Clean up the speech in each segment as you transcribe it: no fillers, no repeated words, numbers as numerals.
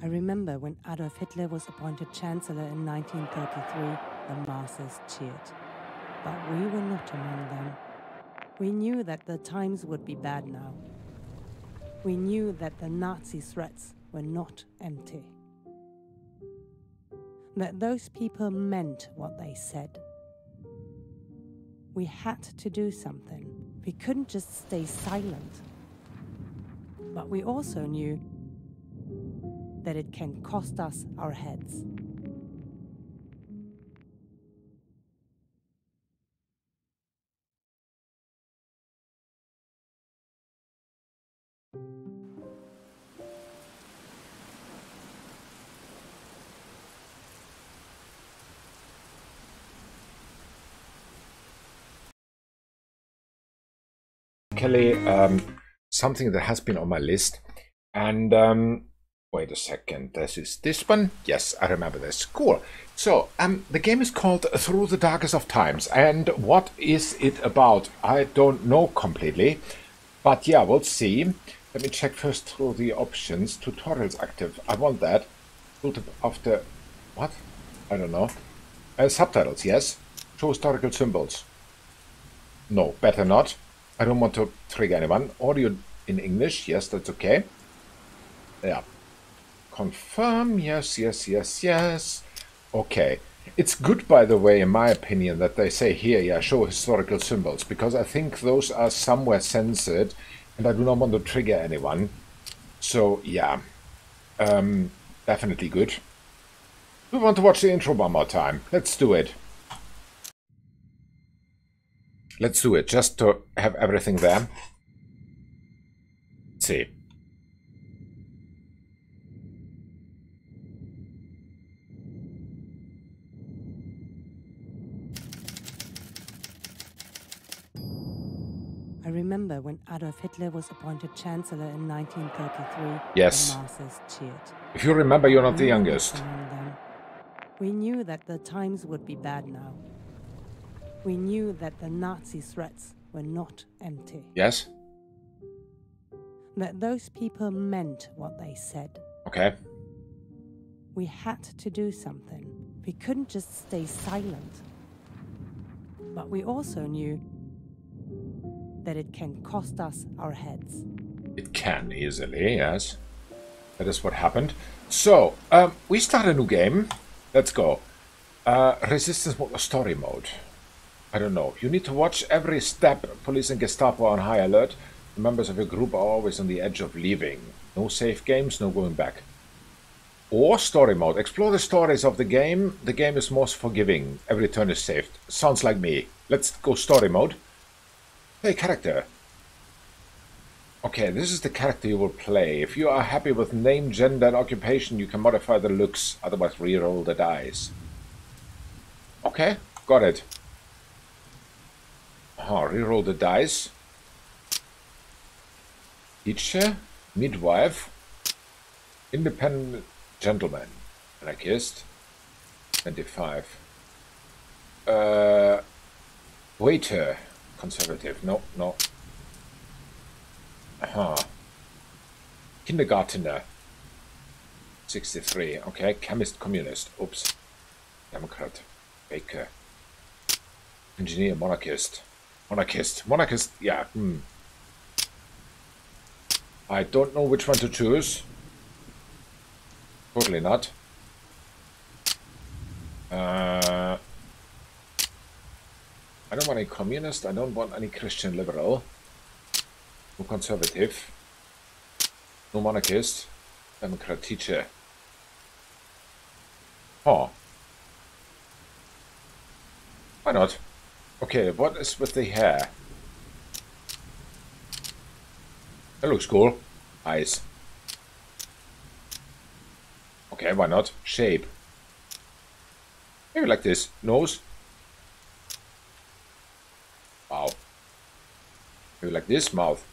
remember when Adolf Hitler was appointed Chancellor in 1933, the masses cheered. But we were not among them. We knew that the times would be bad now. We knew that the Nazi threats were not empty. That those people meant what they said. We had to do something. We couldn't just stay silent. But we also knew that it can cost us our heads. Kelly, something that has been on my list, and wait a second, this one? Yes, I remember this. Cool. So, the game is called Through the Darkest of Times, and what is it about? I don't know completely, but yeah, we'll see. Let me check first through the options. Tutorials active. I want that. After what? I don't know. Subtitles, yes. Show historical symbols. No, better not. I don't want to trigger anyone. Audio in English, yes, that's okay. Yeah. Confirm, yes, yes, yes, yes. Okay. It's good, by the way, in my opinion, that they say here, yeah, show historical symbols, because I think those are somewhere censored, and I do not want to trigger anyone. So, yeah. Definitely good. We want to watch the intro one more time. Let's do it. Let's do it, just to have everything there. Let's see. I remember when Adolf Hitler was appointed Chancellor in 1933, yes. the masses cheered. If you remember, you're not the youngest. We knew that the times would be bad now. We knew that the Nazi threats were not empty. Yes? That those people meant what they said. Okay. We had to do something. We couldn't just stay silent. But we also knew that it can cost us our heads. It can easily, yes. That is what happened. So, we start a new game. Let's go. Resistance mode or story mode. I don't know. You need to watch every step. Police and Gestapo are on high alert. The members of your group are always on the edge of leaving. No safe games, no going back. Or story mode. Explore the stories of the game. The game is most forgiving. Every turn is saved. Sounds like me. Let's go story mode. Play character. Okay, this is the character you will play. If you are happy with name, gender, and occupation, you can modify the looks. Otherwise, reroll the dice. Okay, got it. Reroll the dice. Teacher, midwife, independent gentleman, anarchist, 25. Waiter, conservative, no. Kindergartner, 63. Okay, chemist, communist. Oops. Democrat, baker, engineer, monarchist. Monarchist, yeah. I don't know which one to choose. Totally not. I don't want any communist. I don't want any Christian liberal. No conservative. No monarchist. Democrat teacher. Oh. Why not? Okay, what is with the hair? That looks cool. Eyes. Okay, why not? Shape. Maybe like this. Nose. Wow. Maybe like this. Mouth.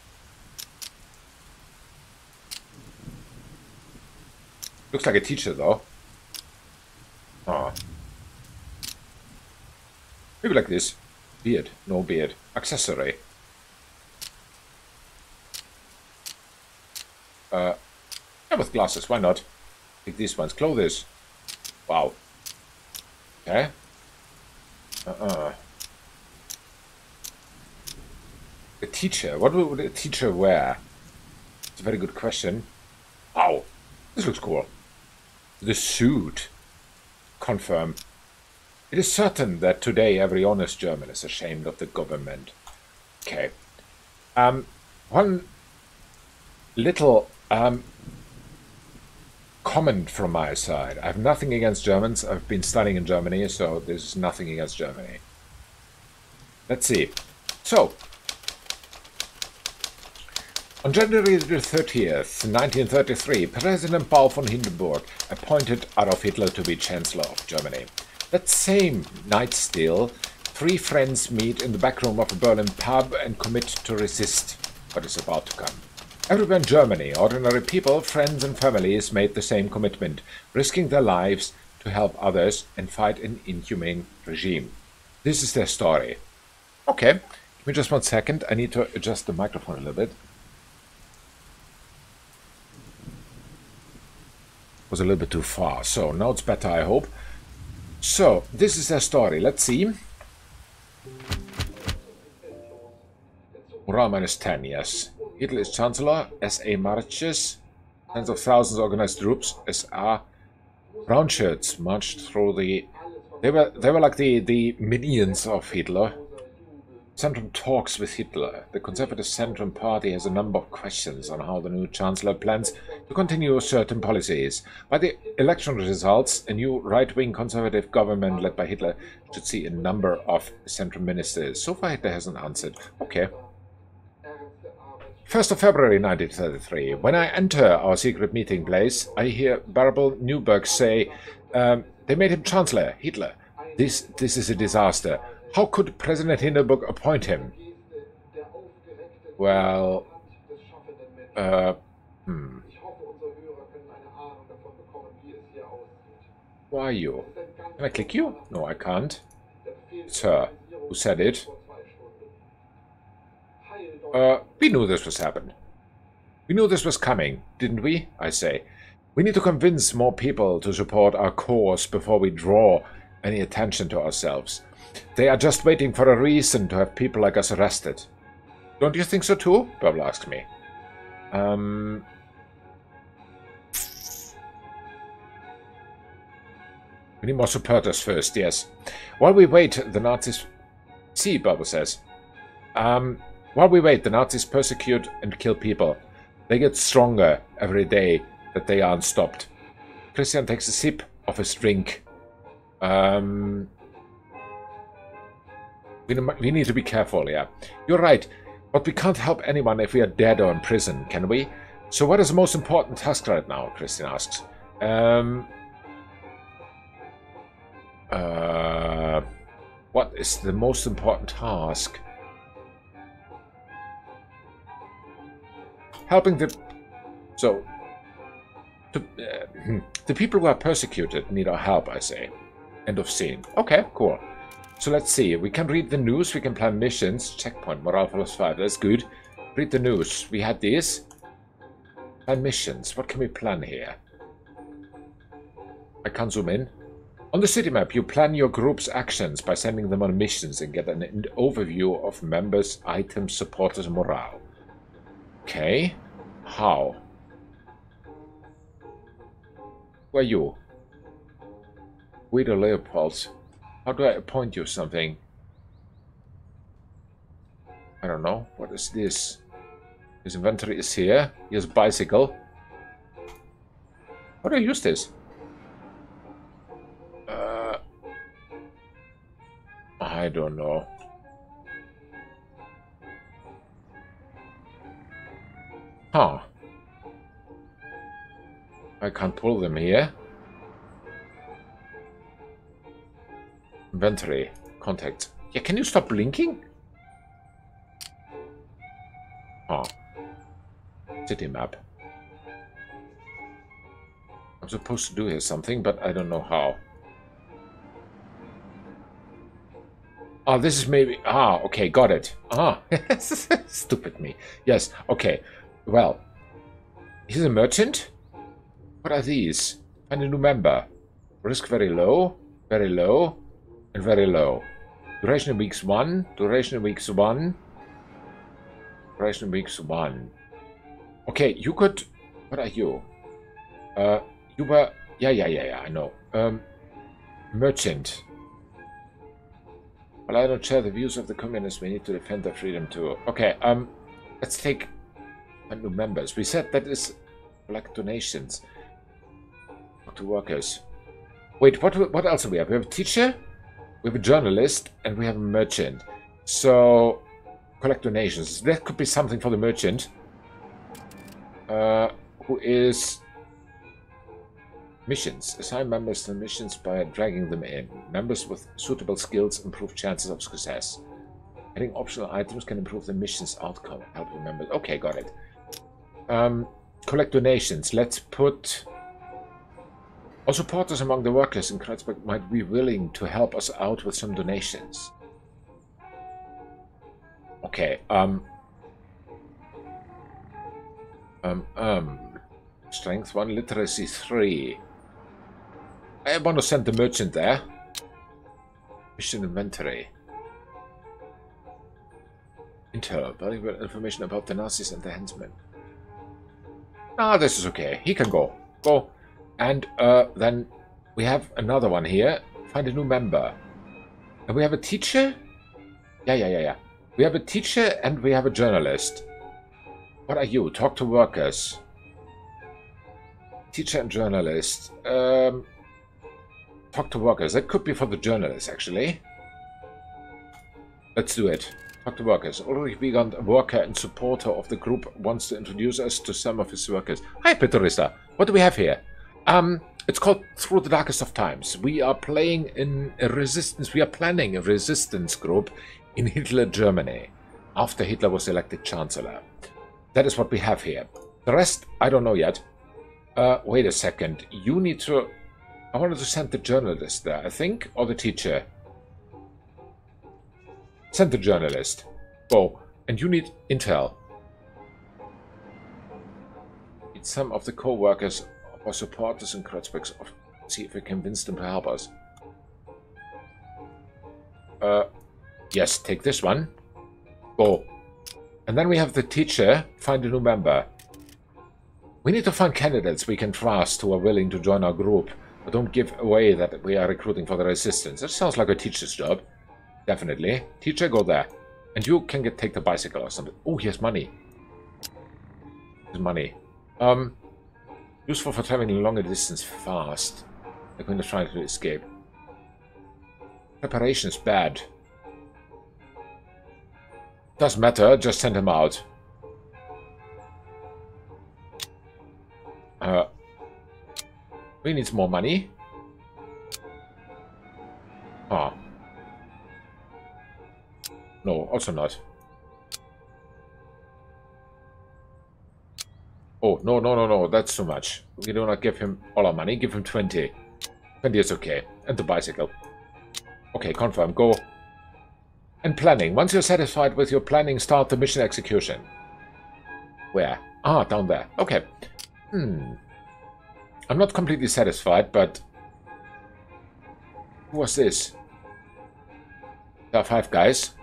Looks like a teacher though. Oh. Maybe like this. Beard. No beard. Accessory. Yeah, with glasses. Why not? Take these ones. Clothes. Wow. Okay. The teacher. What would a teacher wear? It's a very good question. Wow. This looks cool. The suit. Confirm. It is certain that today every honest German is ashamed of the government. Okay. One little comment from my side. I have nothing against Germans. I've been studying in Germany, so there's nothing against Germany. Let's see. So, on January the 30th, 1933, President Paul von Hindenburg appointed Adolf Hitler to be Chancellor of Germany. That same night still, three friends meet in the back room of a Berlin pub and commit to resist what is about to come. Everywhere in Germany, ordinary people, friends and families made the same commitment, risking their lives to help others and fight an inhumane regime. This is their story. Okay, give me just 1 second. I need to adjust the microphone a little bit. Was a little bit too far, so now it's better, I hope. So, this is their story. Let's see. Morale -10, yes. Hitler is Chancellor, SA marches, tens of thousands organized troops, SA. Brown shirts marched through the... They were like the minions of Hitler. Centrum talks with Hitler. The Conservative Centrum Party has a number of questions on how the new Chancellor plans to continue certain policies. By the election results, a new right-wing conservative government led by Hitler should see a number of Centrum ministers. So far, Hitler hasn't answered. Okay. 1st of February 1933. When I enter our secret meeting place, I hear Bärbel Newberg say, they made him Chancellor, Hitler. This is a disaster. How could President Hindenburg appoint him? Well, Who are you? Can I click you? No, I can't. It's her. Who said it? We knew this was happening. We knew this was coming, didn't we? I say. We need to convince more people to support our cause before we draw any attention to ourselves. They are just waiting for a reason to have people like us arrested. Don't you think so too? Bärbel asked me. We need more supporters first, yes. While we wait, the Nazis... See, Bärbel says. While we wait, the Nazis persecute and kill people. They get stronger every day that they aren't stopped. Christian takes a sip of his drink. We need to be careful, yeah. You're right, but we can't help anyone if we are dead or in prison, can we? So what is the most important task right now? Christian asks. What is the most important task? Helping the... So... the people who are persecuted need our help, I say. End of scene. Okay, cool. So let's see. We can read the news. We can plan missions. Checkpoint. Morale +5. That's good. Read the news. We had these. Plan missions. What can we plan here? I can't zoom in. On the city map, you plan your group's actions by sending them on missions and get an overview of members, items, supporters, and morale. Okay. How? Who are you? Guido Leopold. How do I appoint you something? I don't know. What is this? His inventory is here. He has a bicycle. How do I use this? I don't know. Huh. I can't pull them here. Inventory. Contact. Yeah, can you stop blinking? Huh. City map. I'm supposed to do here something, but I don't know how. Oh, this is maybe... Ah, okay, got it. Ah, stupid me. Yes, okay. Well, he's a merchant? What are these? Find a new member. Risk very low, and very low. Duration in weeks 1, duration in weeks 1, duration in weeks 1. Okay, you could... What are you? You were... Yeah, I know. Merchant. Well, I don't share the views of the communists. We need to defend their freedom too. Okay, let's take new members. We said that is like donations to workers. Wait, what else do we have? We have a teacher, we have a journalist, and we have a merchant. So, collect donations. That could be something for the merchant. Who is... Missions. Assign members to missions by dragging them in. Members with suitable skills improve chances of success. Adding optional items can improve the mission's outcome. Help the members. Okay, got it. Collect donations. Let's put... Our supporters among the workers in Kreuzberg might be willing to help us out with some donations. Okay, Strength 1, literacy 3. I want to send the merchant there. Mission inventory. Intel, valuable information about the Nazis and the henchmen. Ah, this is okay. He can go. Go. And then we have another one here. Find a new member. And we have a teacher? Yeah. We have a teacher and we have a journalist. What are you? Talk to workers. Teacher and journalist. Talk to workers. That could be for the journalist, actually. Let's do it. Talk to workers. Ulrich Wiegand, a worker and supporter of the group, wants to introduce us to some of his workers. Hi, Peterista. What do we have here? It's called Through the Darkest of Times. We are playing in a resistance. We are planning a resistance group in Hitler Germany after Hitler was elected Chancellor. That is what we have here. The rest, I don't know yet. Wait a second. You need to... I wanted to send the journalist there, I think, or the teacher. Send the journalist. Go. And you need intel. Need some of the co-workers or supporters in Kreuzberg. See if we can convince them to help us. Yes, take this one. Go. And then we have the teacher. Find a new member. We need to find candidates we can trust who are willing to join our group. But don't give away that we are recruiting for the resistance. That sounds like a teacher's job. Definitely. Teacher, go there. And you can take the bicycle or something. Oh, here's money. Here's money. Useful for traveling a longer distance fast. Like when they're trying to escape. Preparation is bad. Doesn't matter, just send him out. We need more money. Ah. No, also not. Oh, no, that's too much. We do not give him all our money, give him 20. 20 is okay. And the bicycle. Okay, confirm, go. And planning. Once you're satisfied with your planning, start the mission execution. Where? Ah, down there. Okay. I'm not completely satisfied, but... Who was this? There are 5 guys.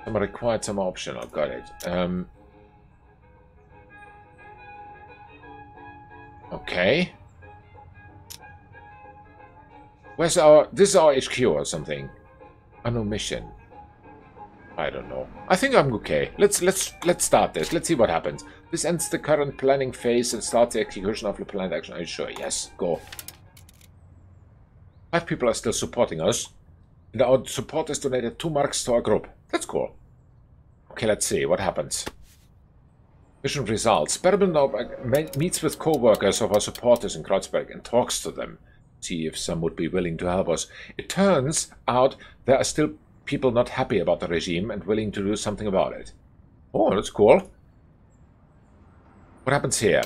Some required, some optional. Got it. Okay. Where's our... This is our HQ or something. Unknown mission. I don't know. I think I'm okay. Let's start this. Let's see what happens. This ends the current planning phase and starts the execution of the planned action. Are you sure? Yes. Go. 5 people are still supporting us. And our supporters donated 2 marks to our group. That's cool. Okay, let's see what happens. Mission results. Berbenauer meets with co-workers of our supporters in Kreuzberg and talks to them. See if some would be willing to help us. It turns out there are still people not happy about the regime and willing to do something about it. Oh, that's cool. What happens here?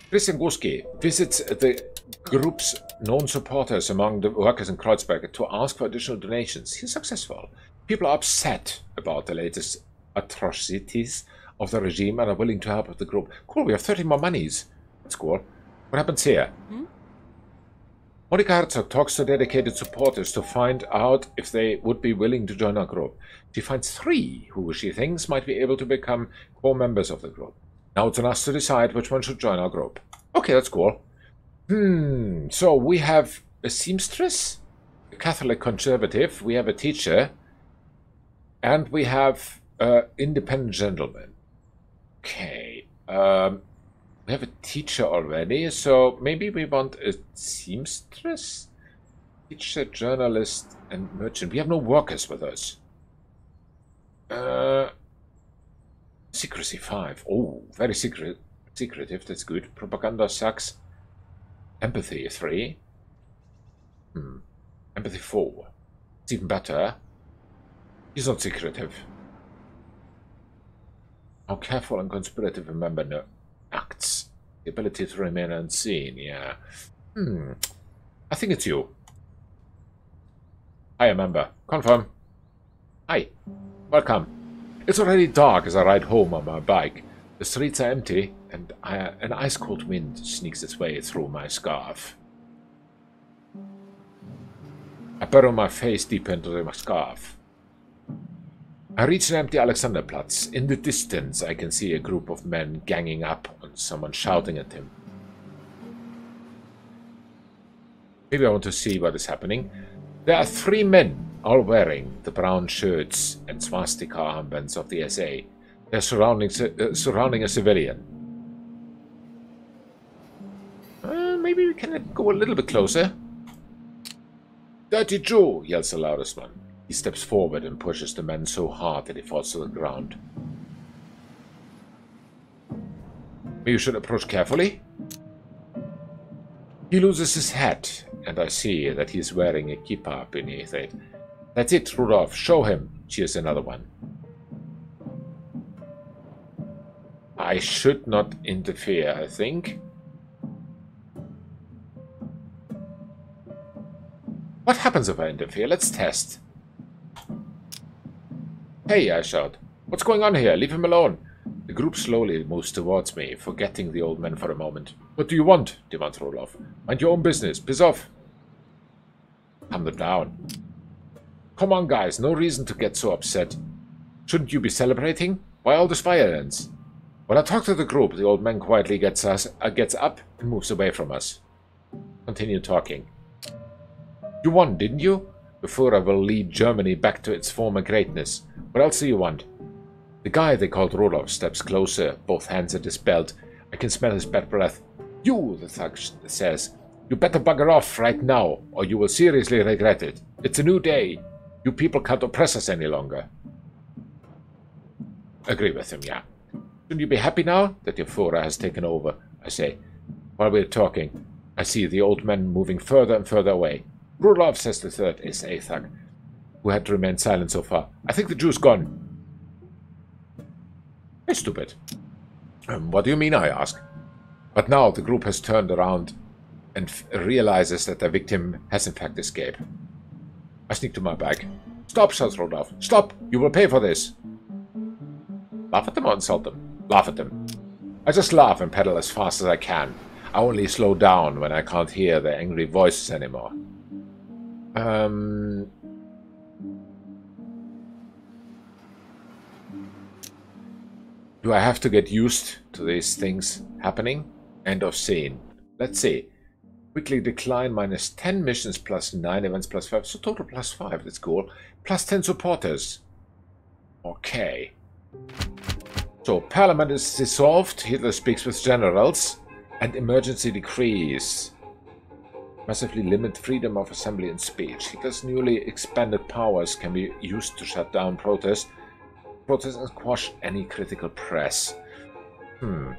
Christian Guski visits the group's known supporters among the workers in Kreuzberg to ask for additional donations. He's successful. People are upset about the latest atrocities of the regime and are willing to help with the group. Cool, we have 30 more monies. That's cool. What happens here? Monica Herzog talks to dedicated supporters to find out if they would be willing to join our group. She finds 3 who she thinks might be able to become core members of the group. Now it's on us to decide which one should join our group. Okay, that's cool. So we have a seamstress, a Catholic conservative, we have a teacher, and we have an independent gentleman. Okay, we have a teacher already, so maybe we want a seamstress? Teacher, journalist, and merchant. We have no workers with us. Secrecy 5. Oh, very secretive, that's good. Propaganda sucks. Empathy 3. Empathy 4. It's even better. He's not secretive. How careful and conspirative a member acts. The ability to remain unseen, yeah. I think it's you. Hi, member. Confirm. Hi. Welcome. It's already dark as I ride home on my bike. The streets are empty, and an ice-cold wind sneaks its way through my scarf. I burrow my face deep into my scarf. I reach an empty Alexanderplatz. In the distance, I can see a group of men ganging up on someone shouting at him. Maybe I want to see what is happening. There are 3 men, all wearing the brown shirts and swastika armbands of the SA. They're surrounding a civilian. Maybe we can go a little bit closer. "Dirty Jew!" yells the loudest one. He steps forward and pushes the man so hard that he falls to the ground. Maybe you should approach carefully. He loses his hat, and I see that he is wearing a kippah beneath it. "That's it, Rudolph. Show him," cheers another one. I should not interfere, I think. What happens if I interfere? Let's test. "Hey," I shout. "What's going on here? Leave him alone." The group slowly moves towards me, forgetting the old man for a moment. "What do you want?" demands Rudolph. "Mind your own business. Piss off." Calm them down. "Come on, guys. No reason to get so upset. Shouldn't you be celebrating? Why all this violence?" When I talk to the group, the old man quietly gets up and moves away from us. Continue talking. "You won, didn't you? The Führer will lead Germany back to its former greatness. What else do you want?" The guy they called Rudolph steps closer, both hands at his belt. I can smell his bad breath. "You," the thug says, "you better bugger off right now, or you will seriously regret it. It's a new day. You people can't oppress us any longer." Agree with him, yeah. "Shouldn't you be happy now that your Führer has taken over?" I say. While we're talking, I see the old man moving further and further away. "Rudolph," says the third SA thug, who had remained silent so far. "I think the Jew's gone." Hey, stupid. What do you mean, I ask. But now the group has turned around and realizes that the victim has in fact escaped. I sneak to my bag. "Stop," shouts Rudolph. "Stop! You will pay for this." Laugh at them or insult them? Laugh at them. I just laugh and pedal as fast as I can. I only slow down when I can't hear their angry voices anymore. Do I have to get used to these things happening? End of scene. Let's see. Weekly decline minus 10 missions plus 9 events plus 5. So total plus 5. That's cool. Plus 10 supporters. Okay. So Parliament is dissolved. Hitler speaks with generals. And emergency decrees massively limit freedom of assembly and speech. Hitler's newly expanded powers can be used to shut down protests and quash any critical press. In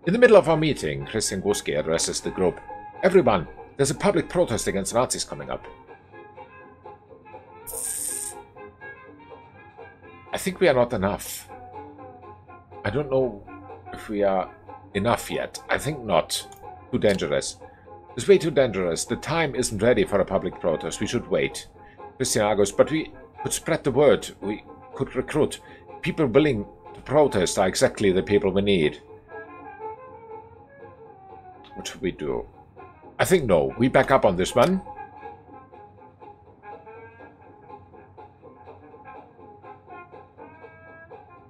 the middle of our meeting, Christian Guski addresses the group. "Everyone, there's a public protest against Nazis coming up." I think we are not enough. I don't know if we are enough yet. I think not. Too dangerous. It's way too dangerous. The time isn't ready for a public protest. We should wait. Christian argues, but we could spread the word. We could recruit people willing to protest are exactly the people we need. What should we do? I think no. We back up on this one.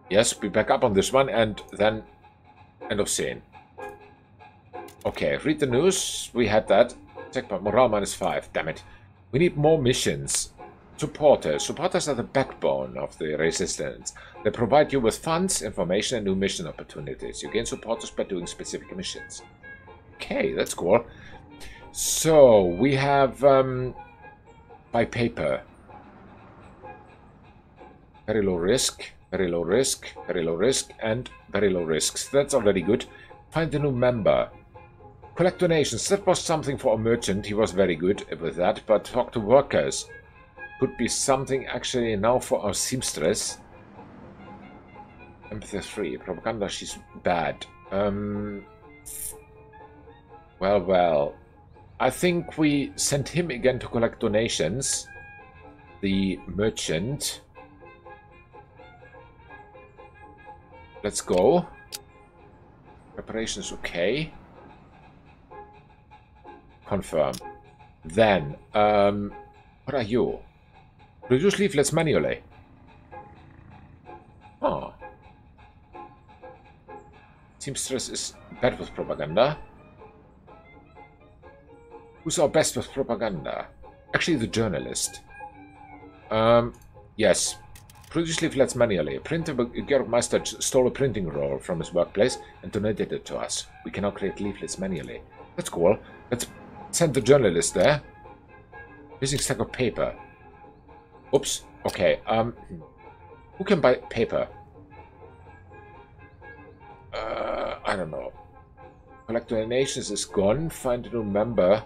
Yes, we back up on this one, and then end of scene. Okay, read the news. We had that. Checkpoint morale -5. Damn it. We need more missions. Supporters. Supporters are the backbone of the resistance. They provide you with funds, information, and new mission opportunities. You gain supporters by doing specific missions. Okay, that's cool. So, we have by paper. Very low risk, very low risk, very low risk, and very low risks. That's already good. Find a new member. Collect donations. That was something for a merchant. He was very good with that. But talk to workers. Could be something actually now for our seamstress. Empathy 3. Propaganda, she's bad. Well. I think we sent him again to collect donations. The merchant. Let's go. Preparation is okay. Confirm. Then, what are you? Produce leaflets manually. Oh. Seamstress is bad with propaganda. Who's our best with propaganda? Actually, the journalist. Yes. Produce leaflets manually. Printer Georg Meister stole a printing roll from his workplace and donated it to us. We can now create leaflets manually. That's cool. Let's send the journalist there. Missing stack of paper. Oops. Okay. Who can buy paper? I don't know. Collect donations is gone. Find a new member.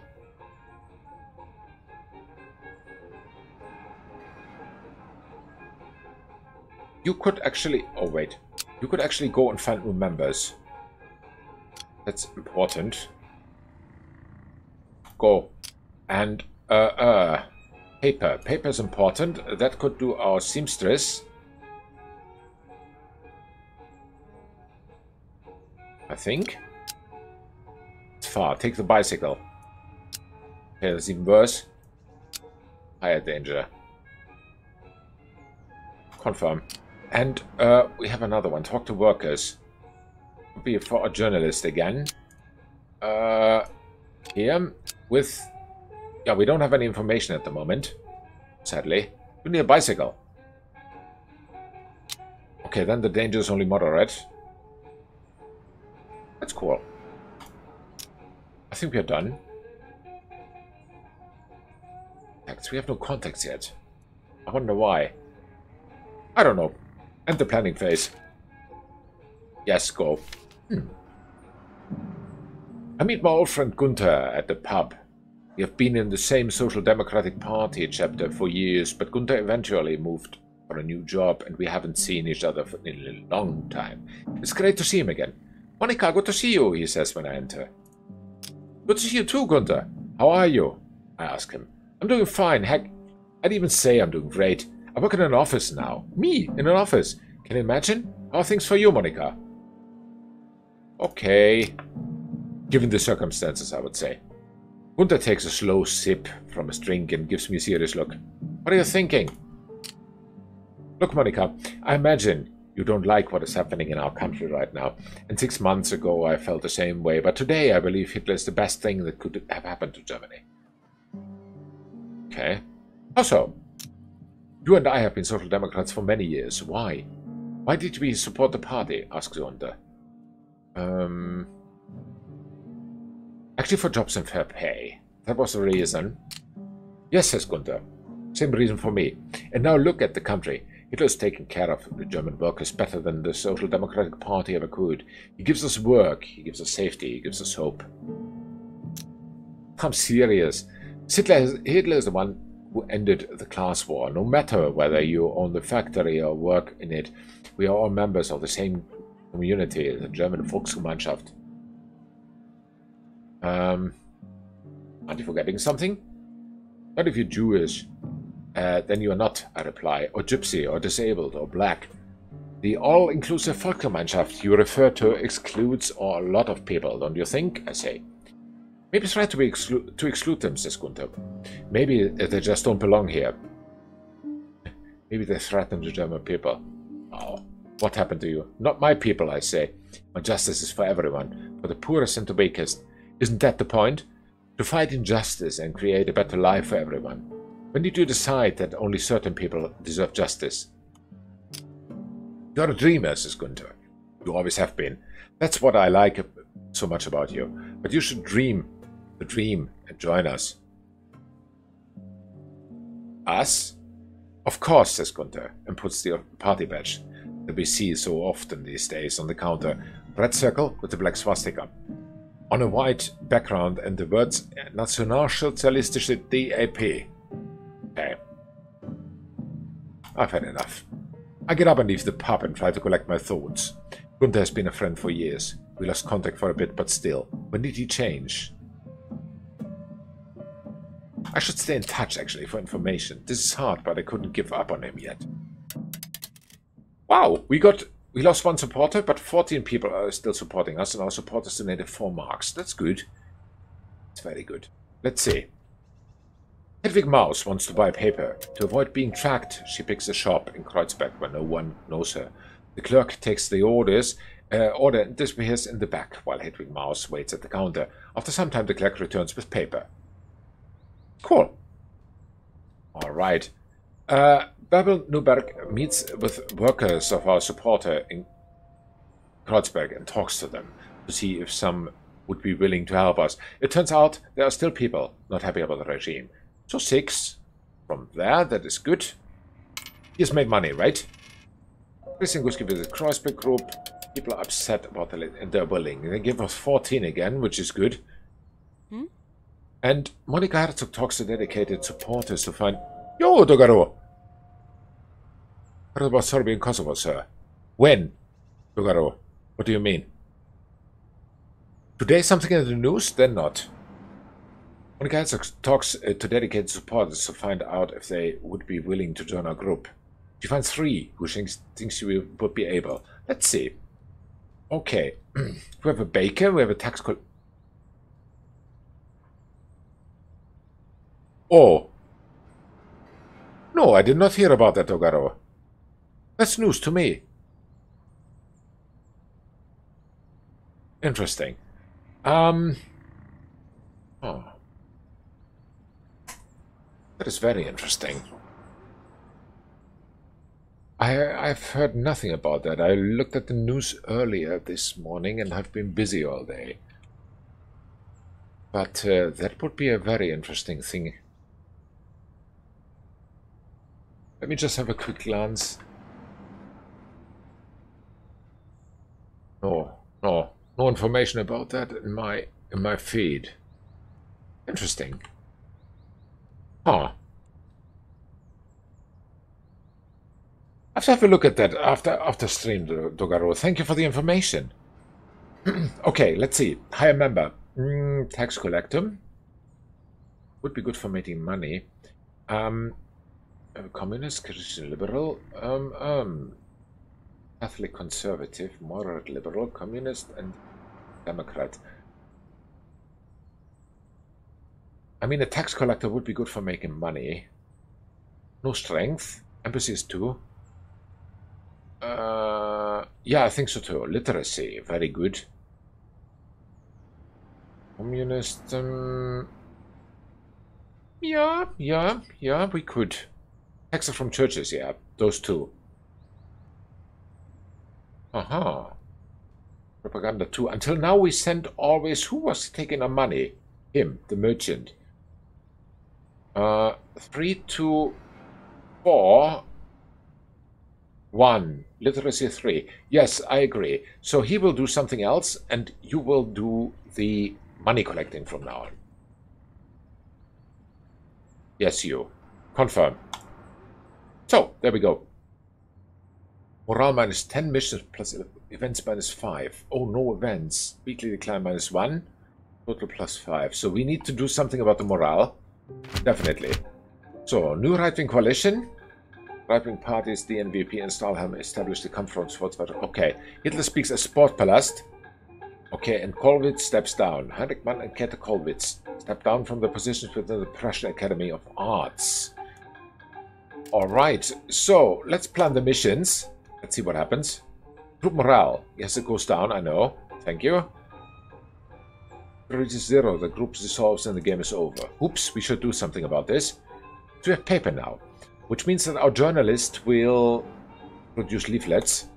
You could actually... Oh, wait. You could actually go and find new members. That's important. Go. And, paper. Paper is important. That could do our seamstress. I think. It's far. Take the bicycle. Okay, that's even worse. Higher danger. Confirm. And we have another one. Talk to workers. Would be for a journalist again. Here with... Yeah, we don't have any information at the moment. Sadly. We need a bicycle. Okay, then the danger is only moderate. That's cool. I think we are done. Contacts. We have no contacts yet. I wonder why. I don't know. End the planning phase. Yes, go. I meet my old friend Gunther at the pub. We have been in the same Social Democratic Party chapter for years, but Gunther eventually moved for a new job, and we haven't seen each other for a long time. It's great to see him again. Monica, good to see you, he says when I enter. Good to see you too, Gunther. How are you? I ask him. I'm doing fine. Heck, I'd even say I'm doing great. I work in an office now. Me, in an office. Can you imagine? How are things for you, Monica? Okay. Given the circumstances, I would say. Gunther takes a slow sip from his drink and gives me a serious look. What are you thinking? Look, Monica, I imagine you don't like what is happening in our country right now. And 6 months ago I felt the same way, but today I believe Hitler is the best thing that could have happened to Germany. Okay. How so? You and I have been Social Democrats for many years. Why? Why did we support the party? Asks Gunther. Actually for jobs and fair pay. That was the reason. Yes, says Gunther. Same reason for me. And now look at the country. Hitler is taking care of the German workers better than the Social Democratic Party ever could. He gives us work, he gives us safety, he gives us hope. I'm serious. Hitler is the one who ended the class war. No matter whether you own the factory or work in it, we are all members of the same community, the German Volksgemeinschaft. Aren't you forgetting something? Not if you're Jewish. Then you are not, I reply, or gypsy, or disabled, or black. The all-inclusive Volksgemeinschaft you refer to excludes a lot of people, don't you think? I say. Maybe try to exclude them, says Gunther. Maybe they just don't belong here. Maybe they threaten the German people. Oh, what happened to you? Not my people, I say. My justice is for everyone, for the poorest and the weakest. Isn't that the point? To fight injustice and create a better life for everyone. When did you decide that only certain people deserve justice? You're a dreamer, says Gunther. You always have been. That's what I like so much about you. But you should dream the dream and join us. Us? Of course, says Gunther, and puts the party badge that we see so often these days on the counter. Red circle with the black swastika. On a white background and the words Nationalsozialistische DAP. Okay. I've had enough. I get up and leave the pub and try to collect my thoughts. Gunther has been a friend for years. We lost contact for a bit, but still. When did he change? I should stay in touch, actually, for information. This is hard, but I couldn't give up on him yet. Wow, we lost one supporter, but 14 people are still supporting us, and our supporters donated 4 marks. That's good. It's very good. Let's see. Hedwig Maus wants to buy paper. To avoid being tracked, she picks a shop in Kreuzberg where no one knows her. The clerk takes the order and disappears in the back, while Hedwig Maus waits at the counter. After some time, the clerk returns with paper. Cool. All right. Bärbel Newberg meets with workers of our supporter in Kreuzberg and talks to them to see if some would be willing to help us. It turns out there are still people not happy about the regime. So 6 from there, that is good. He has made money, right? Christian Guski with the Kreuzberg group. People are upset about and they're willing. They give us 14 again, which is good. And Monika Herzog talks to dedicated supporters to find... Yo, Dogaro! Heard about Serbia and Kosovo, sir. When? Dogaro, what do you mean? Today something in the news? Then not. Monika Herzog talks to dedicated supporters to find out if they would be willing to join our group. She finds 3 who thinks she would be able. Let's see. Okay. We have a baker, we have a tax collector. Oh. No, I did not hear about that, Dogaro. That's news to me. Interesting. Oh. That is very interesting. I've heard nothing about that. I looked at the news earlier this morning and have been busy all day. But that would be a very interesting thing. Let me just have a quick glance. No information about that in my feed. Interesting. Huh. I have to have a look at that after stream, Dogaro. Thank you for the information. Okay, let's see. Hire member. Tax collector. Would be good for making money. Communist, Christian liberal. Catholic conservative, moderate liberal, communist, and Democrat. I mean, a tax collector would be good for making money. No strength. Empathy is 2. Yeah, I think so too. Literacy, very good. Communist, yeah, we could. Taxes from churches, yeah, those 2. Aha. Propaganda 2. Until now we sent always... Who was taking our money? Him, the merchant. 3, 2, 4, 1. Literacy 3. Yes, I agree. So he will do something else, and you will do the money collecting from now on. Yes, you. Confirm. So, there we go. Morale minus 10, missions plus events minus 5. Oh, no events. Weekly decline minus 1. Total plus 5. So we need to do something about the morale. Definitely. So, new right-wing coalition. Right-wing parties, the NVP and Stahlhelm established the conference spots. Okay, Hitler speaks at Sportpalast. Okay, and Kollwitz steps down. Heinrich Mann and Käthe Kollwitz step down from their positions within the Prussian Academy of Arts. Alright, so let's plan the missions. Let's see what happens. Group morale. Yes, it goes down, I know. Thank you. Reaches 0, the group dissolves and the game is over. Oops, we should do something about this. So we have paper now, which means that our journalist will produce leaflets.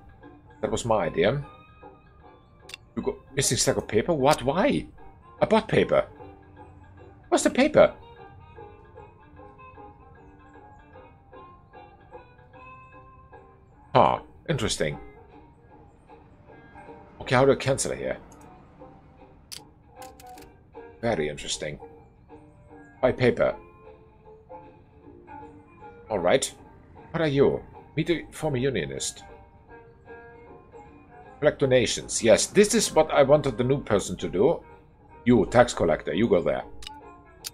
That was my idea. You go missing stack of paper? What? Why? I bought paper. What's the paper? Ah, interesting. Okay, how do I cancel it here? Very interesting. Buy paper. Alright. What are you? Meet a former unionist. Collect donations. Yes, this is what I wanted the new person to do. You, tax collector, you go there.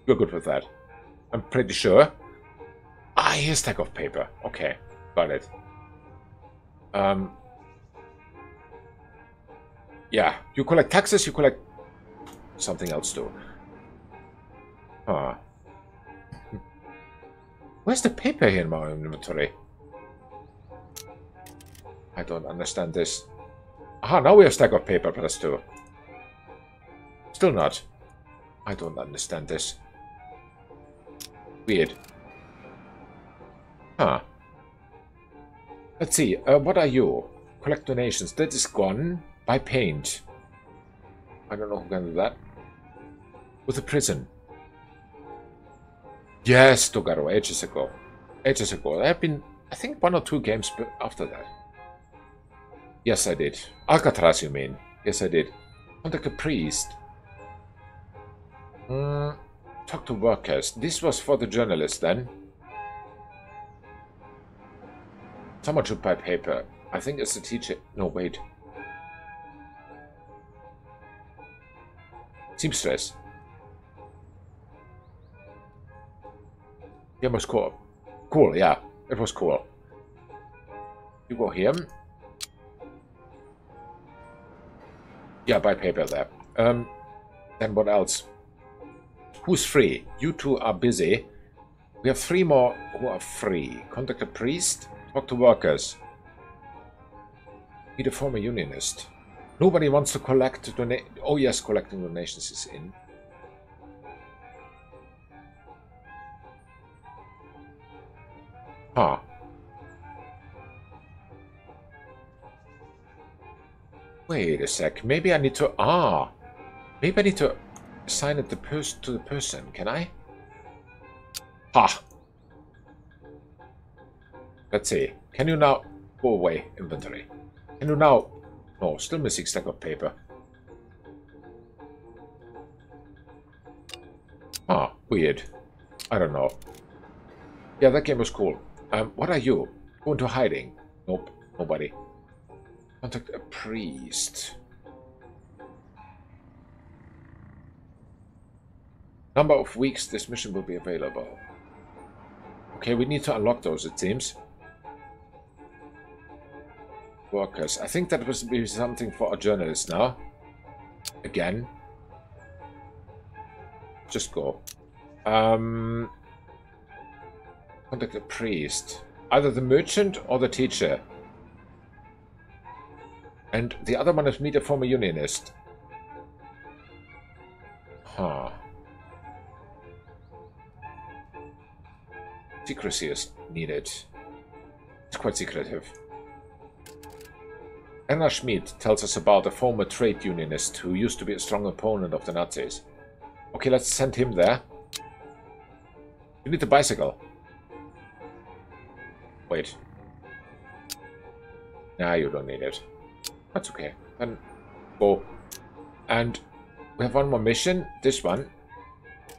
You're good with that. I'm pretty sure. Ah, here's a stack of paper. Okay, got it. Yeah, you collect taxes, you collect something else too. Huh. Where's the paper here in my inventory? I don't understand this. Aha, now we have a stack of paper plus 2. Still not. I don't understand this. Weird. Huh. Let's see, what are you? Collect donations. That is gone. Buy paint. I don't know who can do that. With a prison. Yes, Togaro, ages ago. Ages ago. There have been, I think, 1 or 2 games after that. Yes, I did. Alcatraz, you mean? Yes, I did. Contact a priest. Talk to workers. This was for the journalist, then. Someone should buy paper. I think it's the teacher. No, wait. Seamstress. It was cool. Cool, yeah. It was cool. You go here. Yeah, buy paper there. Then what else? Who's free? You two are busy. We have 3 more who are free. Contact a priest. Talk to workers. Meet a former unionist. Nobody wants to collect donations. Oh yes, collecting donations is in. Huh. Wait a sec. Maybe I need to... Ah! Maybe I need to assign it to the person. Can I? Ha! Let's see. Can you now... Go away, inventory. Can you now... No, still missing stack of paper. Ah, weird. I don't know. Yeah, that game was cool. What are you? Go into hiding. Nope, nobody. Contact a priest. Number of weeks this mission will be available. Okay, we need to unlock those, it seems. Workers. I think that was be something for a journalist now. Again. Just go. Contact a priest. Either the merchant or the teacher. And the other one is meet a former unionist. Huh. Secrecy is needed. It's quite secretive. Anna Schmid tells us about a former trade unionist who used to be a strong opponent of the Nazis. Okay, let's send him there. You need a bicycle. Wait. Nah, you don't need it. That's okay. Then go. And we have one more mission. This one.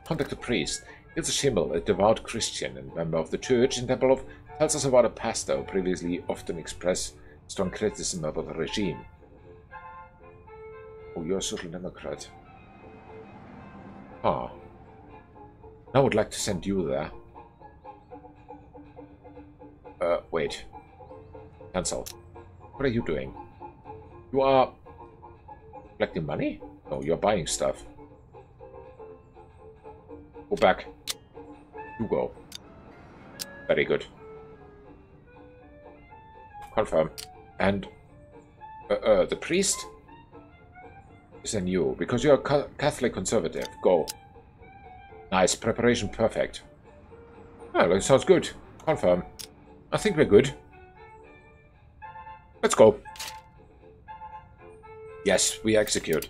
Contact a priest. Ilse Schimmel, a devout Christian and member of the church in Tempelhof, tells us about a pastor who previously often expressed strong criticism about the regime. Oh, you're a social democrat. Ah. I would like to send you there. Wait. Cancel. What are you doing? You are collecting money? No, you're buying stuff. Go back. You go. Very good. Confirm. And the priest is a new, because you're a Catholic conservative. Go. Nice. Preparation perfect. Well, it sounds good. Confirm. I think we're good. Let's go. Yes, we execute.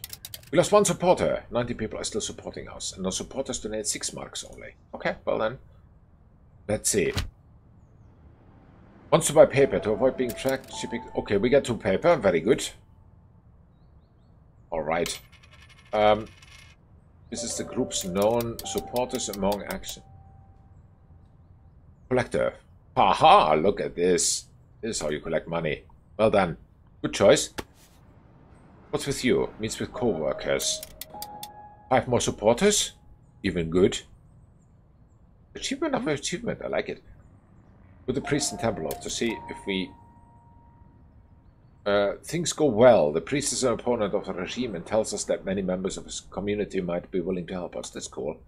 We lost one supporter. 90 people are still supporting us. And those supporters donate 6 marks only. Okay, well then. Let's see. Wants to buy paper to avoid being tracked. Shipping. Okay, we get 2 paper. Very good. Alright. This is the group's known supporters among action. Collector. Haha, look at this. This is how you collect money. Well done. Good choice. What's with you? Meets with co-workers. 5 more supporters? Even good. Achievement after achievement. I like it. With the priest and temple to see if we... things go well. The priest is an opponent of the regime and tells us that many members of his community might be willing to help us. That's cool.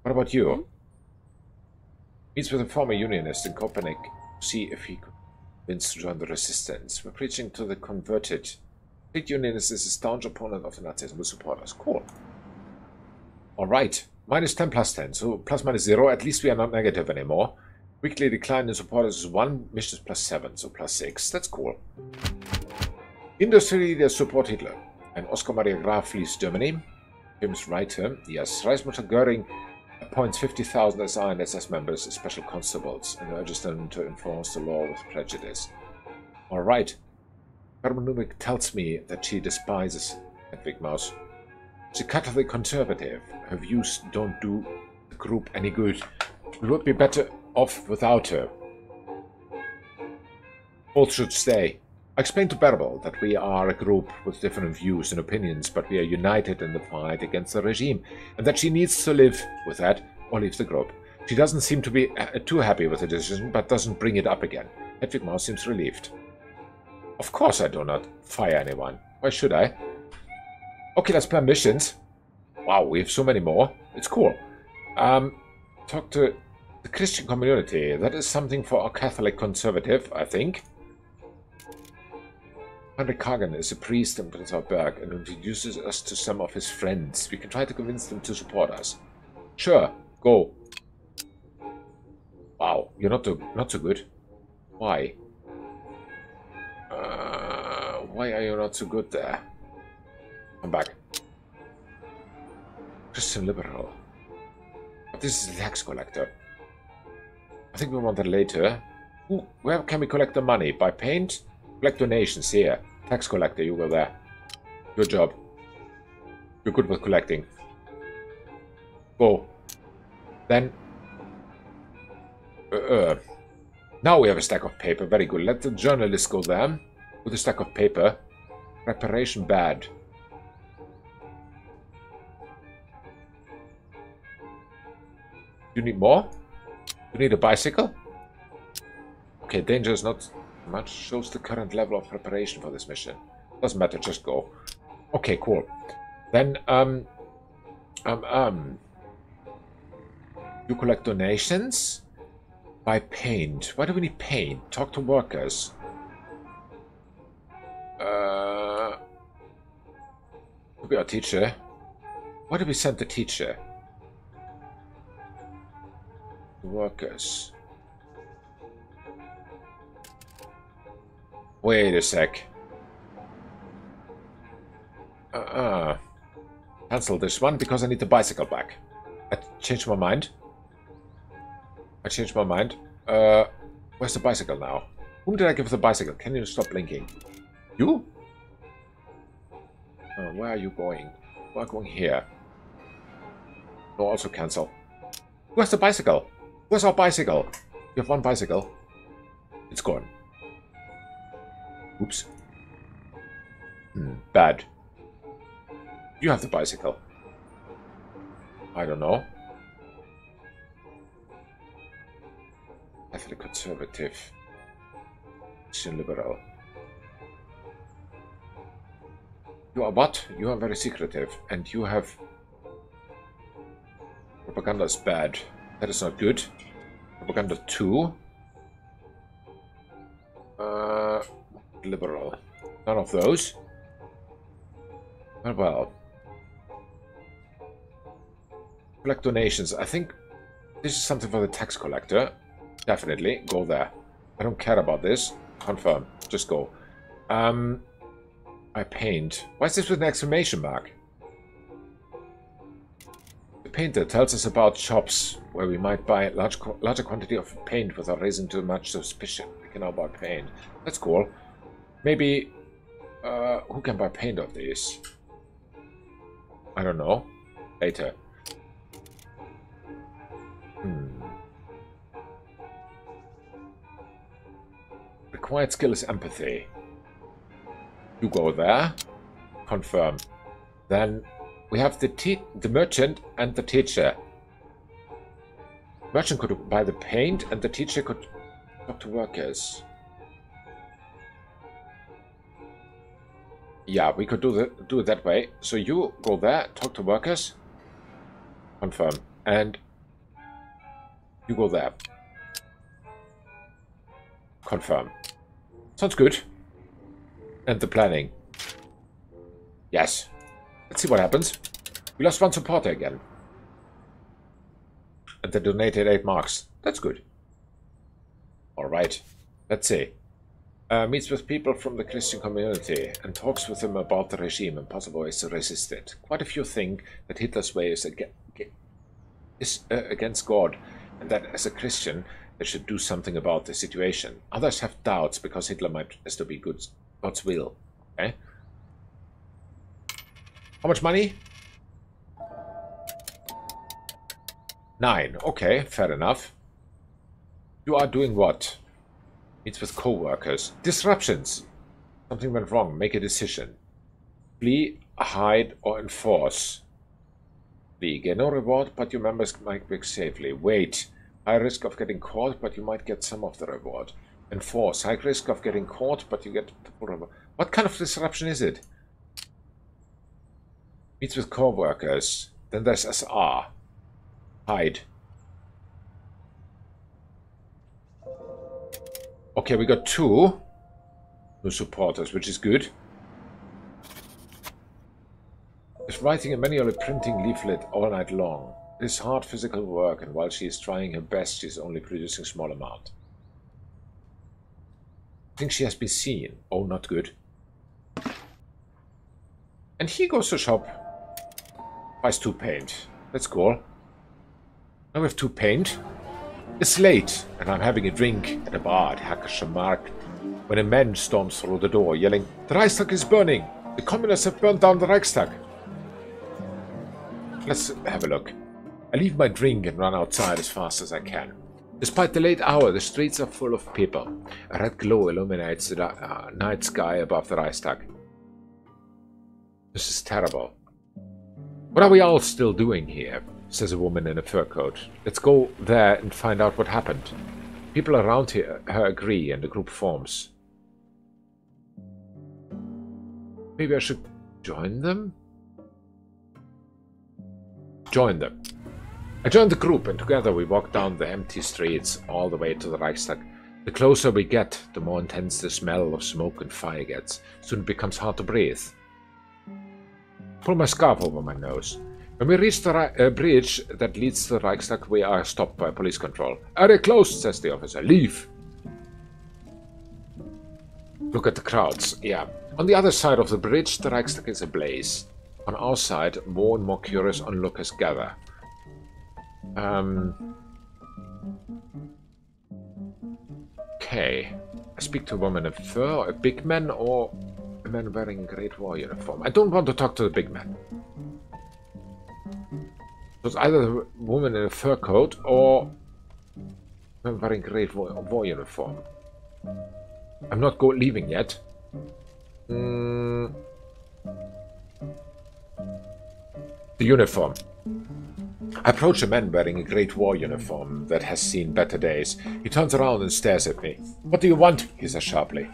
What about you? Meets with a former unionist in Copenhagen to see if he could convince to join the resistance. We're preaching to the converted. The unionist is a staunch opponent of the Nazis and will support us. Cool. Alright. Minus 10 plus 10. So plus minus 0. At least we are not negative anymore. Weekly decline in supporters is 1. Missions plus 7. So plus 6. That's cool. Industry leaders support Hitler. And Oskar Maria Graf flees Germany. Famous writer. Yes. Reichsmutter Göring appoints 50,000 SI and SS members as special constables and urges them to enforce the law with prejudice. Alright. Hermanumik tells me that she despises Hedwig Maus. She's a Catholic conservative. Her views don't do the group any good. We would be better off without her. Both should stay. I explained to Bärbel that we are a group with different views and opinions, but we are united in the fight against the regime, and that she needs to live with that or leave the group. She doesn't seem to be too happy with the decision, but doesn't bring it up again. Hedwig Maus seems relieved. Of course I do not fire anyone. Why should I? Okay, let's plan missions. Wow, we have so many more. It's cool. Talk to the Christian community. That is something for a Catholic conservative, I think. Henrik Kagan is a priest in Prenzlauer Berg and introduces us to some of his friends. We can try to convince them to support us. Sure, go. Wow, you're not so good. Why? Why are you not so good there? Come back. Christian liberal. But this is a tax collector. I think we want that later. Ooh, where can we collect the money? By paint? Collect donations here. Tax collector, you go there. Good job. You're good with collecting. Go. Then... now we have a stack of paper. Very good. Let the journalist go there. With a stack of paper. Preparation bad. You need more? You need a bicycle? Okay, danger is not much. Shows the current level of preparation for this mission. Doesn't matter, just go. Okay, cool. Then, you collect donations by paint. Why do we need paint? Talk to workers. Could be our teacher. Why did we send the teacher? Workers. Wait a sec. Cancel this one because I need the bicycle back. I changed my mind. Where's the bicycle now? Whom did I give the bicycle? Can you stop blinking? You? Where are you going? We're going here. No, also cancel. Where's the bicycle? Where's our bicycle? We have one bicycle. It's gone. Oops. Bad. You have the bicycle. I don't know. I Catholic conservative, Christian liberal. You are what? You are very secretive, and you have... Propaganda is bad. That is not good. Propaganda 2. Liberal. None of those. Well. Collect donations. I think this is something for the tax collector. Definitely. Go there. I don't care about this. Confirm. Just go. I paint. Why is this with an exclamation mark? The painter tells us about shops where we might buy a larger quantity of paint without raising too much suspicion. We can now buy paint. That's cool. Maybe... who can buy paint of these? I don't know. Later. Required skill is empathy. You go there. Confirm. Then we have the merchant and the teacher. Merchant could buy the paint and the teacher could talk to workers. Yeah, we could do it that way. So you go there, talk to workers. Confirm. And you go there. Confirm. Sounds good. And the planning. Yes. Let's see what happens. We lost one supporter again. And they donated 8 marks. That's good. Alright. Let's see. Meets with people from the Christian community and talks with them about the regime and possible ways to resist it. Quite a few think that Hitler's way is against God, and that as a Christian they should do something about the situation. Others have doubts because Hitler might still be God's will. Okay. How much money? 9. Okay, fair enough. You are doing what? Meets with co-workers. Disruptions. Something went wrong. Make a decision. Flee, hide, or enforce. Flee. Get no reward, but your members might break safely. Wait. High risk of getting caught, but you might get some of the reward. Enforce. High risk of getting caught, but you get the full reward. What kind of disruption is it? Meets with co-workers. Then there's SR. Hide. Okay, we got 2 new supporters, which is good. Is writing and manually printing leaflet all night long. It is hard physical work, and while she is trying her best, she is only producing a small amount. I think she has been seen. Oh, not good. And he goes to shop. Buys 2 paint. That's cool. Now we have 2 paint. It's late, and I'm having a drink at a bar at Hackescher Markt when a man storms through the door, yelling, "The Reichstag is burning! The communists have burned down the Reichstag!" Let's have a look. I leave my drink and run outside as fast as I can. Despite the late hour, the streets are full of people. A red glow illuminates the night sky above the Reichstag. This is terrible. What are we all still doing here? Says a woman in a fur coat. Let's go there and find out what happened. People around her agree and a group forms. Maybe I should join them? Join them. I joined the group and together we walk down the empty streets all the way to the Reichstag. The closer we get, the more intense the smell of smoke and fire gets. Soon it becomes hard to breathe. Pull my scarf over my nose. When we reach the bridge that leads to the Reichstag, we are stopped by police control. "Area closed," says the officer. "Leave." Look at the crowds. Yeah. On the other side of the bridge, the Reichstag is ablaze. On our side, more and more curious onlookers gather. Okay. I speak to a woman in fur, a big man, or a man wearing a Great War uniform. I don't want to talk to the big man. So it's either a woman in a fur coat or a man wearing a Great War uniform. I'm not leaving yet. The uniform. I approach a man wearing a Great War uniform that has seen better days. He turns around and stares at me. "What do you want?" he says sharply.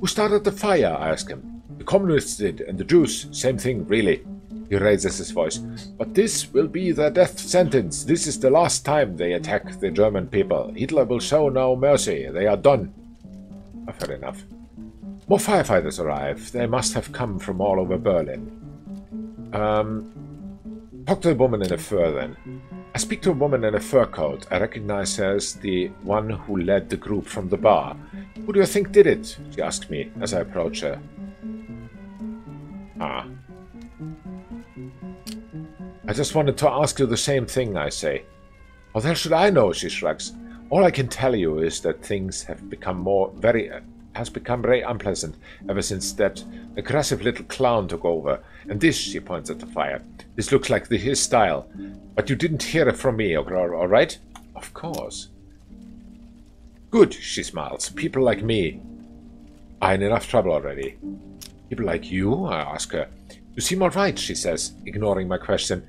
"Who started the fire?" I ask him. "The communists did, and the Jews. Same thing, really." He raises his voice. "But this will be their death sentence. This is the last time they attack the German people. Hitler will show no mercy. They are done." Oh, fair enough. More firefighters arrive. They must have come from all over Berlin. Talk to the woman in a fur then. I speak to a woman in a fur coat. I recognize her as the one who led the group from the bar. "Who do you think did it?" she asks me as I approach her. "Ah. I just wanted to ask you the same thing," I say. "How the hell should I know?" she shrugs. "All I can tell you is that things have become very unpleasant ever since that aggressive little clown took over. And this," she points at the fire, "this looks like his style. But you didn't hear it from me, all right?" "Of course." "Good," she smiles. "People like me are in enough trouble already." "People like you?" I ask her. "You seem all right," she says, ignoring my question.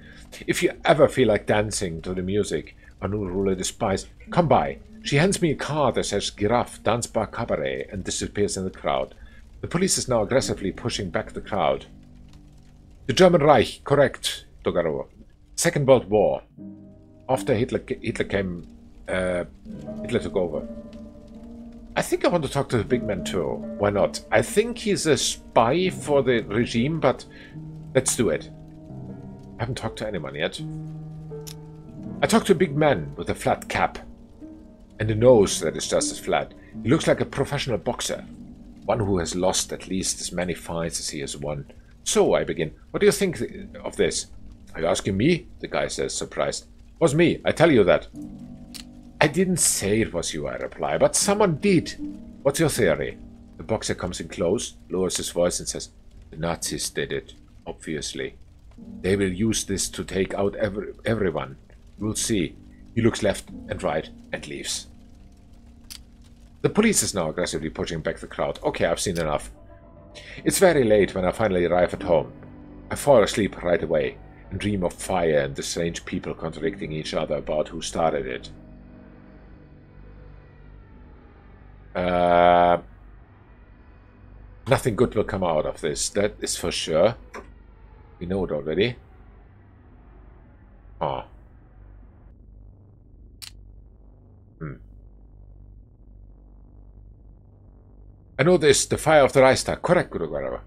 "If you ever feel like dancing to the music our new ruler despises, come by." She hands me a card that says Giraffe Dance Bar Cabaret and disappears in the crowd. The police is now aggressively pushing back the crowd. "The German Reich, correct, Dogaro. Second World War. After Hitler took over." I think I want to talk to the big man too. Why not? I think he's a spy for the regime, but let's do it. I haven't talked to anyone yet. I talk to a big man with a flat cap and a nose that is just as flat. He looks like a professional boxer, one who has lost at least as many fights as he has won. "So," I begin, "what do you think of this?" "Are you asking me?" the guy says, surprised. "It was me, I tell you that." "I didn't say it was you," I reply, "but someone did. What's your theory?" The boxer comes in close, lowers his voice and says, "The Nazis did it, obviously. They will use this to take out everyone. We'll see." He looks left and right and leaves. The police is now aggressively pushing back the crowd. Okay, I've seen enough. It's very late when I finally arrive at home. I fall asleep right away and dream of fire and the strange people contradicting each other about who started it. Nothing good will come out of this, that is for sure. We know it already. Oh. I know this, the fire of the Reichstag. Correct, Guru.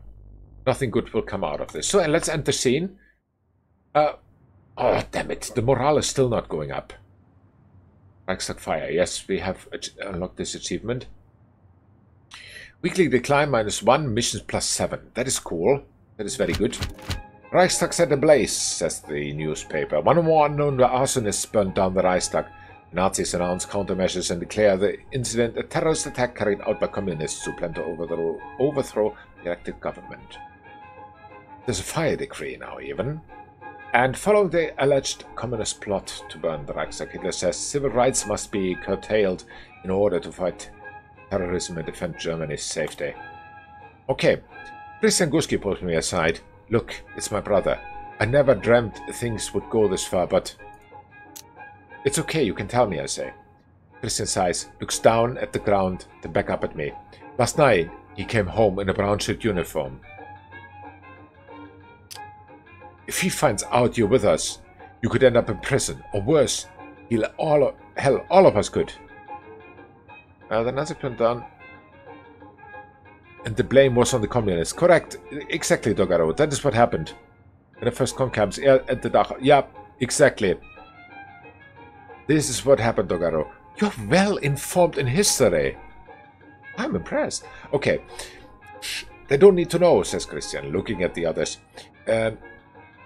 Nothing good will come out of this. So, let's end the scene. Oh, damn it. The morale is still not going up. Reichstag fire. Yes, we have unlocked this achievement. Weekly decline -1, missions +7. That is cool. That is very good. Reichstag set ablaze, says the newspaper. One more unknown arsonists burned down the Reichstag. Nazis announce countermeasures and declare the incident a terrorist attack carried out by communists who plan to overthrow the elected government. There's a fire decree now, even. And following the alleged communist plot to burn the Reichstag, Hitler says civil rights must be curtailed in order to fight terrorism and defend Germany's safety. Okay, Christian Guski pulls me aside. Look, it's my brother. I never dreamt things would go this far, but... It's okay, you can tell me, I say. Christian sighs, looks down at the ground, then back up at me. Last night, he came home in a brown shirt uniform. If he finds out you're with us, you could end up in prison, or worse, all of us could. The Nazi plan done. And the blame was on the communists. Correct, exactly, Dogaro. That is what happened. In the first concamps, at the Dach. Yeah, exactly. This is what happened, Dogaro. You're well informed in history. I'm impressed. Okay. They don't need to know, says Christian, looking at the others.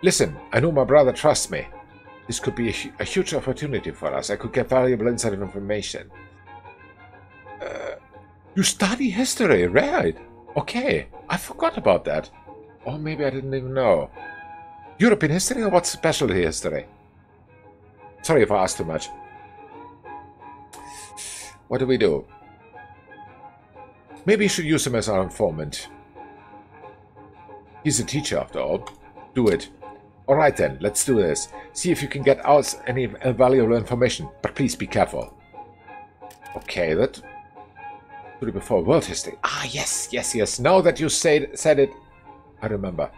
Listen, I know my brother trusts me. This could be a huge opportunity for us. I could get valuable inside information. You study history, right? Okay, I forgot about that. Or maybe I didn't even know. European history or what specialty history? Sorry if I asked too much. What do we do? Maybe you should use him as our informant. He's a teacher after all. Do it. Alright then, let's do this. See if you can get us any valuable information, but please be careful. Okay, that... before world history. Ah, yes. Now that you said it, I remember.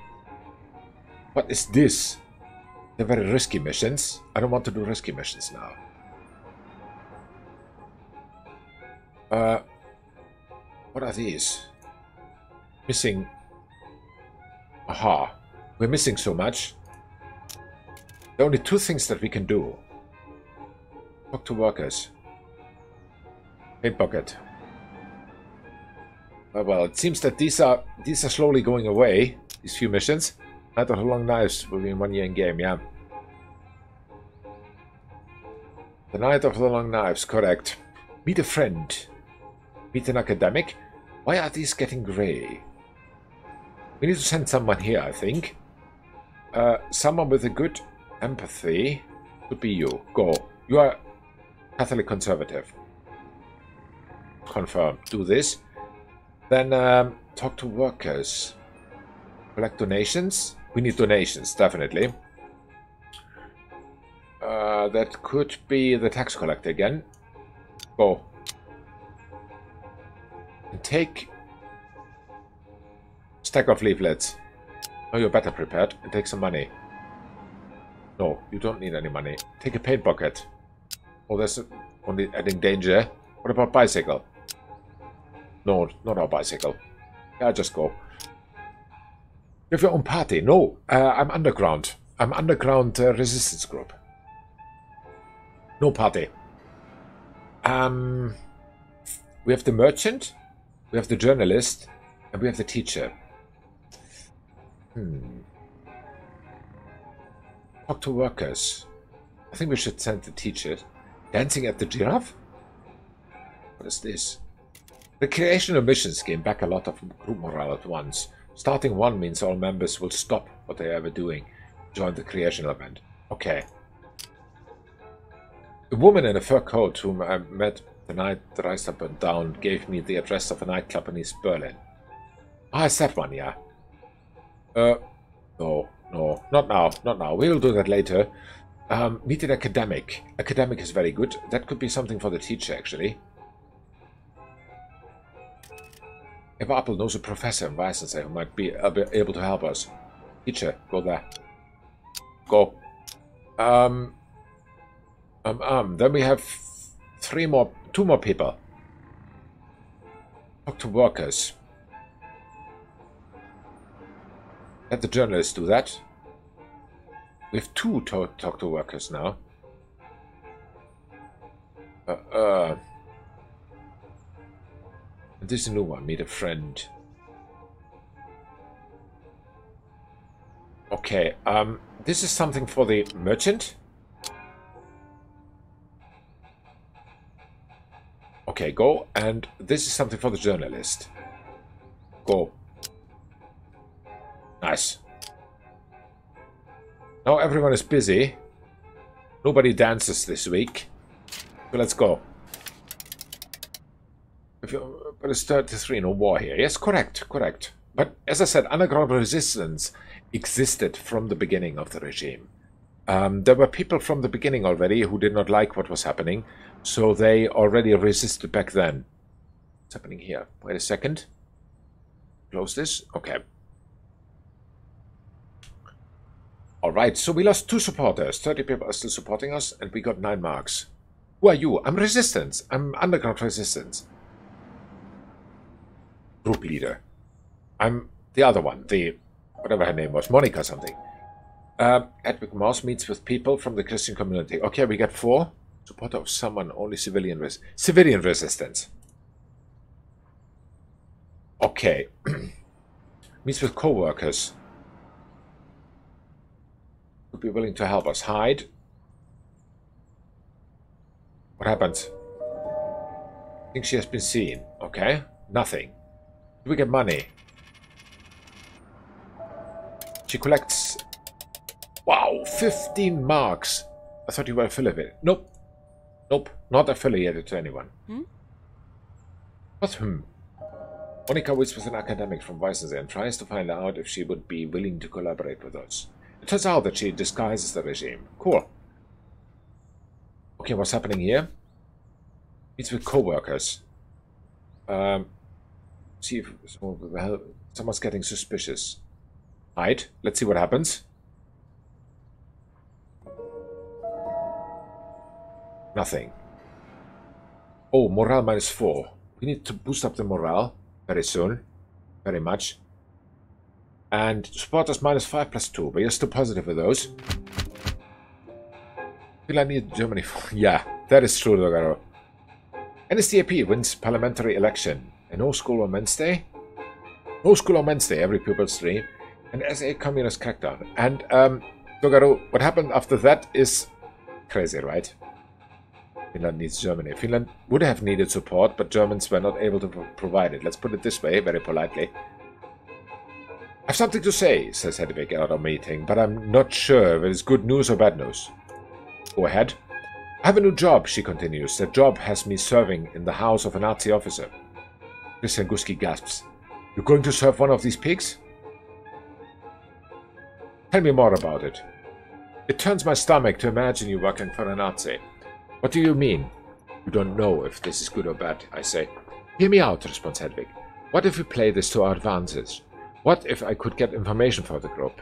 What is this? They're very risky missions. I don't want to do risky missions now. What are these? Missing. Aha. We're missing so much. There are only two things that we can do. Talk to workers. Paint bucket. Well, it seems that these are slowly going away. These few missions. Night of the Long Knives will be in 1 year in game, yeah. The Night of the Long Knives, correct. Meet a friend. Meet an academic. Why are these getting grey? We need to send someone here, I think. Someone with a good empathy would be you. Go. You are Catholic conservative. Confirm. Do this. Then talk to workers. Collect donations. We need donations, definitely. That could be the tax collector again. Go. And take stack of leaflets. Oh, you're better prepared. And take some money. No, you don't need any money. Take a paint bucket. Oh, that's only adding danger. What about bicycle? No, not our bicycle. Yeah, just go. You have your own party. No, I'm underground. I'm underground resistance group. No party. We have the merchant, we have the journalist, and we have the teacher. Talk to workers. I think we should send the teacher. Dancing at the giraffe? What is this? Recreational missions gain back a lot of group morale at once. Starting one means all members will stop what they are ever doing. Join the creational event. Okay. A woman in a fur coat whom I met the night the Reichstag burned down gave me the address of a nightclub in East Berlin. Ah, it's that one, yeah. No, not now. We will do that later. Meet an academic. Academic is very good. That could be something for the teacher, actually. Eva Appel knows a professor in Weissensee who might be able to help us. Teacher, go there. Go. Then we have two more people. Talk to workers. Let the journalists do that. We have two talk to workers now. And this is a new one. Meet a friend. Okay. This is something for the merchant. Okay, go. And this is something for the journalist. Go. Nice. Now everyone is busy. Nobody dances this week. So let's go. But it's 33, no war here. Yes, correct. But as I said, underground resistance existed from the beginning of the regime. There were people from the beginning already who did not like what was happening, so they already resisted back then. What's happening here? Wait a second. Close this. Okay. Alright, so we lost 2 supporters. 30 people are still supporting us, and we got 9 marks. Who are you? I'm resistance. I'm underground resistance. Group leader. I'm the other one. The whatever her name was. Monica something. Edwig Mouse meets with people from the Christian community. Okay, we got 4. Supporter of someone, only civilian resistance. Okay. Meets with co-workers. Would be willing to help us. Hide. What happens? I think she has been seen. Okay. Nothing. Do we get money? She collects... Wow, 15 marks. I thought you were affiliated. Nope. Not affiliated to anyone. What? Monica waits with an academic from Weissensee and tries to find out if she would be willing to collaborate with us. It turns out that she disguises the regime. Cool. Okay, what's happening here? Meets with co-workers. See if someone's getting suspicious. Hide. Let's see what happens. Nothing. Oh, morale -4. We need to boost up the morale very soon. Very much. And supporters -5 +2. But you're still positive with those. Will I need Germany for? Yeah, that is true, Logaro. NSDAP wins parliamentary election. And no school on Wednesday? No school on Wednesday, every pupil stream. And SA communist crackdown. And, Logaro, what happened after that is crazy, right? Finland needs Germany. Finland would have needed support, but Germans were not able to provide it. Let's put it this way, very politely. I have something to say, says Hedvig at our meeting, but I'm not sure if it is good news or bad news. Go ahead. I have a new job, she continues. That job has me serving in the house of a Nazi officer. Christian Guski gasps. You're going to serve one of these pigs? Tell me more about it. It turns my stomach to imagine you working for a Nazi. What do you mean? You don't know if this is good or bad, I say. Hear me out, responds Hedvig. What if we play this to our advantage? What if I could get information for the group?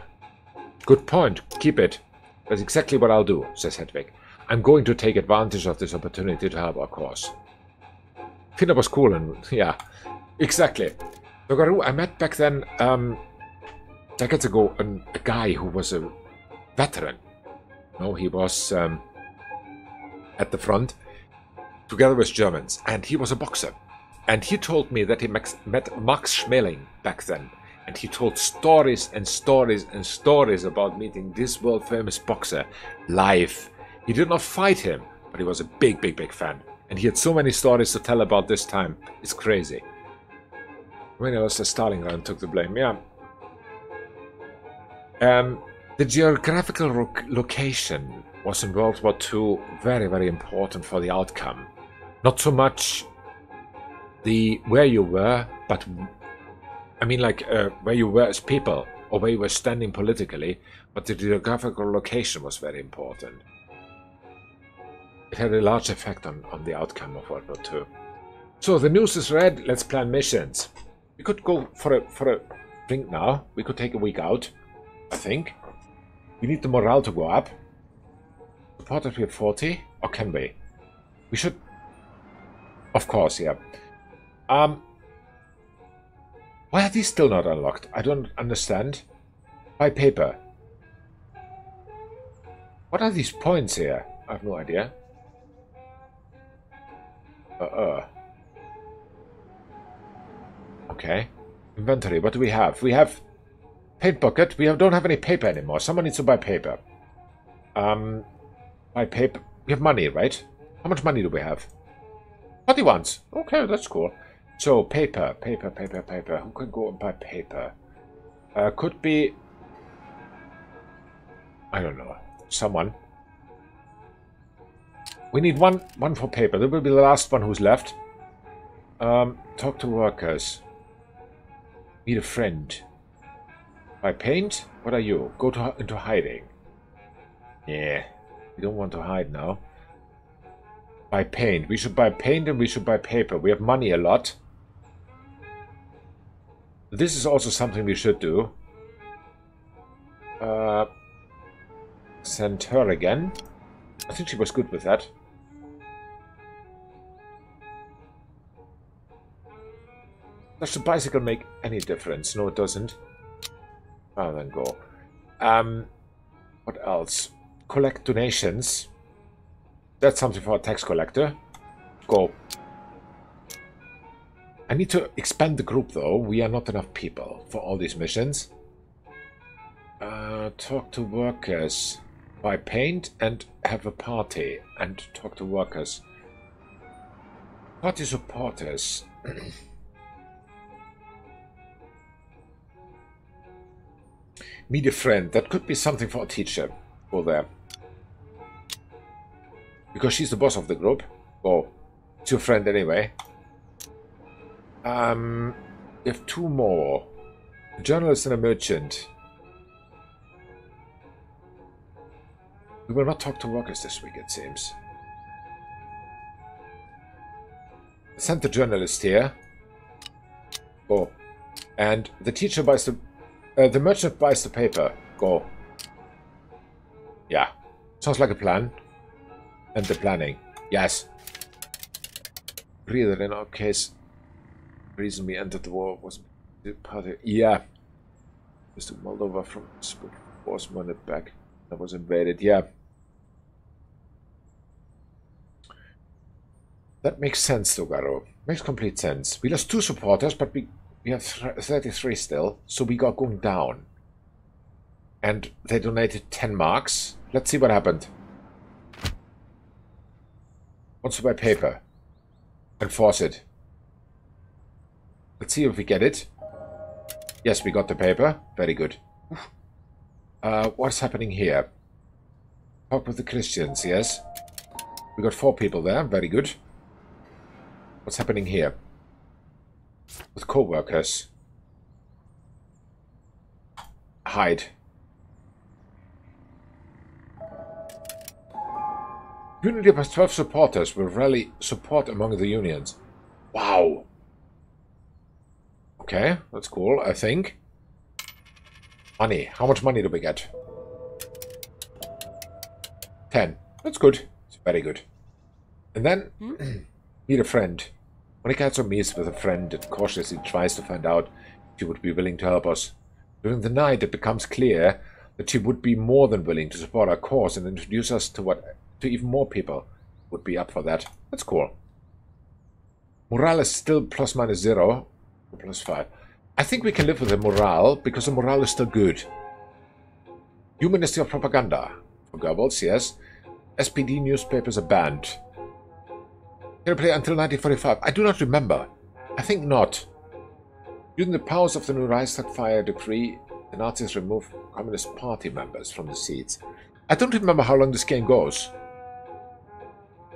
Good point. Keep it. That's exactly what I'll do, says Hedvig. I'm going to take advantage of this opportunity to help our cause. Finna was cool and... yeah, exactly. Dogaru, I met back then, decades ago, a guy who was a veteran. No, he was... at the front, together with Germans, and he was a boxer. And he told me that he met Max Schmeling back then, and he told stories and stories and stories about meeting this world-famous boxer live. He did not fight him, but he was a big, big, big fan. And he had so many stories to tell about this time. It's crazy. When it was Stalingrad took the blame, yeah. The geographical location was in World War II very, very important for the outcome. Not so much where you were, but I mean like where you were as people or where you were standing politically, but the geographical location was very important. It had a large effect on the outcome of World War II. So the news is read, let's plan missions. We could go for a drink now. We could take a week out, I think. We need the morale to go up. Supporters we have 40? Or can we? We should... Of course, yeah. Why are these still not unlocked? I don't understand. By paper. What are these points here? I have no idea. Okay. Inventory, what do we have? We have paint bucket. We don't have any paper anymore. Someone needs to buy paper. Buy paper. We have money, right? How much money do we have? 41. Okay, that's cool. So, paper. Who can go and buy paper? Could be... I don't know. Someone. We need one for paper. That will be the last one who's left. Talk to workers. Meet a friend. Buy paint? What are you? Go into hiding. Yeah. We don't want to hide now. Buy paint. We should buy paint and we should buy paper. We have money a lot. This is also something we should do. Send her again. I think she was good with that. Does the bicycle make any difference? No, it doesn't. Oh, then go. What else? Collect donations. That's something for a tax collector. Go. I need to expand the group, though. We are not enough people for all these missions. Talk to workers. Buy paint and have a party. And talk to workers. Party supporters. Meet a friend. That could be something for a teacher. Go there. Because she's the boss of the group. Oh, it's your friend anyway. We have two more. A journalist and a merchant. We will not talk to workers this week, it seems. Send the journalist here. Go. And the teacher buys the merchant buys the paper. Go. Yeah. Sounds like a plan. And the planning. Yes. Agree that in our case, the reason we entered the war was the party. Yeah. Mr. Moldova from force money back. That was invaded. Yeah. That makes sense, Dogaro. Makes complete sense. We lost 2 supporters, but we have 33 still, so we got going down. And they donated 10 marks. Let's see what happened. Wants to buy paper. Enforce it. Let's see if we get it. Yes, we got the paper. Very good. What's happening here? Talk with the Christians, yes. We got 4 people there. Very good. What's happening here? With co-workers. Hide. Unity plus 12 supporters will rally support among the unions. Wow. Okay, that's cool, I think. Money. How much money do we get? 10. That's good. It's very good. And then, meet a friend. Monica also meets with a friend and cautiously tries to find out if she would be willing to help us. During the night, it becomes clear that she would be more than willing to support our cause and introduce us to even more people would be up for that. That's cool. Morale is still plus minus 0, or plus 5. I think we can live with the morale because the morale is still good. Humanistic propaganda. For Goebbels, yes. SPD newspapers are banned. Can I play until 1945? I do not remember. I think not. Using the powers of the new Reichstag fire decree, the Nazis remove Communist Party members from the seats. I don't remember how long this game goes.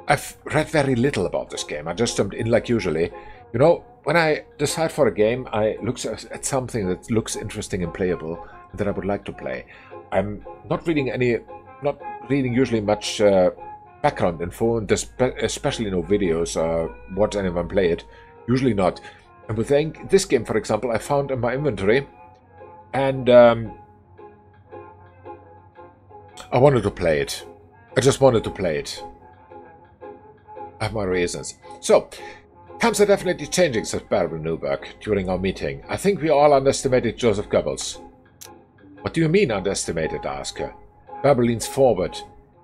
I've read very little about this game. I just jumped in like usually. You know, when I decide for a game, I look at something that looks interesting and playable and that I would like to play. I'm not reading usually much background info, and especially no videos or watch anyone play it. Usually not. And with this game, for example, I found in my inventory, and I wanted to play it. I just wanted to play it. I have my reasons. So, times are definitely changing, says Barbara Newberg during our meeting. I think we all underestimated Joseph Goebbels. What do you mean underestimated? I ask her. Barbara leans forward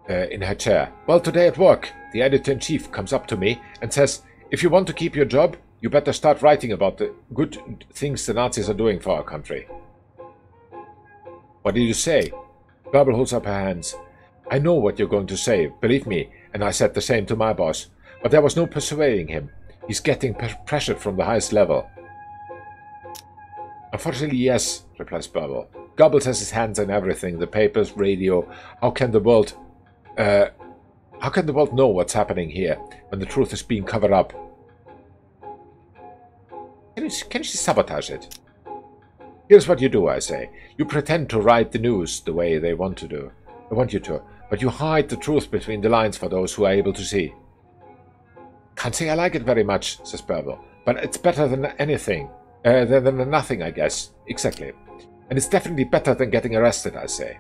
in her chair. Well, today at work, the editor-in-chief comes up to me and says, if you want to keep your job, you better start writing about the good things the Nazis are doing for our country. What did you say? Barbara holds up her hands. I know what you're going to say, believe me, and I said the same to my boss. But there was no persuading him. He's getting pressured from the highest level. Unfortunately, yes, replies Barbara. Goebbels has his hands on everything, the papers, radio. How can the world know what's happening here when the truth is being covered up? Can she sabotage it? Here's what you do, I say. You pretend to write the news the way they want you to, but you hide the truth between the lines for those who are able to see. Can't say I like it very much, says Barbara, but it's better than anything, than nothing, I guess. Exactly. And it's definitely better than getting arrested, I say.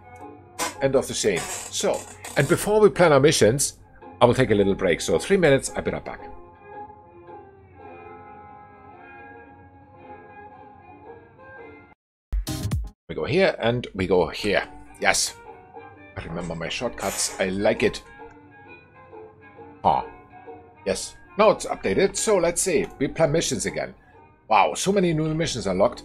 End of the scene. So, and before we plan our missions, I will take a little break. So 3 minutes, I'll be right back. We go here and we go here. Yes. I remember my shortcuts. I like it. Yes. Now it's updated. So let's see. We plan missions again. Wow, so many new missions unlocked.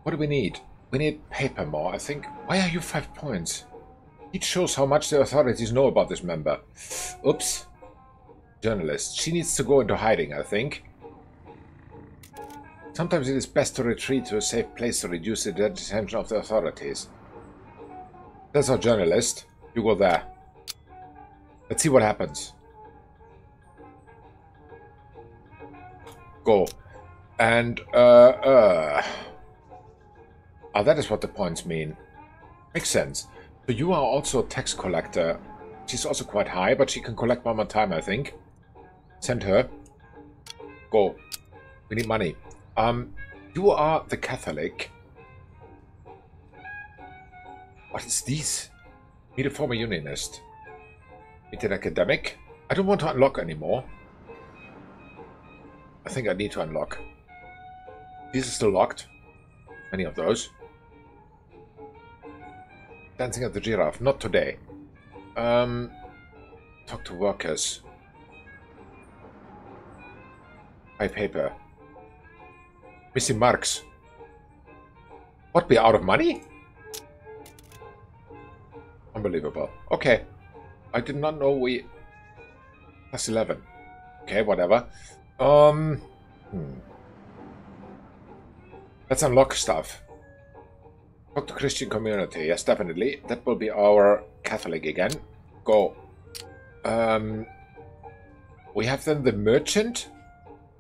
What do we need? We need paper more, I think. Why are you 5 points? It shows how much the authorities know about this member. Oops. Journalist. She needs to go into hiding, I think. Sometimes it is best to retreat to a safe place to reduce the attention of the authorities. That's our journalist. You go there. Let's see what happens. Go. And, that is what the points mean. Makes sense. So you are also a tax collector She's also quite high, but she can collect one more time, I think. Send her. Go. We need money. You are the Catholic. What is this? Meet a former unionist. Meet an academic. I don't want to unlock anymore. I think I need to unlock. These are still locked. Many of those. Dancing at the giraffe. Not today. Talk to workers. Buy paper. Missing marks. What, we out of money? Unbelievable. Okay. I did not know we... Plus 11. Okay, whatever. Let's unlock stuff. Talk to Christian community. Yes, definitely. That will be our Catholic again. Go. We have then the merchant.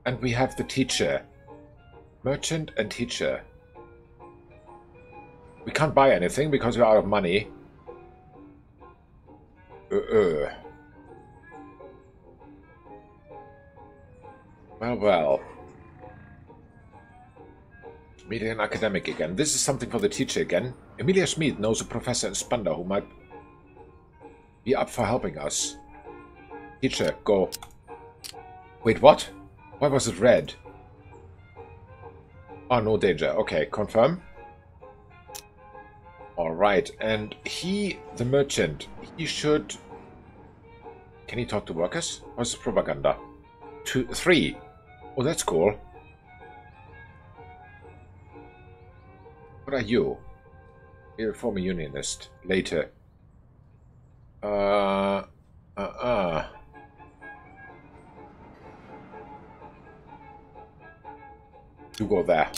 And we have the teacher. Merchant and teacher. We can't buy anything because we're out of money. Well. Meeting an academic again. This is something for the teacher again. Emilia Schmid knows a professor in Spandau who might be up for helping us. Teacher, go. Wait, what? Why was it red? Oh, no danger. Okay, confirm. Alright, and he, the merchant, he should... Can he talk to workers? What's propaganda? 2, 3. Oh, that's cool. What are you? You're a former unionist. Later. You go there.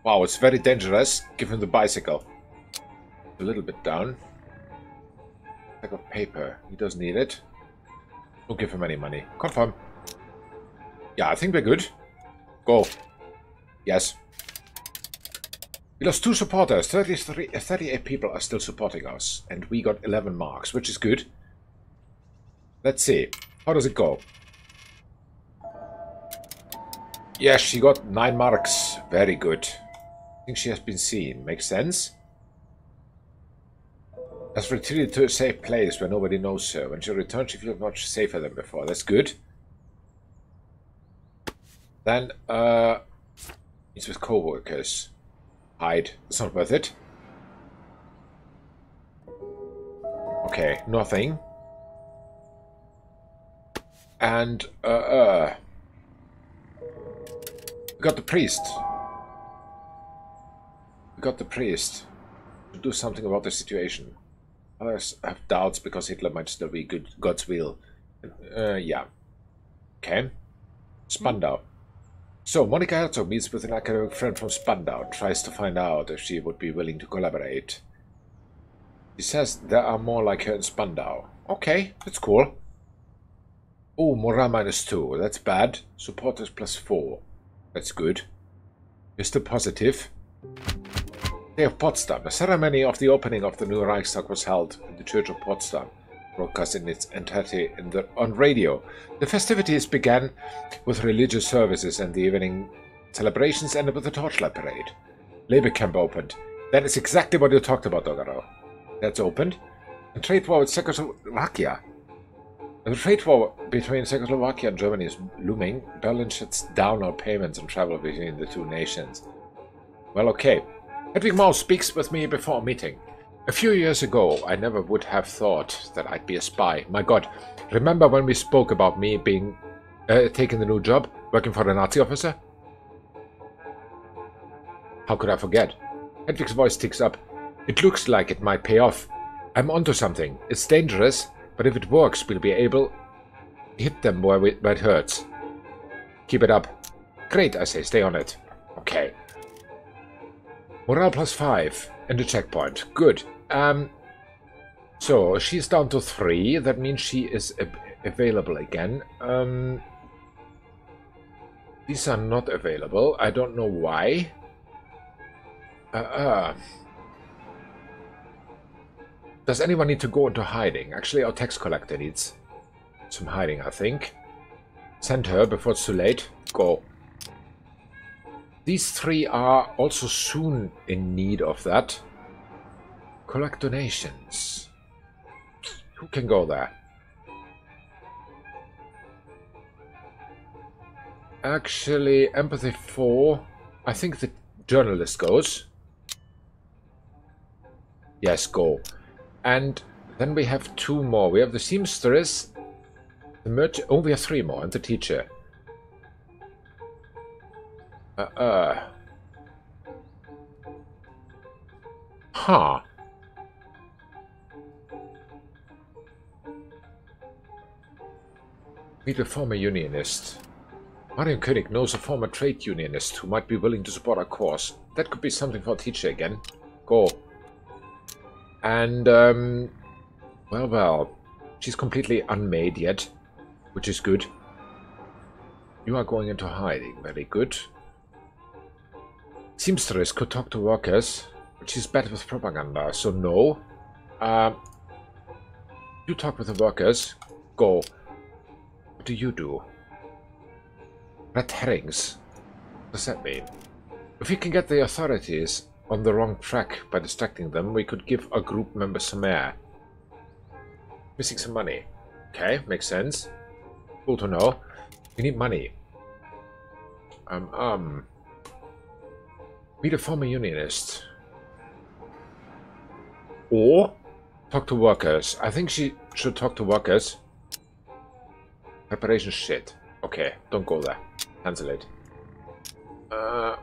Wow, it's very dangerous. Give him the bicycle. A little bit down. Pack of paper. He doesn't need it. Don't give him any money. Confirm. Yeah, I think we're good. Go. Yes. We lost 2 supporters. 38 people are still supporting us. And we got 11 marks, which is good. Let's see. How does it go? Yes, she got 9 marks. Very good. I think she has been seen. Makes sense. Has retreated to a safe place where nobody knows her. When she returns, she feels much safer than before. That's good. Then, it's with co-workers. Hide. It's not worth it. Okay, nothing. And, we got the priest. We got the priest to do something about the situation. Others have doubts because Hitler might still be God's will. Yeah. Okay. Spandau. So, Monika Herzog meets with an academic friend from Spandau, tries to find out if she would be willing to collaborate. She says there are more like her in Spandau. Okay, that's cool. Oh, morale -2. That's bad. Supporters +4. That's good. You're still positive. Day of Potsdam. A ceremony of the opening of the new Reichstag was held in the Church of Potsdam, broadcast in its entirety on radio. The festivities began with religious services and the evening celebrations ended with a torchlight parade. Labor camp opened. That is exactly what you talked about, Dogaro. That's opened. And trade war with Czechoslovakia. The trade war between Czechoslovakia and Germany is looming. Berlin shuts down all payments and travel between the two nations. Well, okay. Hedwig Maus speaks with me before a meeting. A few years ago, I never would have thought that I'd be a spy. My god, remember when we spoke about me being taking the new job, working for a Nazi officer? How could I forget? Hedwig's voice ticks up. It looks like it might pay off. I'm onto something. It's dangerous, but if it works, we'll be able to hit them where it hurts. Keep it up. Great, I say. Stay on it. Okay. Morale +5 and a checkpoint. Good. So she's down to 3. That means she is available again. These are not available. I don't know why. Does anyone need to go into hiding? Actually, our tax collector needs some hiding, I think. Send her before it's too late. Go. These three are also soon in need of that. Collect donations. Who can go there? Actually, empathy 4. I think the journalist goes. Yes, go. And then we have 2 more. We have the seamstress, the merchant. Oh, we have 3 more, and the teacher. Huh. Meet a former unionist. Marion König knows a former trade unionist who might be willing to support our cause. That could be something for a teacher again. Go. And, well, she's completely unmade yet, which is good. You are going into hiding. Very good. Seamstress could talk to workers, but she's bad with propaganda, so no. You talk with the workers. Go. What do you do? Red herrings. What does that mean? If we can get the authorities on the wrong track by distracting them, we could give our group member some air. Missing some money. Okay, makes sense. Cool to know. We need money. Meet a former unionist. Or talk to workers. I think she should talk to workers. Preparation shit. Okay, don't go there. Cancel it.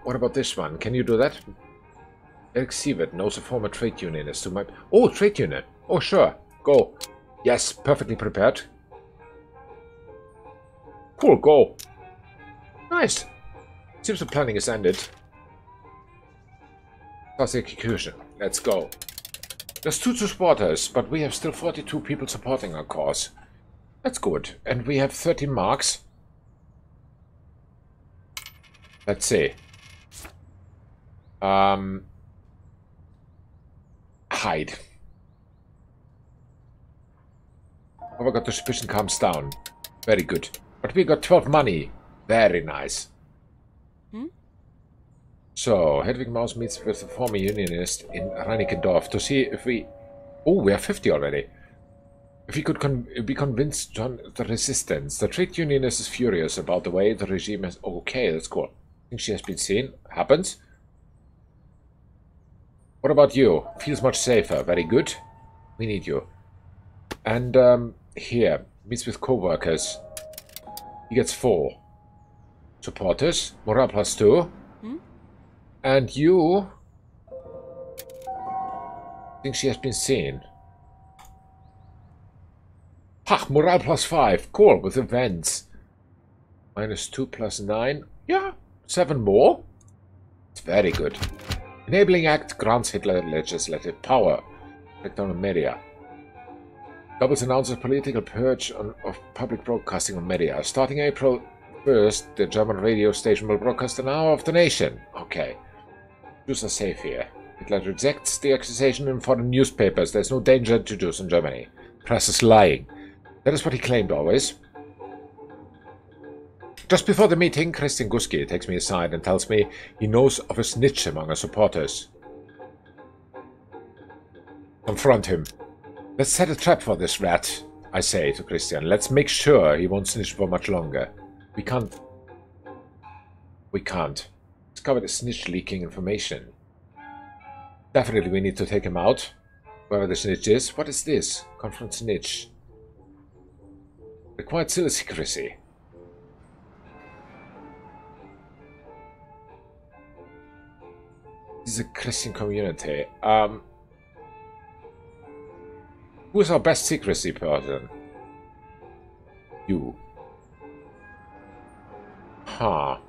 What about this one? Can you do that? Eric Sievert knows a former trade unionist who might... Oh, trade union. Oh, sure. Go. Yes, perfectly prepared. Cool, go. Nice. Seems the planning is ended. That's the execution. Let's go. There's 2 supporters, but we have still 42 people supporting our cause. That's good. And we have 13 marks. Let's see. Hide. Oh my god, the suspicion calms down. Very good. But we got 12 money. Very nice. So, Hedwig Maus meets with the former unionist in Reinickendorf to see if we... Oh, we have 50 already. If we could be convinced John the resistance. The trade unionist is furious about the way the regime has... Okay, that's cool. I think she has been seen. Happens. What about you? Feels much safer. Very good. We need you. And, here. Meets with co-workers. He gets 4. Supporters. Morale plus 2. And you... I think she has been seen. Ha! Morale plus 5. Cool, with events. Minus 2 plus 9. Yeah, 7 more. It's very good. Enabling Act grants Hitler legislative power. Effect on media. Goebbels announces political purge of public broadcasting on media. Starting April 1st, the German radio station will broadcast an hour of the nation. Okay. Jews are safe here. Hitler rejects the accusation in foreign newspapers. There's no danger to Jews in Germany. Press is lying. That is what he claimed always. Just before the meeting, Christian Guski takes me aside and tells me he knows of a snitch among our supporters. Confront him. Let's set a trap for this rat, I say to Christian. Let's make sure he won't snitch for much longer. We can't. Discovered a snitch leaking information. Definitely we need to take him out. Whoever the snitch is. What is this? Confront snitch. Required still secrecy. This is a Christian community. Who is our best secrecy person? You. Huh.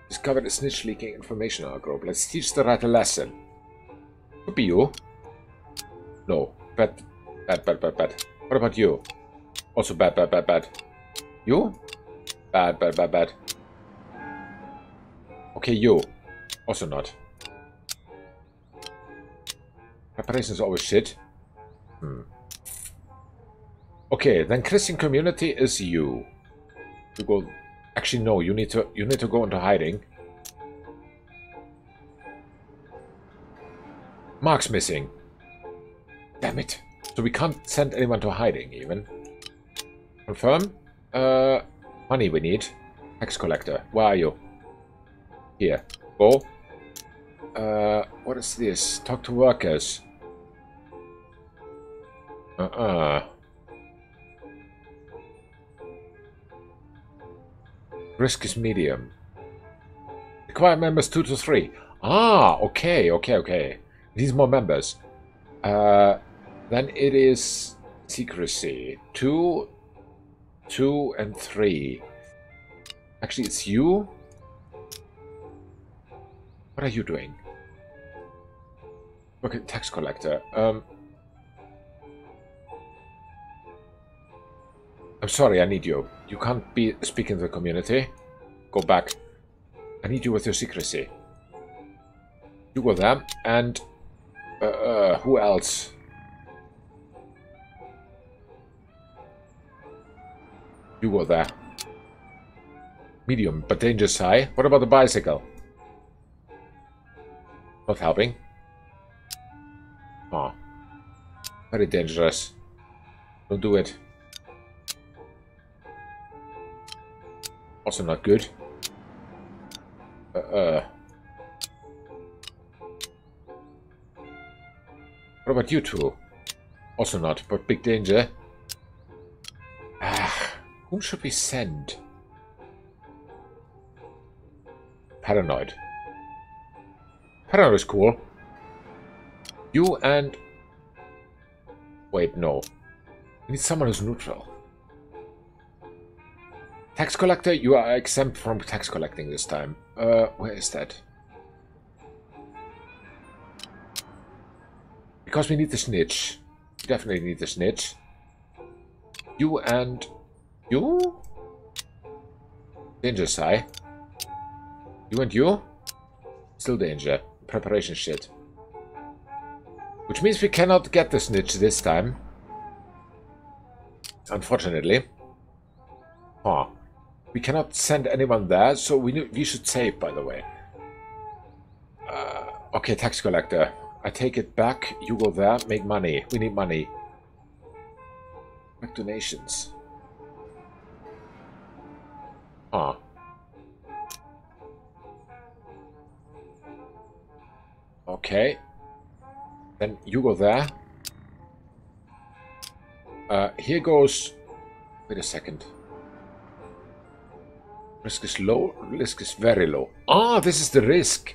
Discovered a snitch leaking information in our group. Let's teach the rat a lesson. Could be you. No. Bad. What about you? Also bad. You? Bad. Okay, you. Also not. Preparation is always shit. Okay, then Christian community is you. You go. Actually, no. You need to go into hiding. Mark's missing. Damn it. So we can't send anyone to hiding even. Confirm. Money we need. Tax collector. Where are you? Here. Go. What is this? Talk to workers. Risk is medium. Require members 2 to 3. Ah, okay. Needs more members. Then it is secrecy. 2, 2, and 3. Actually, it's you. What are you doing? Okay, tax collector. I'm sorry, I need you. You can't be speaking to the community. Go back. I need you with your secrecy. You go there, and who else? You go there. Medium, but dangerous high. What about the bicycle? Not helping. Oh. Very dangerous. Don't do it. Also not good. What about you two? Also not, but big danger. Whom should we send? Paranoid. Paranoid is cool. You and... Wait, no. We need someone who's neutral. Tax collector, you are exempt from tax collecting this time. Where is that? Because we need the snitch. We definitely need the snitch. You and... You? Danger Sai. You and you? Still danger. Preparation shit. Which means we cannot get the snitch this time. Unfortunately. Huh. We cannot send anyone there, so we should save, by the way. Okay, tax collector. I take it back. You go there. Make money. We need money. Make donations. Huh. Okay. Then you go there. Here goes... Wait a second. Risk is low. Risk is very low. Ah, this is the risk.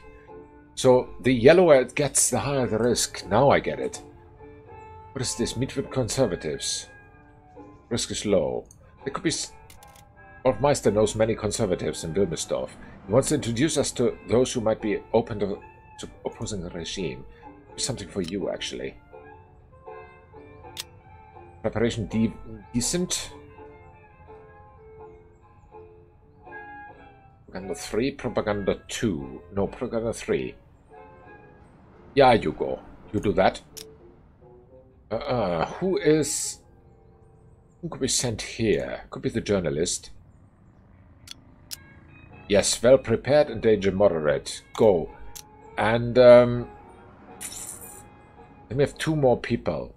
So the yellower it gets, the higher the risk. Now I get it. What is this? Meet with conservatives. Risk is low. There could be... Wolfmeister knows many conservatives in Wilmersdorf. He wants to introduce us to those who might be open to opposing the regime. Something for you, actually. Preparation decent. Propaganda 3, Propaganda 2. No, Propaganda 3. Yeah, you go. You do that. Who could be sent here? Could be the journalist. Yes, well prepared and danger moderate. Go. And, then we have 2 more people.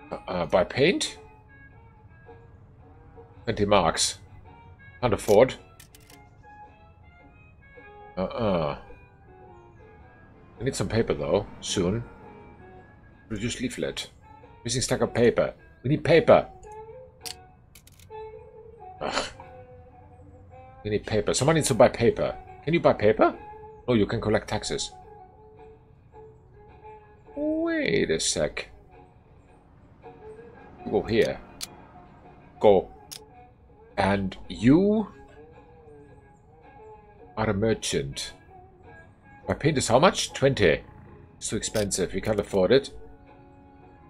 Buy paint? 20 marks. Can't afford. We need some paper, though. Soon. Produce leaflet. Missing stack of paper. We need paper. Ugh. We need paper. Someone needs to buy paper. Can you buy paper? Oh, you can collect taxes. Wait a sec. Go here. Go. And you are a merchant. My paint is how much? 20. It's too expensive. We can't afford it.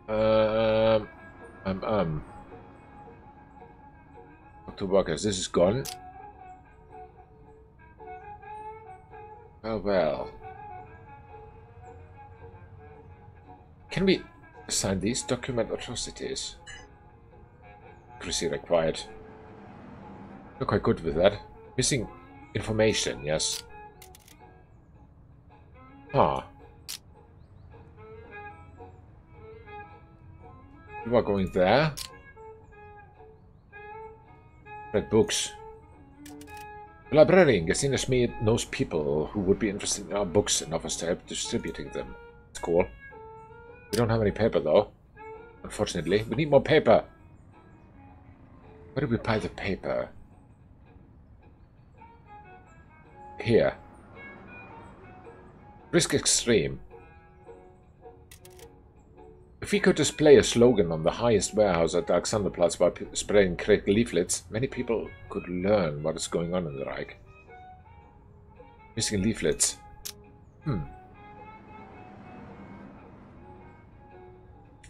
Talk to workers. This is gone. Oh well. Can we sign these? Document atrocities. Accuracy required. You're quite good with that. Missing information, yes. Ah. You are going there. Read books. The librarian, Gesine Schmid, knows people who would be interested in our books and offers to help distributing them. It's cool. We don't have any paper, though. Unfortunately. We need more paper. Where do we buy the paper? Here. Risk extreme. If we could display a slogan on the highest warehouse at Alexanderplatz by spreading correct leaflets, many people could learn what is going on in the Reich. Missing leaflets.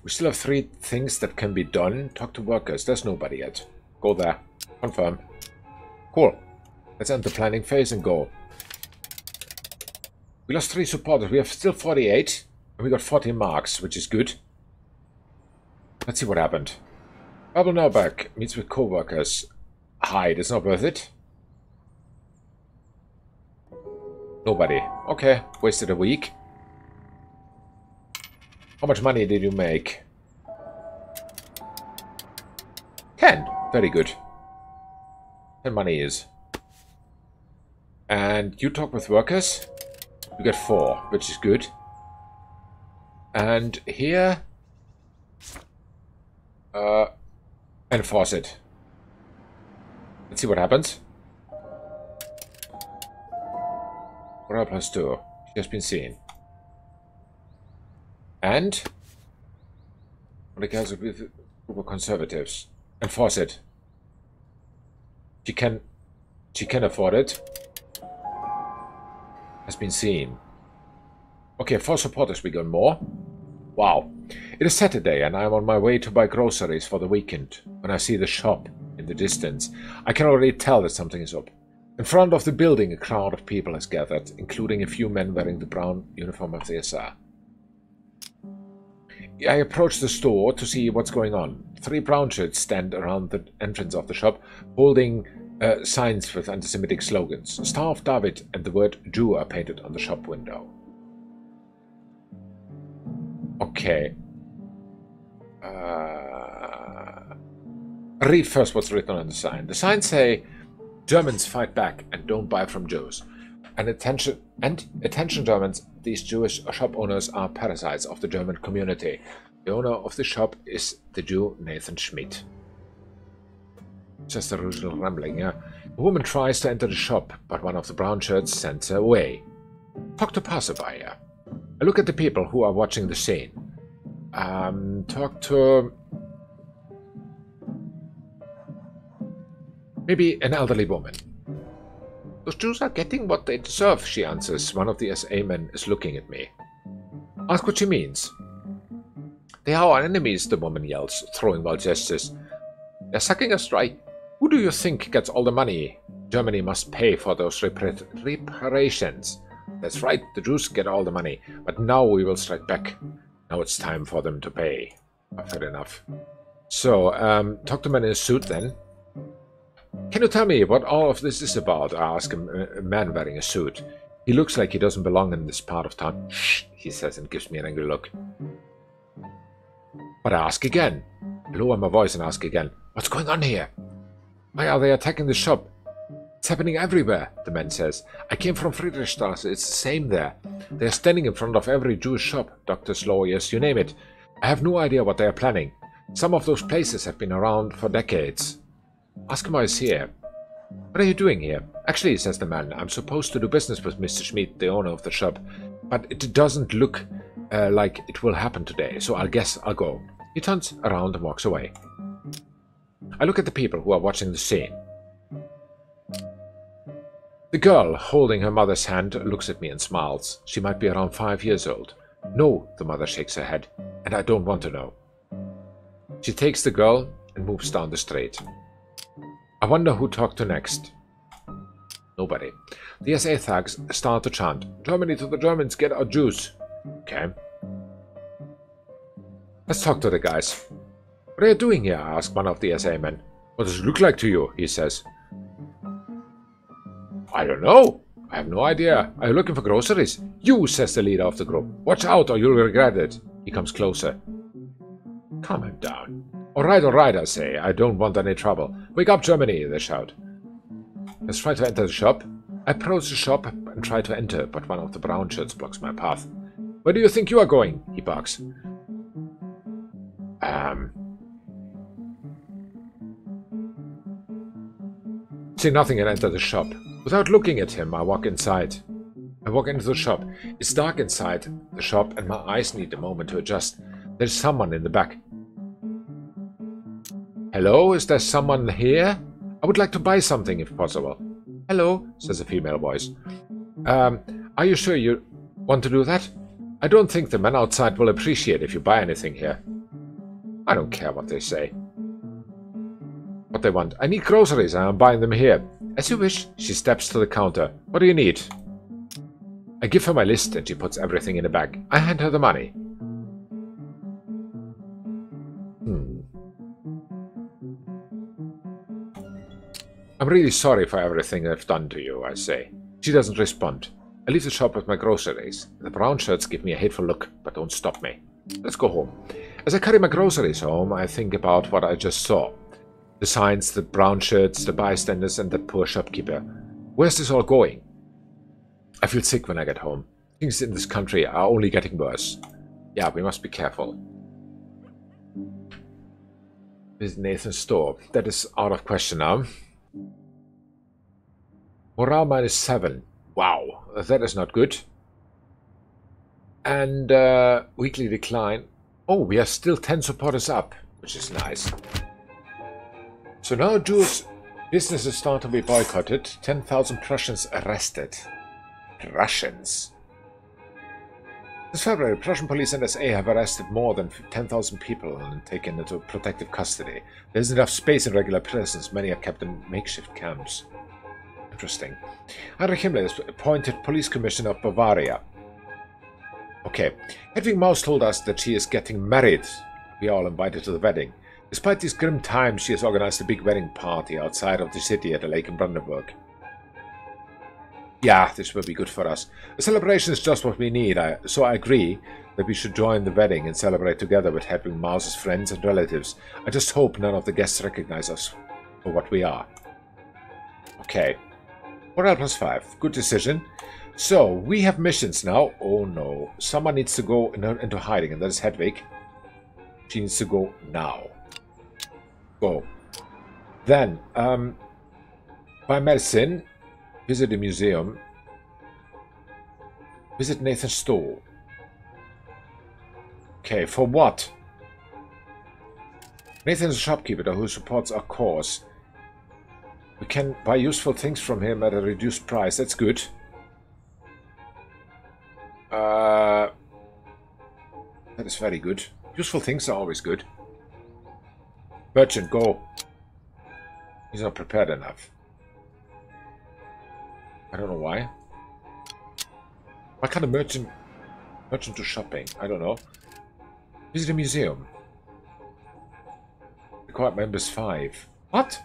We still have 3 things that can be done. Talk to workers. There's nobody yet. Go there. Confirm. Cool. Let's end the planning phase and go. We lost 3 supporters. We have still 48. And we got 40 marks, which is good. Let's see what happened. Babel Norberg meets with co-workers. Hide. It's not worth it. Nobody. Okay. Wasted a week. How much money did you make? 10. Very good. 10 money is. And you talk with workers. You get 4, which is good. And here... enforce it. Let's see what happens. Morale +2. She has been seen. And... on the council with a group of conservatives. Enforce it. She can afford it. Has been seen. Okay, 4 supporters, we got more. Wow. It is Saturday and I am on my way to buy groceries for the weekend. When I see the shop in the distance, I can already tell that something is up. In front of the building, a crowd of people has gathered, including a few men wearing the brown uniform of the SR. I approach the store to see what's going on. 3 brown shirts stand around the entrance of the shop, holding signs with anti-Semitic slogans. Star of David and the word Jew are painted on the shop window. Okay. Read first what's written on the sign. The signs say, Germans fight back and don't buy from Jews. And attention Germans, these Jewish shop owners are parasites of the German community. The owner of the shop is the Jew Nathan Schmidt. Just a original rambling, yeah. A woman tries to enter the shop, but one of the brown shirts sends her away. Talk to passerby, yeah. I look at the people who are watching the scene. Talk to... maybe an elderly woman. Those Jews are getting what they deserve, she answers. One of the SA men is looking at me. Ask what she means. They are our enemies, the woman yells, throwing wild gestures. They're sucking us dry. Who do you think gets all the money? Germany must pay for those reparations. That's right, the Jews get all the money, but now we will strike back. Now it's time for them to pay. Fair enough. So, talk to man in a suit then. Can you tell me what all of this is about? I ask a man wearing a suit. He looks like he doesn't belong in this part of town. Shh, he says and gives me an angry look. But I ask again. I lower my voice and ask again. What's going on here? Why are they attacking the shop? It's happening everywhere, the man says. I came from Friedrichstrasse, it's the same there. They're standing in front of every Jewish shop, doctors, lawyers, you name it. I have no idea what they are planning. Some of those places have been around for decades. Ask him why he's here. What are you doing here? Actually, says the man, I'm supposed to do business with Mr. Schmidt, the owner of the shop. But it doesn't look like it will happen today, so I guess I'll go. He turns around and walks away. I look at the people who are watching the scene. The girl, holding her mother's hand, looks at me and smiles. She might be around 5 years old. No, the mother shakes her head, and I don't want to know. She takes the girl and moves down the street. I wonder who talked to next. Nobody. The SA thugs start to chant, Germany to the Germans, get our Jews. Okay. Let's talk to the guys. What are you doing here? I ask one of the SA men. What does it look like to you? He says. I don't know. I have no idea. Are you looking for groceries? You, says the leader of the group. Watch out or you'll regret it. He comes closer. Calm him down. All right, I say. I don't want any trouble. Wake up, Germany, they shout. Let's try to enter the shop. I approach the shop and try to enter, but one of the brown shirts blocks my path. Where do you think you are going? He barks. See nothing and enter the shop. Without looking at him, I walk inside. I walk into the shop. It's dark inside the shop and my eyes need a moment to adjust. There's someone in the back. Hello, is there someone here? I would like to buy something if possible. Hello, says a female voice. Are you sure you want to do that? I don't think the men outside will appreciate if you buy anything here. I don't care what they say. What they want. I need groceries and I'm buying them here. As you wish. She steps to the counter. What do you need? I give her my list and she puts everything in a bag. I hand her the money. I'm really sorry for everything I've done to you, I say. She doesn't respond. I leave the shop with my groceries. The brown shirts give me a hateful look, but don't stop me. Let's go home. As I carry my groceries home, I think about what I just saw. The signs, the brown shirts, the bystanders, and that poor shopkeeper. Where's this all going? I feel sick when I get home. Things in this country are only getting worse. Yeah, we must be careful. Visit Nathan's store. That is out of question now. Morale -7. Wow, that is not good. And weekly decline. Oh, we are still 10 supporters up, which is nice. So now Jewish businesses start to be boycotted. 10,000 Prussians arrested. Prussians. This February, Prussian police and SA have arrested more than 10,000 people and taken into protective custody. There isn't enough space in regular prisons. Many are kept in makeshift camps. Interesting. Heinrich Himmler is appointed police commissioner of Bavaria. Okay. Hedwig Maus told us that she is getting married. We are all invited to the wedding. Despite these grim times, she has organized a big wedding party outside of the city at a lake in Brandenburg. Yeah, this will be good for us. A celebration is just what we need, so I agree that we should join the wedding and celebrate together with Hedwig Maus's friends and relatives. I just hope none of the guests recognize us for what we are. Okay. Morale +5. Good decision. So, we have missions now. Oh no. Someone needs to go into hiding, and that is Hedwig. She needs to go now. Go. Then, buy medicine. Visit the museum. Visit Nathan's store. Okay, for what? Nathan is a shopkeeper who supports our cause. We can buy useful things from him at a reduced price. That's good. That is very good. Useful things are always good. Merchant, go. He's not prepared enough. I don't know why. What kind of merchant to shopping? I don't know. Visit a museum. Required members 5. What?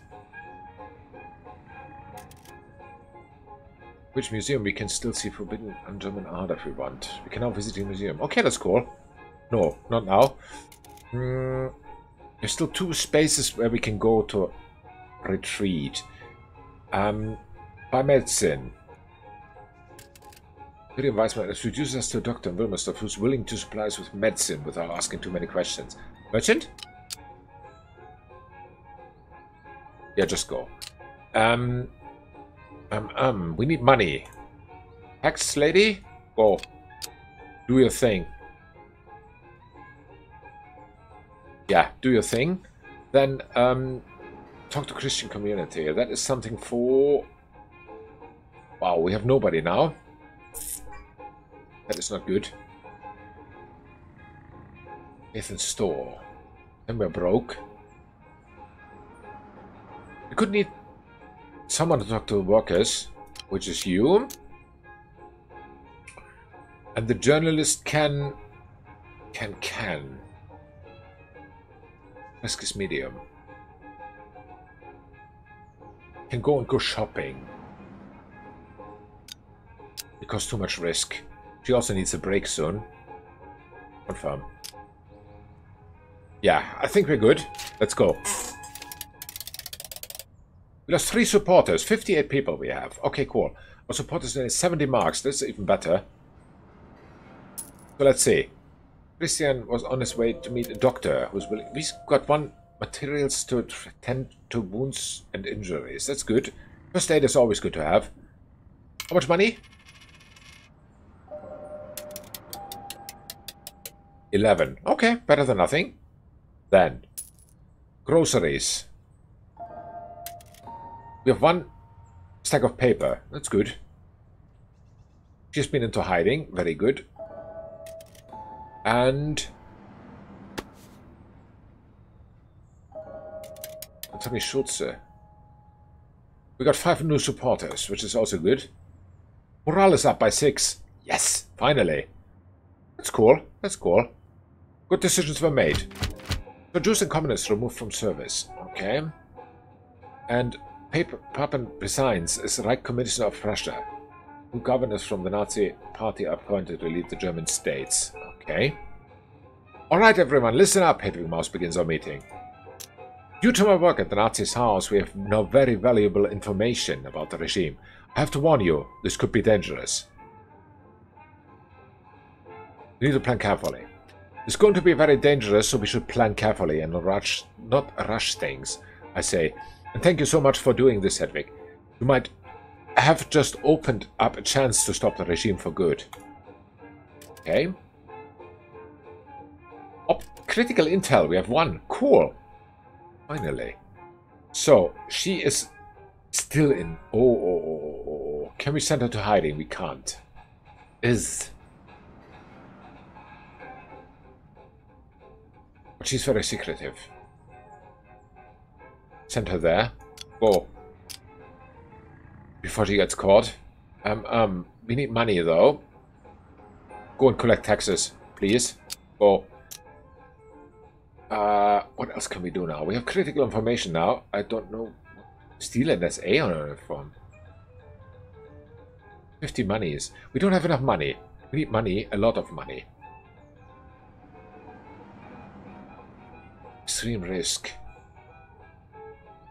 Which museum? We can still see forbidden and German art if we want. We can now visit a museum. Okay, that's cool. No, not now. There's still 2 spaces where we can go to retreat. Buy medicine. Very advisement introduces us to a doctor in Wilmersdorf who's willing to supply us with medicine without asking too many questions. Merchant? Yeah, just go. We need money. Tax lady? Go. Do your thing. Yeah, do your thing. Then, talk to Christian community. That is something for... Wow, we have nobody now. That is not good. Nathan's store. Then we're broke. We could need someone to talk to the workers, which is you. And the journalist can. Risk is medium. Can go and go shopping. Because too much risk. She also needs a break soon. Confirm. Yeah, I think we're good. Let's go. We lost 3 supporters. 58 people we have. Okay, cool. Our supporters are 70 marks. That's even better. So let's see. Christian was on his way to meet a doctor who's willing. We've got 1 materials to tend to wounds and injuries. That's good. First aid is always good to have. How much money? 11. Okay, better than nothing. Then, groceries. We have 1 stack of paper. That's good. She's been into hiding. Very good. And Tommy Schulze. We got 5 new supporters, which is also good. Morale is up by 6. Yes, finally. That's cool. That's cool. Good decisions were made. So Jews and communists removed from service. Okay. And Papen resigns as Reich Commissioner of Prussia. 2 governors from the Nazi party are appointed to lead the German states. Okay. Alright everyone, listen up. Hedwig Maus begins our meeting. Due to my work at the Nazis' house, we have now very valuable information about the regime. I have to warn you, this could be dangerous. We need to plan carefully. It's going to be very dangerous, so we should plan carefully and not rush things, I say. And thank you so much for doing this, Hedwig. You might have just opened up a chance to stop the regime for good. Okay. Oh, critical intel, we have 1. Cool. Finally. So, she is still in... Oh. Can we send her to hiding? We can't. But she's very secretive. Send her there. Go. Before she gets caught. We need money though. Go and collect taxes, please. Go. What else can we do now? We have critical information now. I don't know. Steal an SA on her uniform. 50 monies. We don't have enough money. We need money, a lot of money. Extreme risk.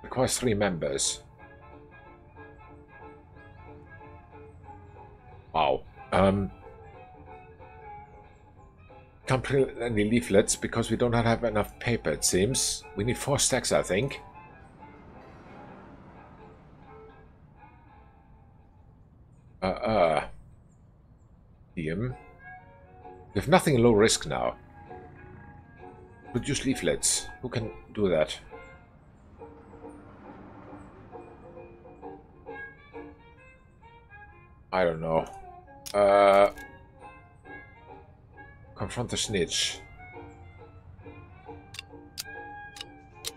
Requires 3 members. Wow. Can't print any leaflets because we don't have enough paper, it seems. We need 4 stacks, I think. We have nothing in low risk now. Produce leaflets. Who can do that? I don't know. Confront the snitch.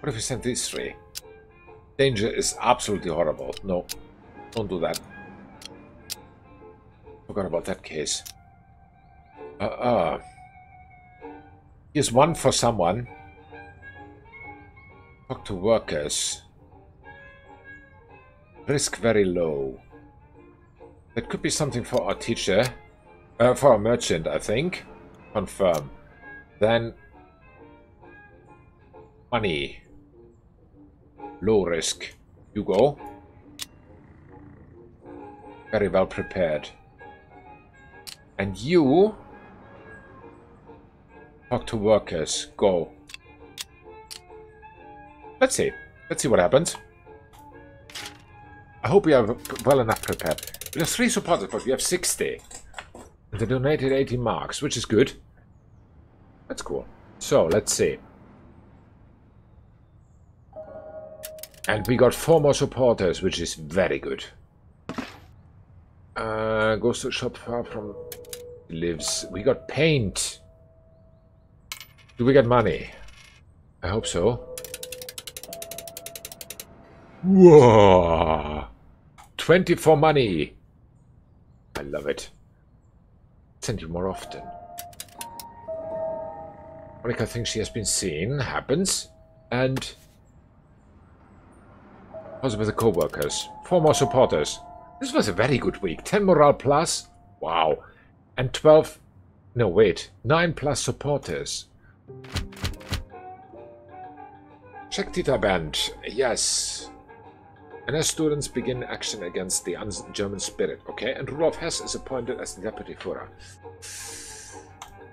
What if we send these 3? Danger is absolutely horrible. No, don't do that. Forgot about that case. Here's 1 for someone. Talk to workers. Risk very low. That could be something for our teacher. For our merchant, I think. Confirm. Then money. Low risk. You go. Very well prepared. And you talk to workers. Go. Let's see. Let's see what happens. I hope we are well enough prepared. We have 3 supporters, but we have 60. And they donated 80 marks, which is good. That's cool. So, let's see. And we got 4 more supporters, which is very good. Goes to a shop far from... lives. We got paint. Do we get money? I hope so. Whoa! 24 money. I love it. Send you more often. Monica thinks she has been seen. Happens. And how's it with the co-workers? 4 more supporters. This was a very good week. 10 morale plus. Wow. And 12... No, wait. 9 plus supporters. Check Tita Band. Yes. And as students begin action against the German spirit. Okay, and Rudolf Hess is appointed as the deputy Führer.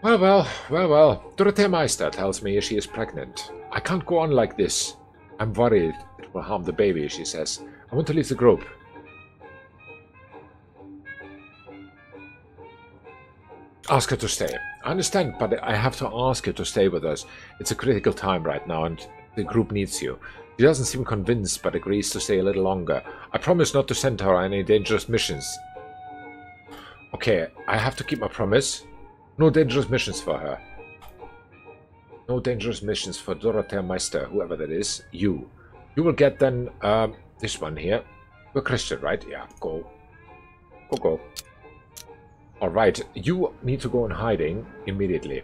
Well. Dorothea Meister tells me she is pregnant. I can't go on like this. I'm worried it will harm the baby, she says. I want to leave the group. Ask her to stay. I understand, but I have to ask her to stay with us. It's a critical time right now, and the group needs you. She doesn't seem convinced, but agrees to stay a little longer. I promise not to send her on any dangerous missions. Okay, I have to keep my promise. No dangerous missions for her. No dangerous missions for Dorothea Meister, whoever that is. You. You will get then, this one here. You're Christian, right? Yeah, go. Go. Alright, you need to go in hiding immediately.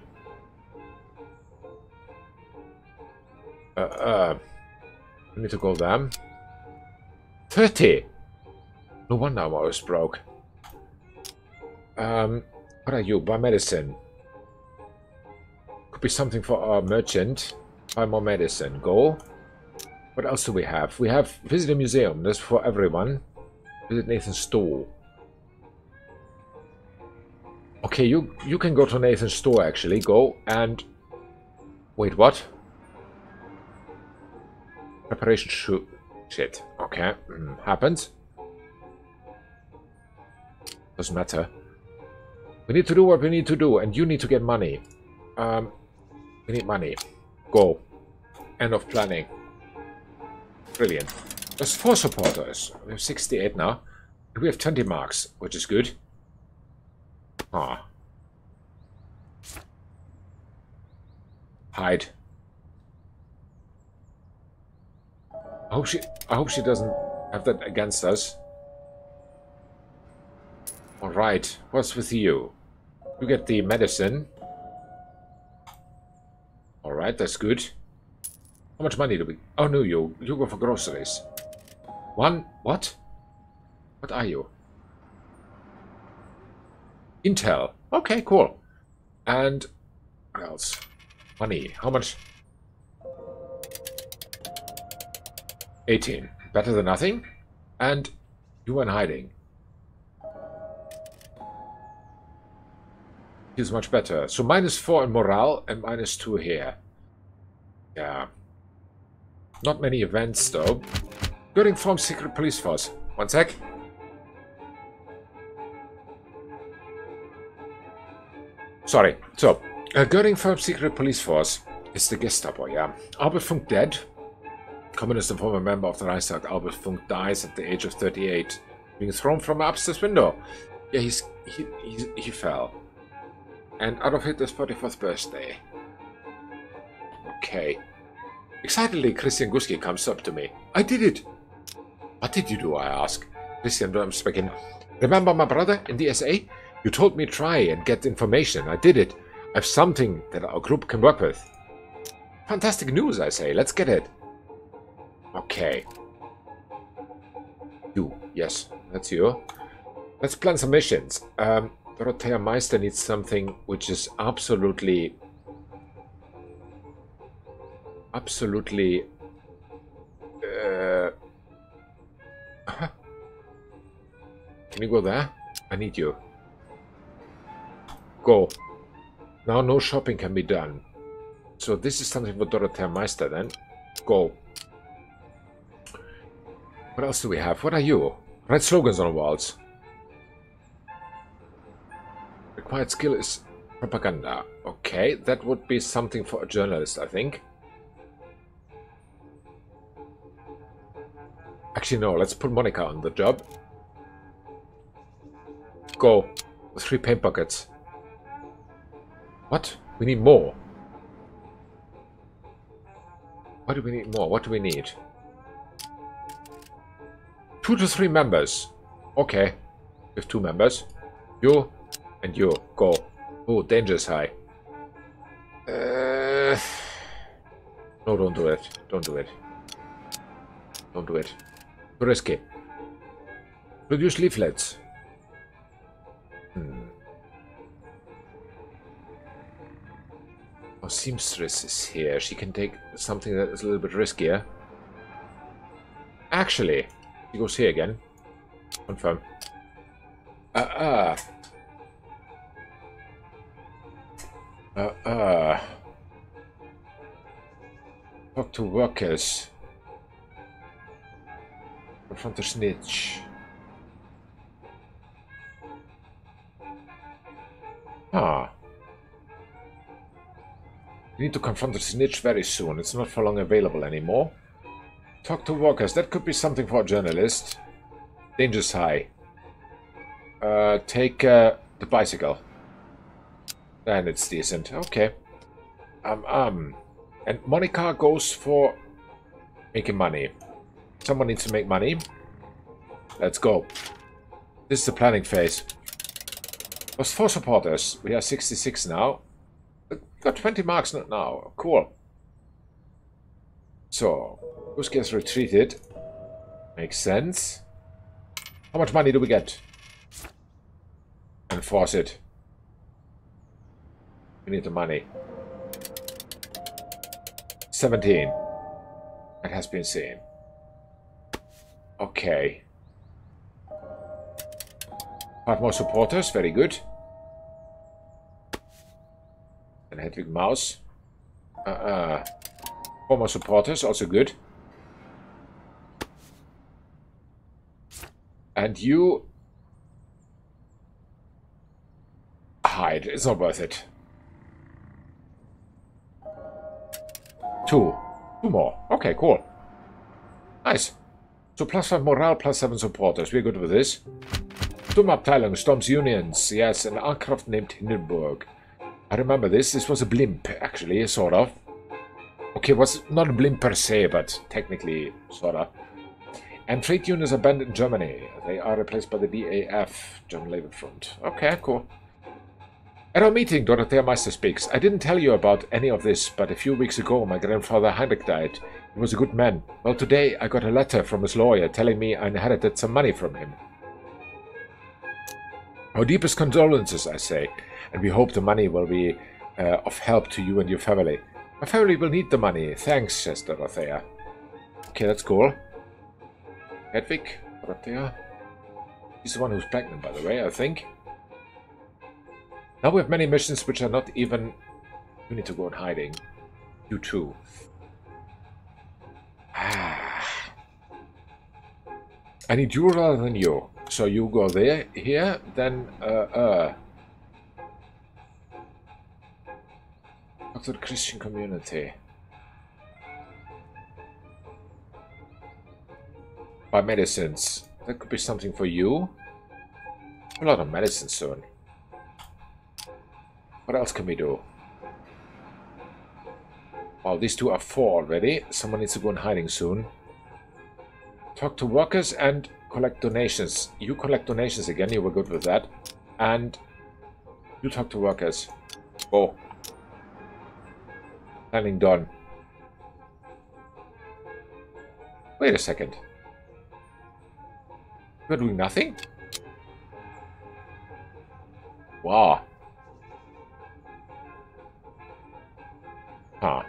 You need to go there. 30! No wonder I was broke. What are you? Buy medicine. Could be something for our merchant. Buy more medicine. Go. What else do we have? We have visit a museum. That's for everyone. Visit Nathan's store. Okay, you can go to Nathan's store actually. Go and... Wait, what? Preparation shoot. Shit. Okay. Happens. Doesn't matter. We need to do what we need to do, and you need to get money. We need money. Go. End of planning. Brilliant. There's 4 supporters. We have 68 now. And we have 20 marks, which is good. Ah. Hide. I hope she doesn't have that against us. Alright, what's with you? You get the medicine. Alright, that's good. How much money do we... Oh no, you go for groceries. One... What? What are you? Intel. Okay, cool. And... What else? Money. How much? 18. Better than nothing. And you were in hiding. Feels much better. So -4 in morale and -2 here. Yeah. Not many events though. Goering forms secret police force. One sec. Sorry. So, Goering forms secret police force is the Gestapo, yeah. Albert Funk dead. Communist and former member of the Reichstag, Albert Funk dies at the age of 38. Being thrown from an upstairs window. Yeah, he fell. And Adolf Hitler's 44th birthday. Okay. Excitedly, Christian Guski comes up to me. I did it! What did you do, I ask. Christian, I'm speaking. Remember my brother in the SA? You told me try and get information. I did it. I have something that our group can work with. Fantastic news, I say. Let's get it. Okay. You. Yes, that's you. Let's plan some missions. Dorothea Meister needs something which is absolutely... Can you go there? I need you. Go. Now no shopping can be done. So this is something for Dorothea Meister then. Go. What else do we have? What are you? Write slogans on the walls. Required skill is propaganda. Okay, that would be something for a journalist, I think. Actually, no, let's put Monica on the job. Go. 3 paint buckets. What? We need more. Why do we need more? What do we need? 2 to 3 members. Okay. We have 2 members. You and you. Go. Oh, danger's high. No, don't do it. Don't do it. Don't do it. Too risky. Produce leaflets. Oh, seamstress is here. She can take something that is a little bit riskier. Actually, she goes here again. Confirm. Talk to workers. Confront the snitch. Ah. We need to confront the snitch very soon. It's not for long available anymore. Talk to workers. That could be something for a journalist. Danger's high. Take the bicycle. Then it's decent. Okay. And Monica goes for making money. Someone needs to make money. Let's go. This is the planning phase. Lost 4 supporters. We are 66 now. Got 20 marks now. Cool. So, who gets retreated? Makes sense. How much money do we get? Enforce it. We need the money. 17. It has been seen. Okay. 5 more supporters. Very good. And Hedwig Mouse. 4 more supporters. Also good. And you... hide. It's not worth it. 2 more. Okay, cool. Nice. So +5 morale, +7 supporters. We're good with this. Sturmabteilung storms unions. Yes, an aircraft named Hindenburg. I remember this. This was a blimp, actually, sort of. Okay, it was not a blimp per se, but technically, sort of. And trade unions are banned in Germany. They are replaced by the BAF, German Labour Front. Okay, cool. At our meeting, Dorothea Meister speaks. I didn't tell you about any of this, but a few weeks ago my grandfather Heinrich died. He was a good man. Well, today I got a letter from his lawyer telling me I inherited some money from him. Our deepest condolences, I say, and we hope the money will be of help to you and your family. My family will need the money. Thanks, says Dorothea. Okay, that's cool. Hedwig, Dorothea. She's the one who's pregnant, by the way, I think. Now we have many missions which are not even... You need to go in hiding. You too. I need you rather than you. So you go there, here, then, Talk to the Christian community. Buy medicines. That could be something for you. A lot of medicine soon. What else can we do? Well, these 2 are 4 already. Someone needs to go in hiding soon. Talk to workers and collect donations. You collect donations again. You were good with that. And you talk to workers. Go. Planning done. Wait a second. We're doing nothing? Wow. Huh.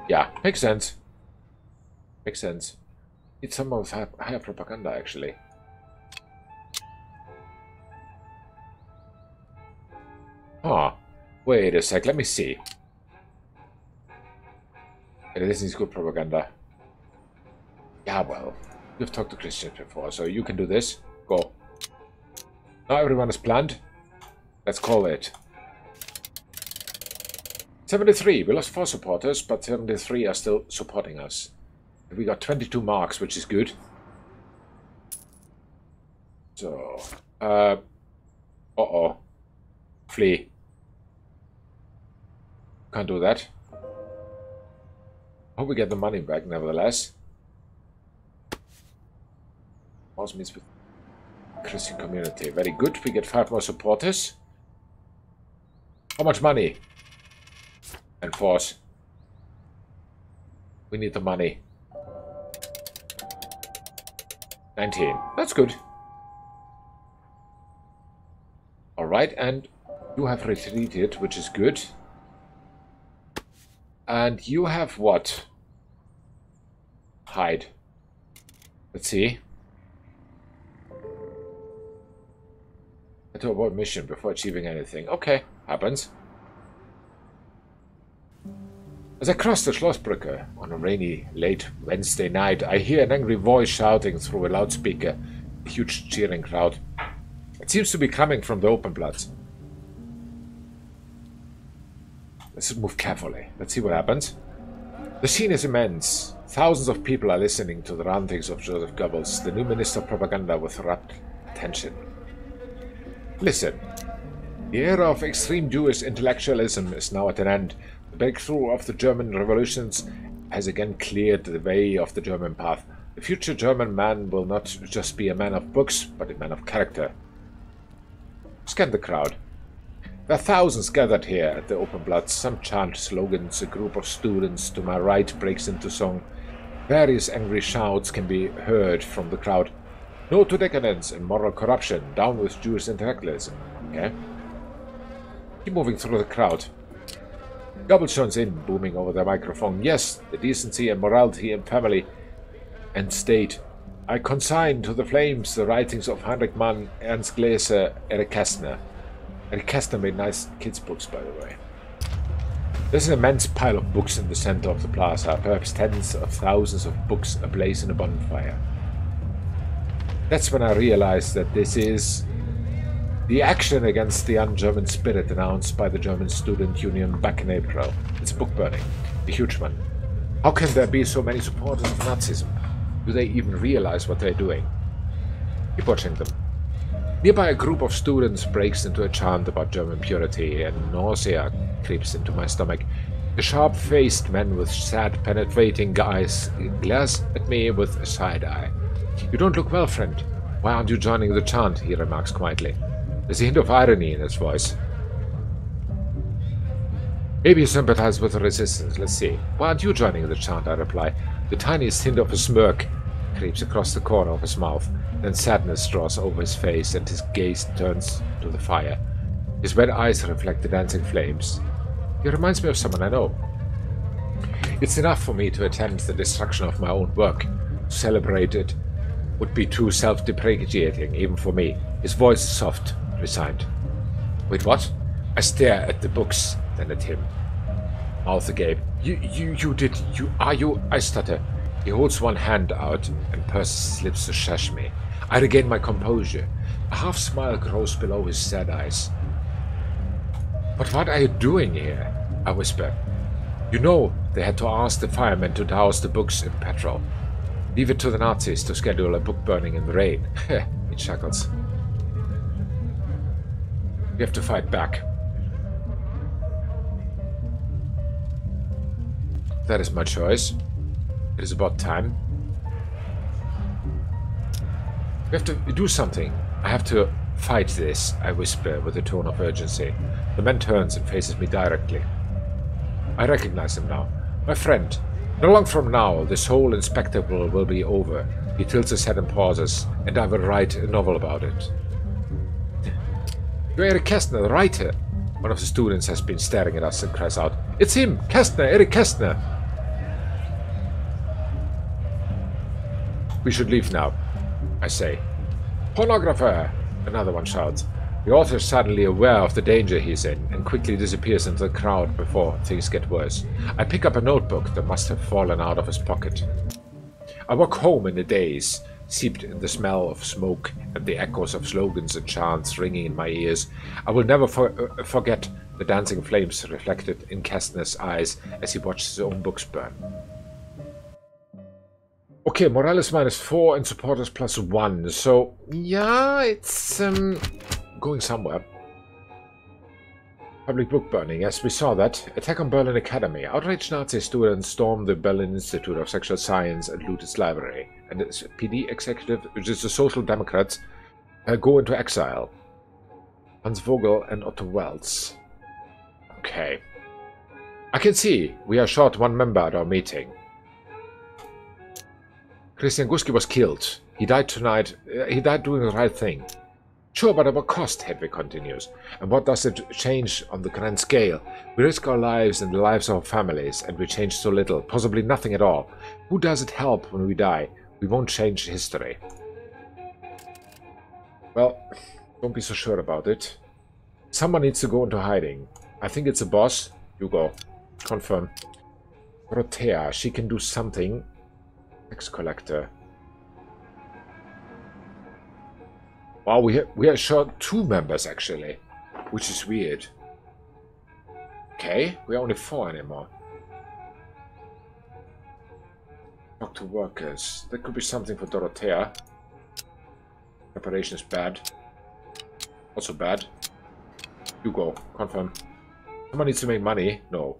Yeah, makes sense. Makes sense. Need some of higher propaganda, actually. Huh. Wait a sec, let me see. This is good propaganda. Yeah, well, you've talked to Christians before, so you can do this. Go. Now everyone is planned. Let's call it. 73. We lost 4 supporters, but 73 are still supporting us. We got 22 marks, which is good. So, uh-oh. Flee. Can't do that. Hope we get the money back, nevertheless. Also means with Christian community. Very good. We get 5 more supporters. How much money? Enforce. We need the money. 19. That's good. Alright, and you have retreated, which is good. And you have what? Hide. Let's see. To avoid mission before achieving anything. Okay, happens. As I cross the Schlossbrücke on a rainy, late Wednesday night, I hear an angry voice shouting through a loudspeaker. A huge cheering crowd. It seems to be coming from the open Platz. Let's move carefully. Let's see what happens. The scene is immense. Thousands of people are listening to the rantings of Joseph Goebbels, the new Minister of Propaganda, with rapt attention. Listen. The era of extreme Jewish intellectualism is now at an end. The breakthrough of the German revolutions has again cleared the way of the German path. The future German man will not just be a man of books, but a man of character. Scan the crowd. There are thousands gathered here at the open Platz. Some chant slogans. A group of students to my right breaks into song. Various angry shouts can be heard from the crowd. No to decadence and moral corruption. Down with Jewish intellectualism. Okay. Keep moving through the crowd. Goebbels joins in, booming over the microphone. Yes, the decency and morality in family and state. I consign to the flames the writings of Heinrich Mann, Ernst Gläser, Erich Kästner. Erich Kästner made nice kids' books, by the way. There's an immense pile of books in the center of the plaza, perhaps tens of thousands of books ablaze in a bonfire. That's when I realized that this is the action against the un-German spirit announced by the German Student Union back in April. It's book burning, a huge one. How can there be so many supporters of Nazism? Do they even realize what they're doing? Keep watching them. Nearby, a group of students breaks into a chant about German purity, and nausea creeps into my stomach. A sharp-faced man with sad, penetrating eyes glares at me with a side eye. You don't look well, friend. Why aren't you joining the chant? He remarks quietly. There's a hint of irony in his voice. Maybe you sympathize with the resistance. Let's see. Why aren't you joining the chant? I reply. The tiniest hint of a smirk creeps across the corner of his mouth. Then sadness draws over his face and his gaze turns to the fire. His red eyes reflect the dancing flames. He reminds me of someone I know. It's enough for me to attend the destruction of my own work. To celebrate it would be too self-depreciating, even for me. His voice is soft, resigned. Wait, what? I stare at the books, then at him. Mouth agape. I stutter. He holds one hand out and purses his lips to shush me. I regain my composure. A half-smile grows below his sad eyes. But what are you doing here? I whisper. You know, they had to ask the firemen to douse the books in petrol. Leave it to the Nazis to schedule a book burning in the rain. He chuckles. We have to fight back. That is my choice. It is about time. We have to do something. I have to fight this, I whisper with a tone of urgency. The man turns and faces me directly. I recognize him now. My friend. Not long from now, this whole spectacle will be over. He tilts his head and pauses, and I will write a novel about it. You're Erich Kästner, the writer. One of the students has been staring at us and cries out, It's him! Kästner! Erich Kästner! We should leave now, I say. Pornographer! Another one shouts. The author is suddenly aware of the danger he's in and quickly disappears into the crowd before things get worse. I pick up a notebook that must have fallen out of his pocket. I walk home in a daze, seeped in the smell of smoke and the echoes of slogans and chants ringing in my ears. I will never forget the dancing flames reflected in Kästner's eyes as he watched his own books burn. Okay, morale is -4 and supporters +1. So, yeah, it's going somewhere. Public book burning, yes, we saw that. Attack on Berlin Academy. Outraged Nazi students storm the Berlin Institute of Sexual Science and loot its library. And its PD executive, which is the Social Democrats, go into exile. Hans Vogel and Otto Wells. Okay. I can see we are short one member at our meeting. Christian Guski was killed. He died tonight. He died doing the right thing. Sure, but at what cost, Hedwig continues. And what does it change on the grand scale? We risk our lives and the lives of our families, and we change so little, possibly nothing at all. Who does it help when we die? We won't change history. Well, don't be so sure about it. Someone needs to go into hiding. I think it's a boss. You go. Confirm. Dorothea, she can do something. Tax collector. Wow, we are short 2 members actually, which is weird. Okay, we are only 4 anymore. Talk to workers. That could be something for Dorothea. Preparation is bad. Also bad. You go. Confirm. Someone needs to make money. No.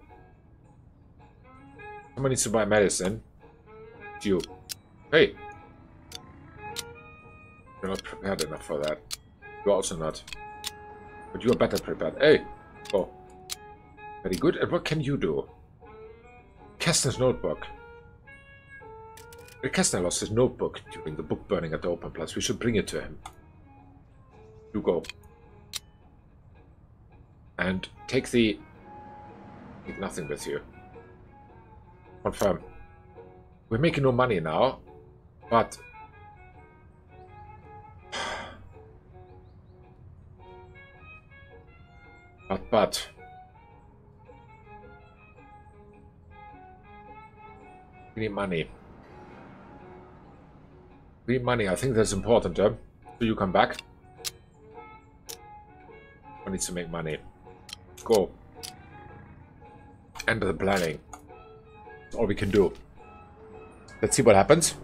Someone needs to buy medicine. It's you. Hey! You're not prepared enough for that. You're also not. But you're better prepared. Hey! Oh. Very good. And what can you do? Kestner's notebook. Kestner lost his notebook during the book burning at the open place. We should bring it to him. You go. And take the... Take nothing with you. Confirm. We're making no money now, but... But... We need money. We need money. I think that's important, So you come back. I need to make money. Go. End of the planning. That's all we can do. Let's see what happens.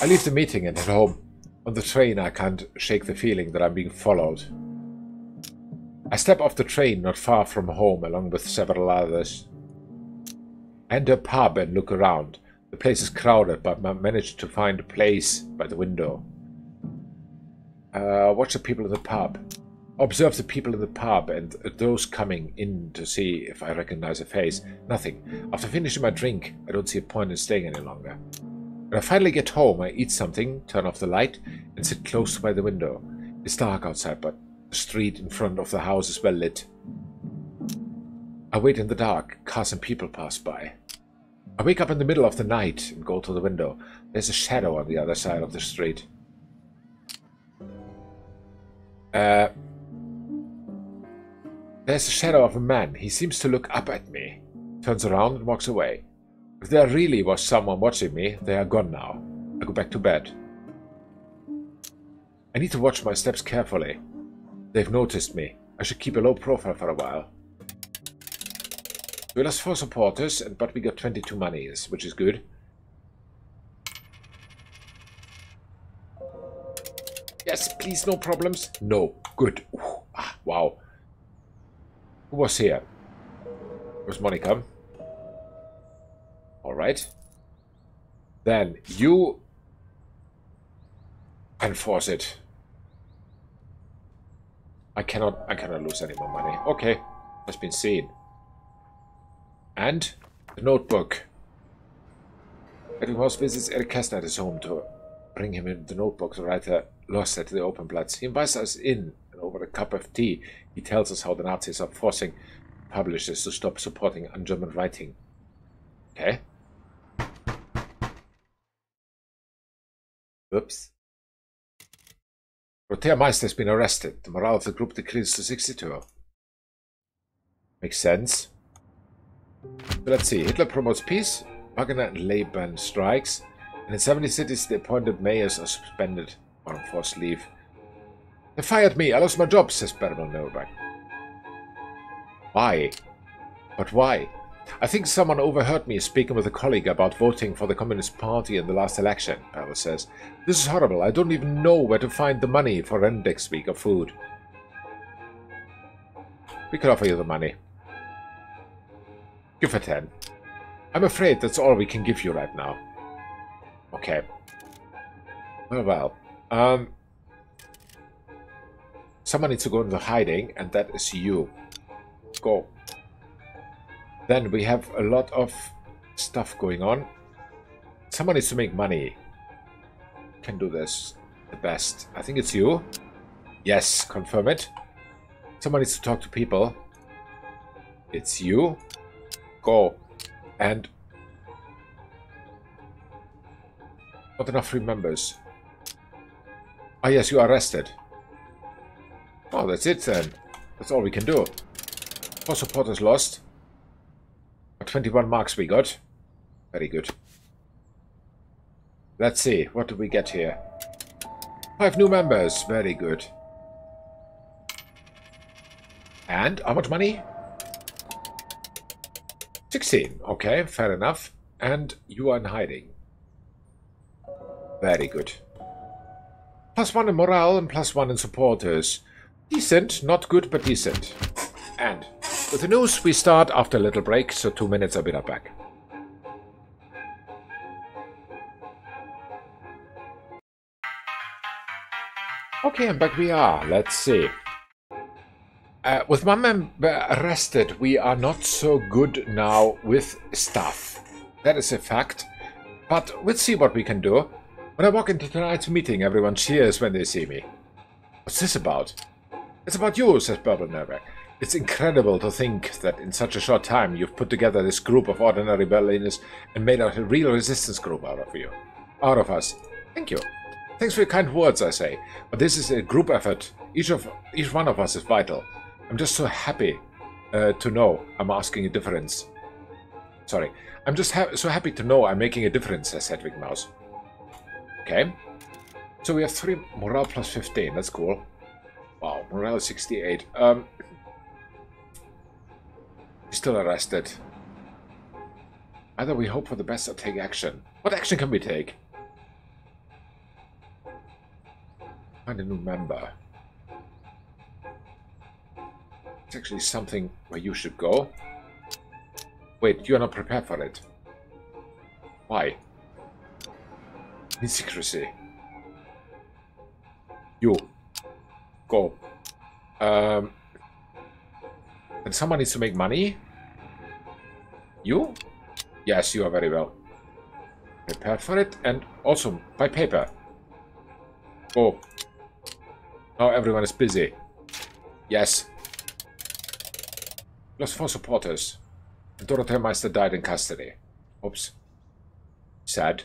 I leave the meeting and head home. On the train, I can't shake the feeling that I'm being followed. I step off the train not far from home along with several others. I enter a pub and look around. The place is crowded, but I managed to find a place by the window. Watch the people in the pub. Observe the people in the pub and those coming in to see if I recognize a face. Nothing. After finishing my drink, I don't see a point in staying any longer. When I finally get home, I eat something, turn off the light, and sit close by the window. It's dark outside, but the street in front of the house is well lit. I wait in the dark. Cars and people pass by. I wake up in the middle of the night and go to the window. There's a shadow on the other side of the street. There's a shadow of a man. He seems to look up at me. Turns around and walks away. If there really was someone watching me, they are gone now. I go back to bed. I need to watch my steps carefully. They've noticed me. I should keep a low profile for a while. We lost 4 supporters, but we got 22 monies, which is good. Yes, please, no problems. No, good. Wow. Who was here? Where's Monica? Alright. Then you enforce it. I cannot lose any more money. Okay, has been seen. And the notebook. Edwin Horst visits Eric Kestner at his home to bring him in the notebook. The writer lost at the open Platz. He invites us in, and over a cup of tea, he tells us how the Nazis are forcing publishers to stop supporting un-German writing. Okay. Oops. Dorothea Meister has been arrested. The morale of the group decreases to 62. Makes sense. So let's see. Hitler promotes peace. Wagner and Laban strikes. And in 70 cities, the appointed mayors are suspended or on forced leave. They fired me. I lost my job, says Berman Nuremberg. Why? But why? I think someone overheard me speaking with a colleague about voting for the Communist Party in the last election, Pavel says. This is horrible. I don't even know where to find the money for rent next week or food. We can offer you the money. Give her 10. I'm afraid that's all we can give you right now. Okay. Well. Someone needs to go into hiding, and that is you. Go. Then we have a lot of stuff going on. Someone needs to make money. can do this the best? I think it's you. Yes, confirm it. Someone needs to talk to people. It's you. Go. And not enough free members. Ah, yes, you are arrested. Oh, that's it then. That's all we can do. 4 supporters lost. 21 marks we got. Very good. Let's see. What do we get here? 5 new members. Very good. And how much money? 16. Okay, fair enough. And you are in hiding. Very good. +1 in morale and +1 in supporters. Decent, not good, but decent. And with the news, we start after a little break, so 2 minutes, I'll be right back. Okay, and back we are. Let's see. With one member arrested, we are not so good now with stuff. That is a fact. But we'll see what we can do. When I walk into tonight's meeting, everyone cheers when they see me. What's this about? It's about you, says Bubblenever. It's incredible to think that in such a short time you've put together this group of ordinary balloonists and made out a real resistance group out of you. Out of us. Thank you. Thanks for your kind words, I say. But this is a group effort. Each one of us is vital. I'm just so happy to know I'm asking a difference. Sorry. I'm just so happy to know I'm making a difference, says Hedwig Mouse. Okay. So we have 3 morale +15. That's cool. Wow, morale 68. He's still arrested. Either we hope for the best or take action. What action can we take? Find a new member. It's actually something where you should go. Wait, you are not prepared for it. Why? Need secrecy. You. Go. And someone needs to make money? You? Yes, you are very well prepared for it. And also, by paper. Go. Now everyone is busy. Yes. Lost 4 supporters. And Dorothea Meister died in custody. Oops. Sad.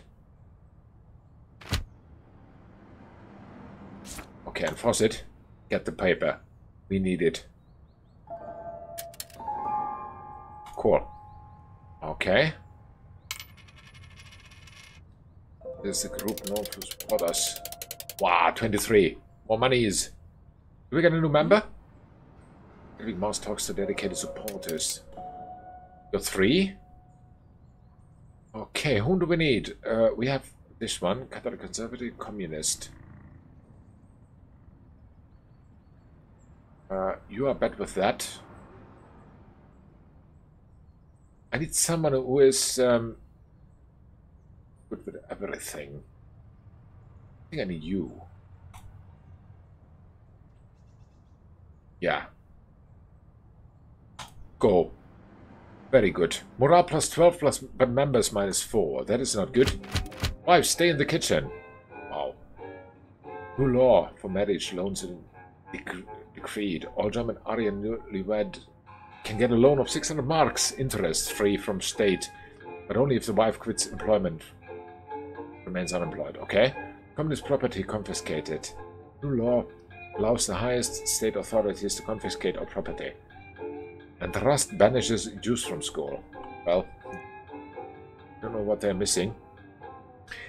Okay, enforce it. Get the paper. We need it. Cool. Okay. This is a group known to support us. Wow, 23. More monies. Do we get a new member? Big Mouse talks to dedicated supporters. Got 3? Okay, whom do we need? We have this one. Catholic Conservative Communist. You are bad with that. I need someone who is good with everything. I think I need you. Yeah. Go. Very good. Morale +12 plus but members -4. That is not good. Wives, stay in the kitchen. Wow. New law for marriage loans and decreed. All German Aryan newlywed can get a loan of 600 marks, interest-free from state, but only if the wife quits employment, remains unemployed. Okay. Communist property confiscated. New law allows the highest state authorities to confiscate all property. And Rust banishes Jews from school. Well, I don't know what they're missing.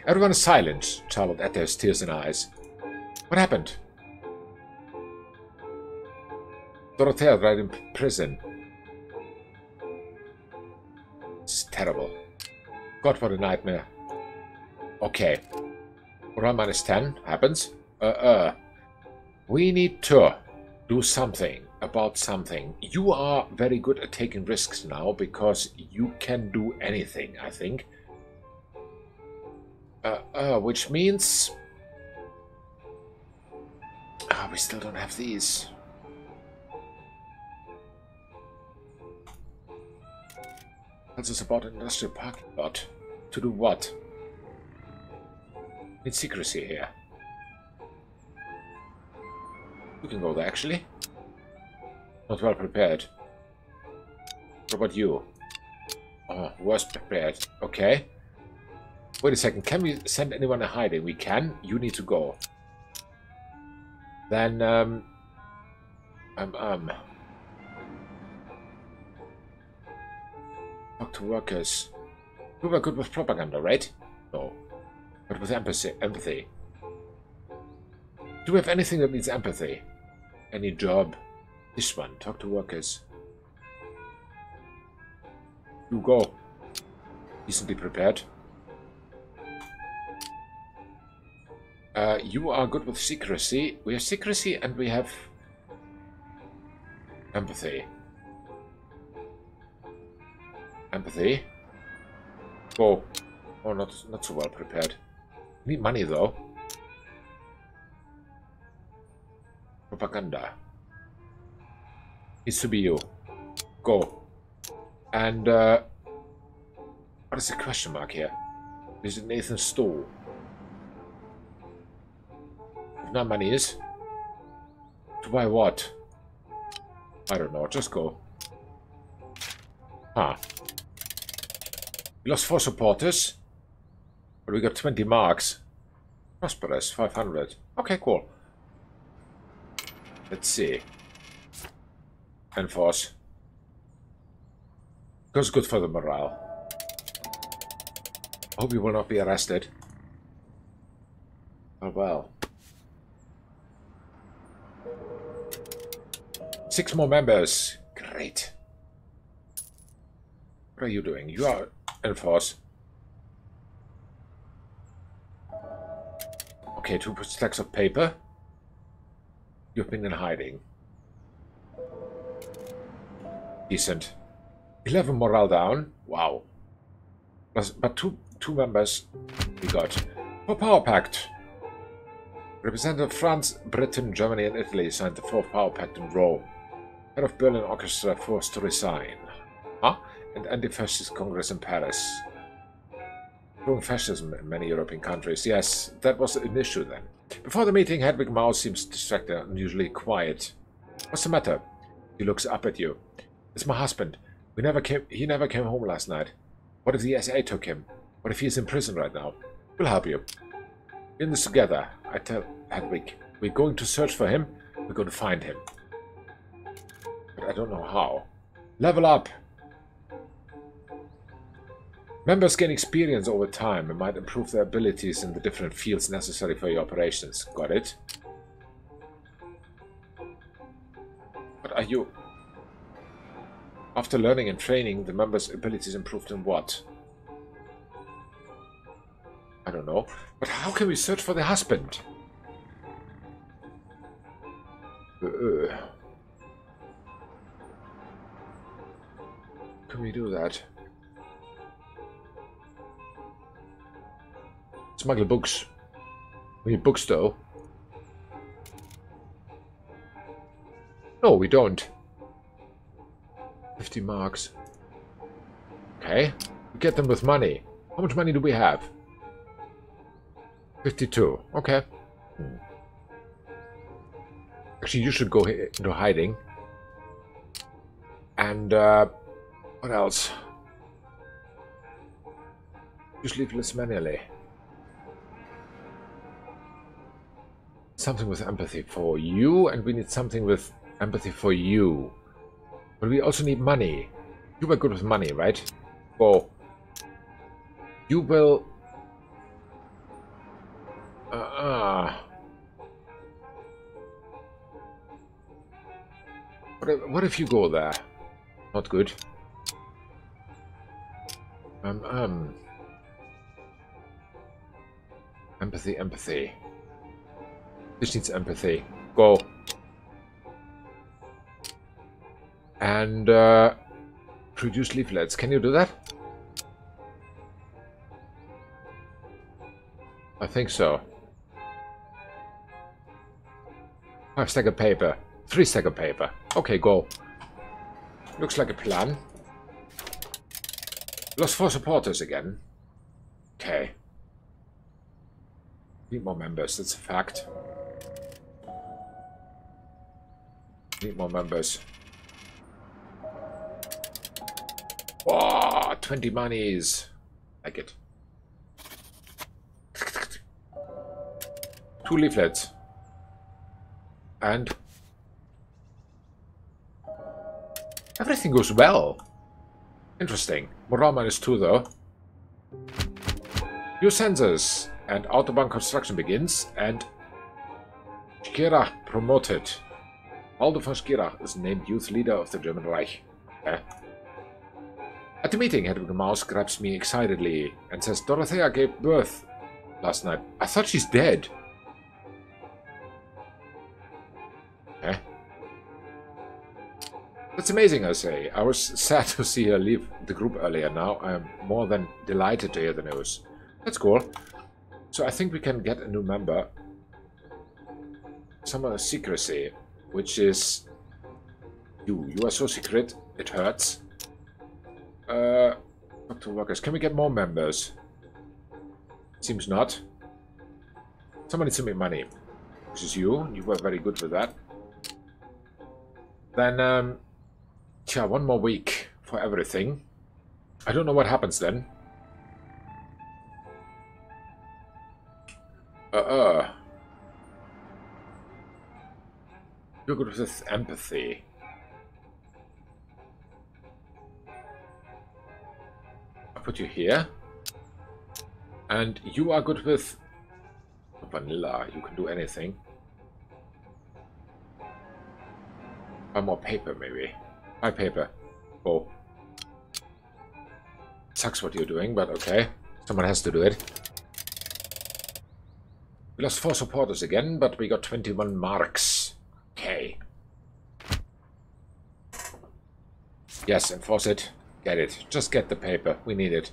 Everyone is silent. Charlotte has tears in her eyes. What happened? Dorothea died in prison. It's terrible. God, what a nightmare. Okay. Morale -10 happens. We need to do something about something. You are very good at taking risks now because you can do anything, I think. Which means... we still don't have these. Tells us about an industrial parking lot. To do what? Need secrecy here. You can go there, actually. Not well prepared. What about you? Oh, worse prepared. Okay. Wait a second. Can we send anyone in hiding? We can. You need to go. Then, talk to workers. We were good with propaganda, right? No. But with empathy. Do we have anything that needs empathy? Any job? This one. Talk to workers. You go. Decently prepared. You are good with secrecy. We have secrecy and we have empathy. Empathy. Go. Oh, not so well prepared. Need money though. Propaganda. Needs to be you. Go. And what is the question mark here? Is it Nathan Stoll? If not money is. To buy what? I don't know, just go. Huh. We lost 4 supporters. But we got 20 marks. Prosperous, 500. Okay, cool. Let's see. Enforce. Goes good for the morale. Hope you will not be arrested. Oh well. 6 more members. Great. What are you doing? You are enforce. Okay, 2 stacks of paper. You've been in hiding. Decent. 11 morale down. Wow. But two members we got. For Power Pact. Representative France, Britain, Germany and Italy signed the 4th Power Pact in Rome. Head of Berlin Orchestra forced to resign. Huh? And Anti-Fascist Congress in Paris. Growing fascism in many European countries. Yes, that was an issue then. Before the meeting, Hedwig Maus seems distracted and unusually quiet. What's the matter? He looks up at you. It's my husband. He never came home last night. What if the SA took him? What if he's in prison right now? We'll help you. We're in this together. I tell Hedwig. We're going to search for him. We're going to find him. But I don't know how. Level up! Members gain experience over time and might improve their abilities in the different fields necessary for your operations. Got it? But are you... After learning and training, the members' abilities improved in what? I don't know. But how can we search for the husband? Can we do that? Smuggle books. We need books though. No, we don't. 50 marks. Okay. We get them with money. How much money do we have? 52. Okay. Actually, you should go into hiding. And, what else? Use leaflets manually. Something with empathy for you, and we need something with empathy for you. But we also need money. You were good with money, right? Go. You will... What if you go there? Not good. Empathy. This needs empathy. Go. And produce leaflets. Can you do that? I think so. 5 stack of paper. 3 stack of paper. Okay, go. Looks like a plan. Lost 4 supporters again. Okay. Need more members, that's a fact. Need more members. Oh, 20 monies. Like it. 2 leaflets. And everything goes well. Interesting. Morale -2 though. New census and Autobahn construction begins, and Schirach promoted. Aldo von Schirach is named youth leader of the German Reich. At the meeting, Hedwig Maus grabs me excitedly and says Dorothea gave birth last night. I thought she's dead. That's amazing, I say. I was sad to see her leave the group earlier. Now I am more than delighted to hear the news. That's cool. So I think we can get a new member. Some other secrecy, which is you. You are so secret, it hurts. Talk to workers. Can we get more members? Seems not. Someone needs to make money. This is you. You were very good with that. Then, yeah, 1 more week for everything. I don't know what happens then. You're good with empathy. I'll put you here. And you are good with vanilla. You can do anything. 1 more paper, maybe. 5 paper. Oh. Sucks what you're doing, but okay. Someone has to do it. We lost 4 supporters again, but we got 21 marks. Okay. Yes, enforce it. Get it. Just get the paper. We need it.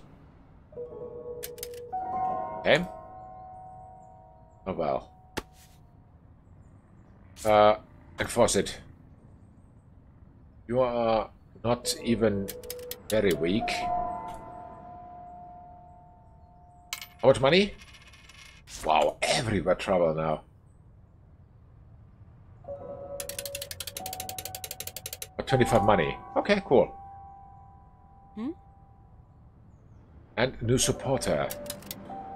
Okay. Oh well. Enforce it. You are not even very weak. How much money? Wow, everywhere trouble now. Got 25 money. Okay, cool. And new supporter.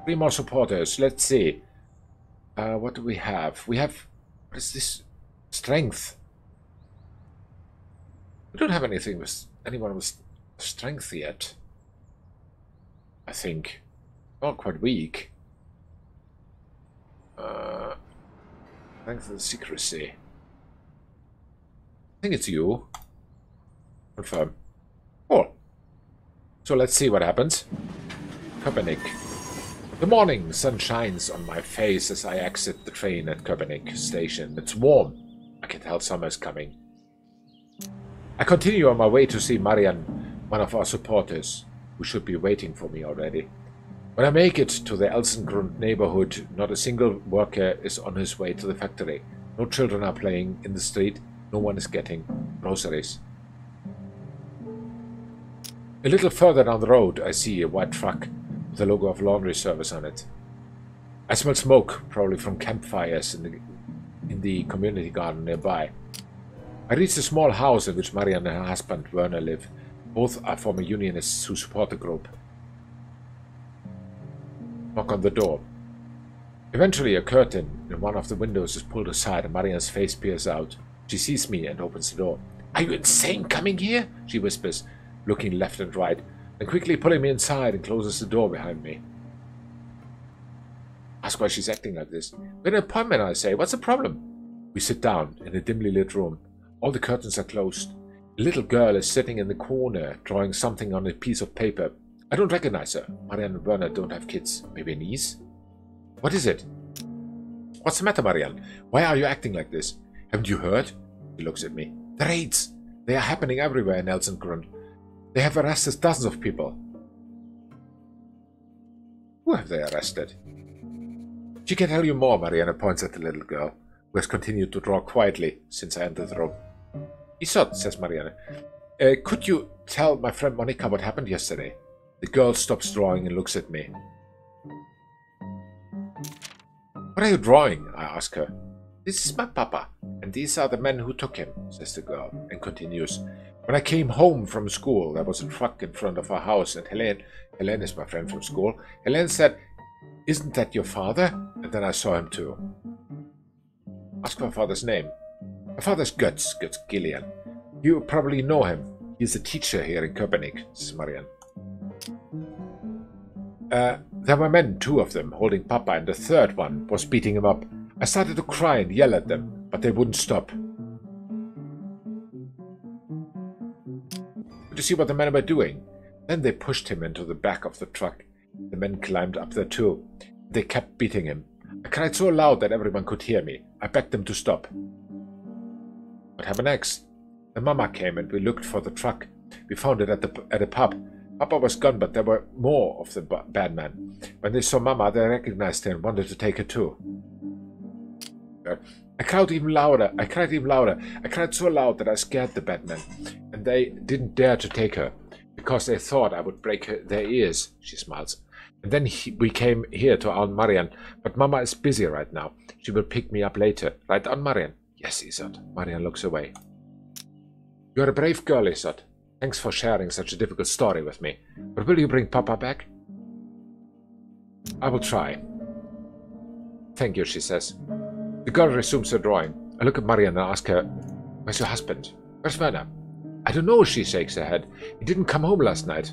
3 more supporters. Let's see. What do we have? We have... What is this? Strength. We don't have anything with anyone with strength yet. I think. Oh, quite weak. Strength and secrecy. I think it's you. Confirm. Cool. So let's see what happens. Köpenick. The morning sun shines on my face as I exit the train at Köpenick station. It's warm. I can tell summer's coming. I continue on my way to see Marian, one of our supporters, who should be waiting for me already. When I make it to the Elsengrund neighborhood, not a single worker is on his way to the factory. No children are playing in the street. No one is getting groceries. A little further down the road, I see a white truck with the logo of laundry service on it. I smell smoke, probably from campfires in the community garden nearby. I reach the small house in which Marian and her husband Werner live. Both are former unionists who support the group. Knock on the door. Eventually, a curtain in one of the windows is pulled aside and Marian's face peers out. She sees me and opens the door. "Are you insane coming here?" she whispers, looking left and right, and quickly pulling me inside and closes the door behind me. Ask why she's acting like this. "We had an appointment," I say. "What's the problem?" We sit down in a dimly lit room. All the curtains are closed. A little girl is sitting in the corner, drawing something on a piece of paper. I don't recognize her. Marian and Werner don't have kids. Maybe a niece? What is it? What's the matter, Marian? Why are you acting like this? Haven't you heard? He looks at me. The raids! They are happening everywhere in Elsengrund. They have arrested dozens of people. Who have they arrested? She can tell you more, Mariana points at the little girl, who has continued to draw quietly since I entered the room. Isot, says Mariana. Could you tell my friend Monica what happened yesterday? The girl stops drawing and looks at me. What are you drawing? I ask her. This is my papa, and these are the men who took him, says the girl, and continues. When I came home from school, there was a truck in front of our house, and Helene is my friend from school, Helene said, "Isn't that your father?" And then I saw him too. Ask my father's name. My father's Götz Gillian. You probably know him. He's a teacher here in Köpenick, says Marianne. There were men, 2 of them, holding Papa, and the third one was beating him up. I started to cry and yell at them, but they wouldn't stop. To see what the men were doing. Then they pushed him into the back of the truck. The men climbed up there too. They kept beating him. I cried so loud that everyone could hear me. I begged them to stop. What happened next? The mama came and we looked for the truck. We found it at a pub. Papa was gone, but there were more of the bad men. When they saw Mama, they recognized her and wanted to take her too. I cried even louder. I cried so loud that I scared the bad men, and they didn't dare to take her because they thought I would break their ears. She smiles. And then we came here to Aunt Marianne, but Mama is busy right now. She will pick me up later. Right, Aunt Marianne? Yes, Isolde. Marianne looks away. You're a brave girl, Isolde. Thanks for sharing such a difficult story with me. But will you bring Papa back? I will try. Thank you, she says. The girl resumes her drawing. I look at Marianne and ask her, where's your husband? Where's Werner? I don't know, she shakes her head. He didn't come home last night.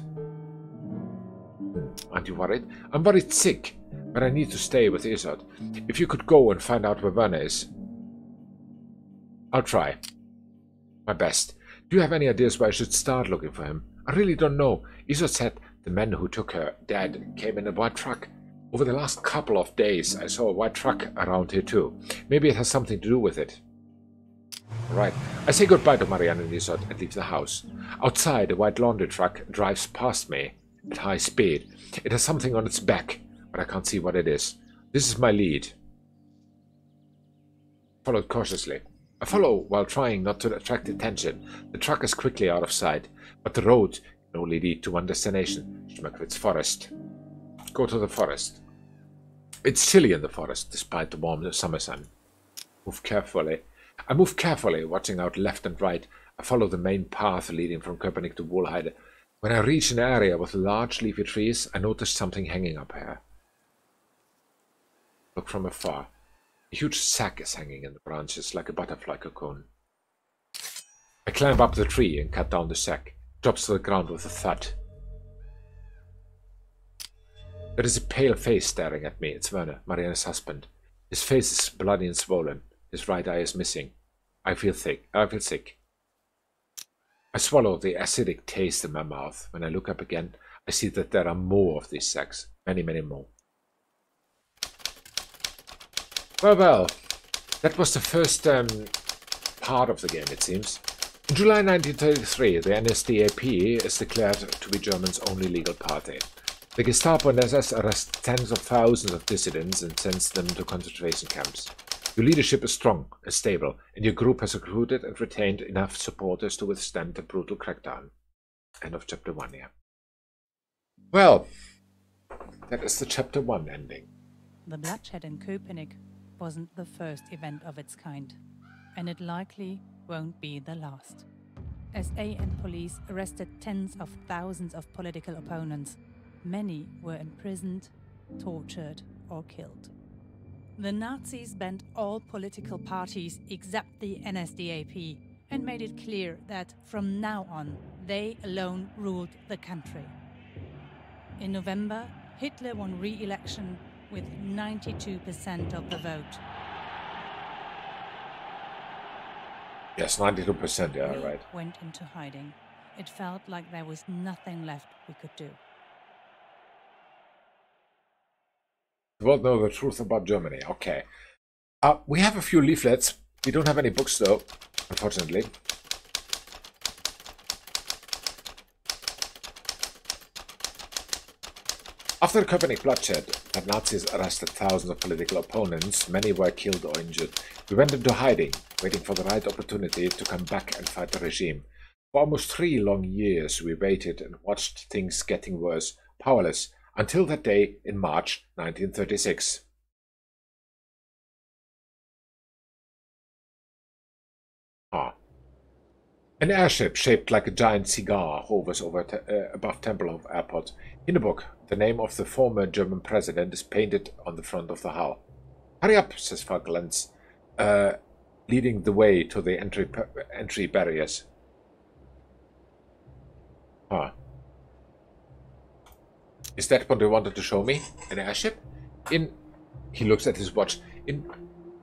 Aren't you worried? I'm worried sick, but I need to stay with Isolde. If you could go and find out where Werner is. I'll try. My best. Do you have any ideas where I should start looking for him? I really don't know. Isolde said the men who took her dad came in a white truck. Over the last couple of days, I saw a white truck around here too. Maybe it has something to do with it. Right. I say goodbye to Marianne and Isolde and leave the house. Outside, a white laundry truck drives past me at high speed. It has something on its back, but I can't see what it is. This is my lead. Followed cautiously. I follow while trying not to attract attention. The truck is quickly out of sight, but the road can only lead to one destination, Schmöckwitz Forest. Go to the forest. It's chilly in the forest, despite the warm summer sun. Move carefully. I move carefully, watching out left and right. I follow the main path leading from Köpenick to Wohlheide. When I reach an area with large leafy trees, I notice something hanging up here. Look from afar. A huge sack is hanging in the branches like a butterfly cocoon. I climb up the tree and cut down the sack. It drops to the ground with a thud. There is a pale face staring at me. It's Werner, Marianne's husband. His face is bloody and swollen. His right eye is missing. I feel sick. I swallow the acidic taste in my mouth. When I look up again, I see that there are more of these sacks. Many, many more. Well, that was the first part of the game, it seems. In July 1933, the NSDAP is declared to be Germany's only legal party. The Gestapo and SS arrest tens of thousands of dissidents and sends them to concentration camps. Your leadership is strong and stable, and your group has recruited and retained enough supporters to withstand the brutal crackdown. End of chapter 1 here. Well, that is the chapter 1 ending. The bloodshed in Köpenick wasn't the first event of its kind, and it likely won't be the last. SA and police arrested tens of thousands of political opponents. Many were imprisoned, tortured, or killed. The Nazis banned all political parties except the NSDAP and made it clear that from now on they alone ruled the country. In November, Hitler won re-election with 92% of the vote. Yes, 92%, yeah, right. We went into hiding. It felt like there was nothing left we could do. The world know the truth about Germany. Okay. We have a few leaflets. We don't have any books, though, unfortunately. After the Köpenick bloodshed, the Nazis arrested thousands of political opponents. Many were killed or injured. We went into hiding, waiting for the right opportunity to come back and fight the regime. For almost 3 long years, we waited and watched things getting worse, powerless, until that day in March 1936. An airship shaped like a giant cigar hovers over above Tempelhof Airport. Hindenburg, the name of the former German president, is painted on the front of the hull. Hurry up, says Falklands, leading the way to the entry barriers. Huh. Is that what they wanted to show me? An airship? He looks at his watch. In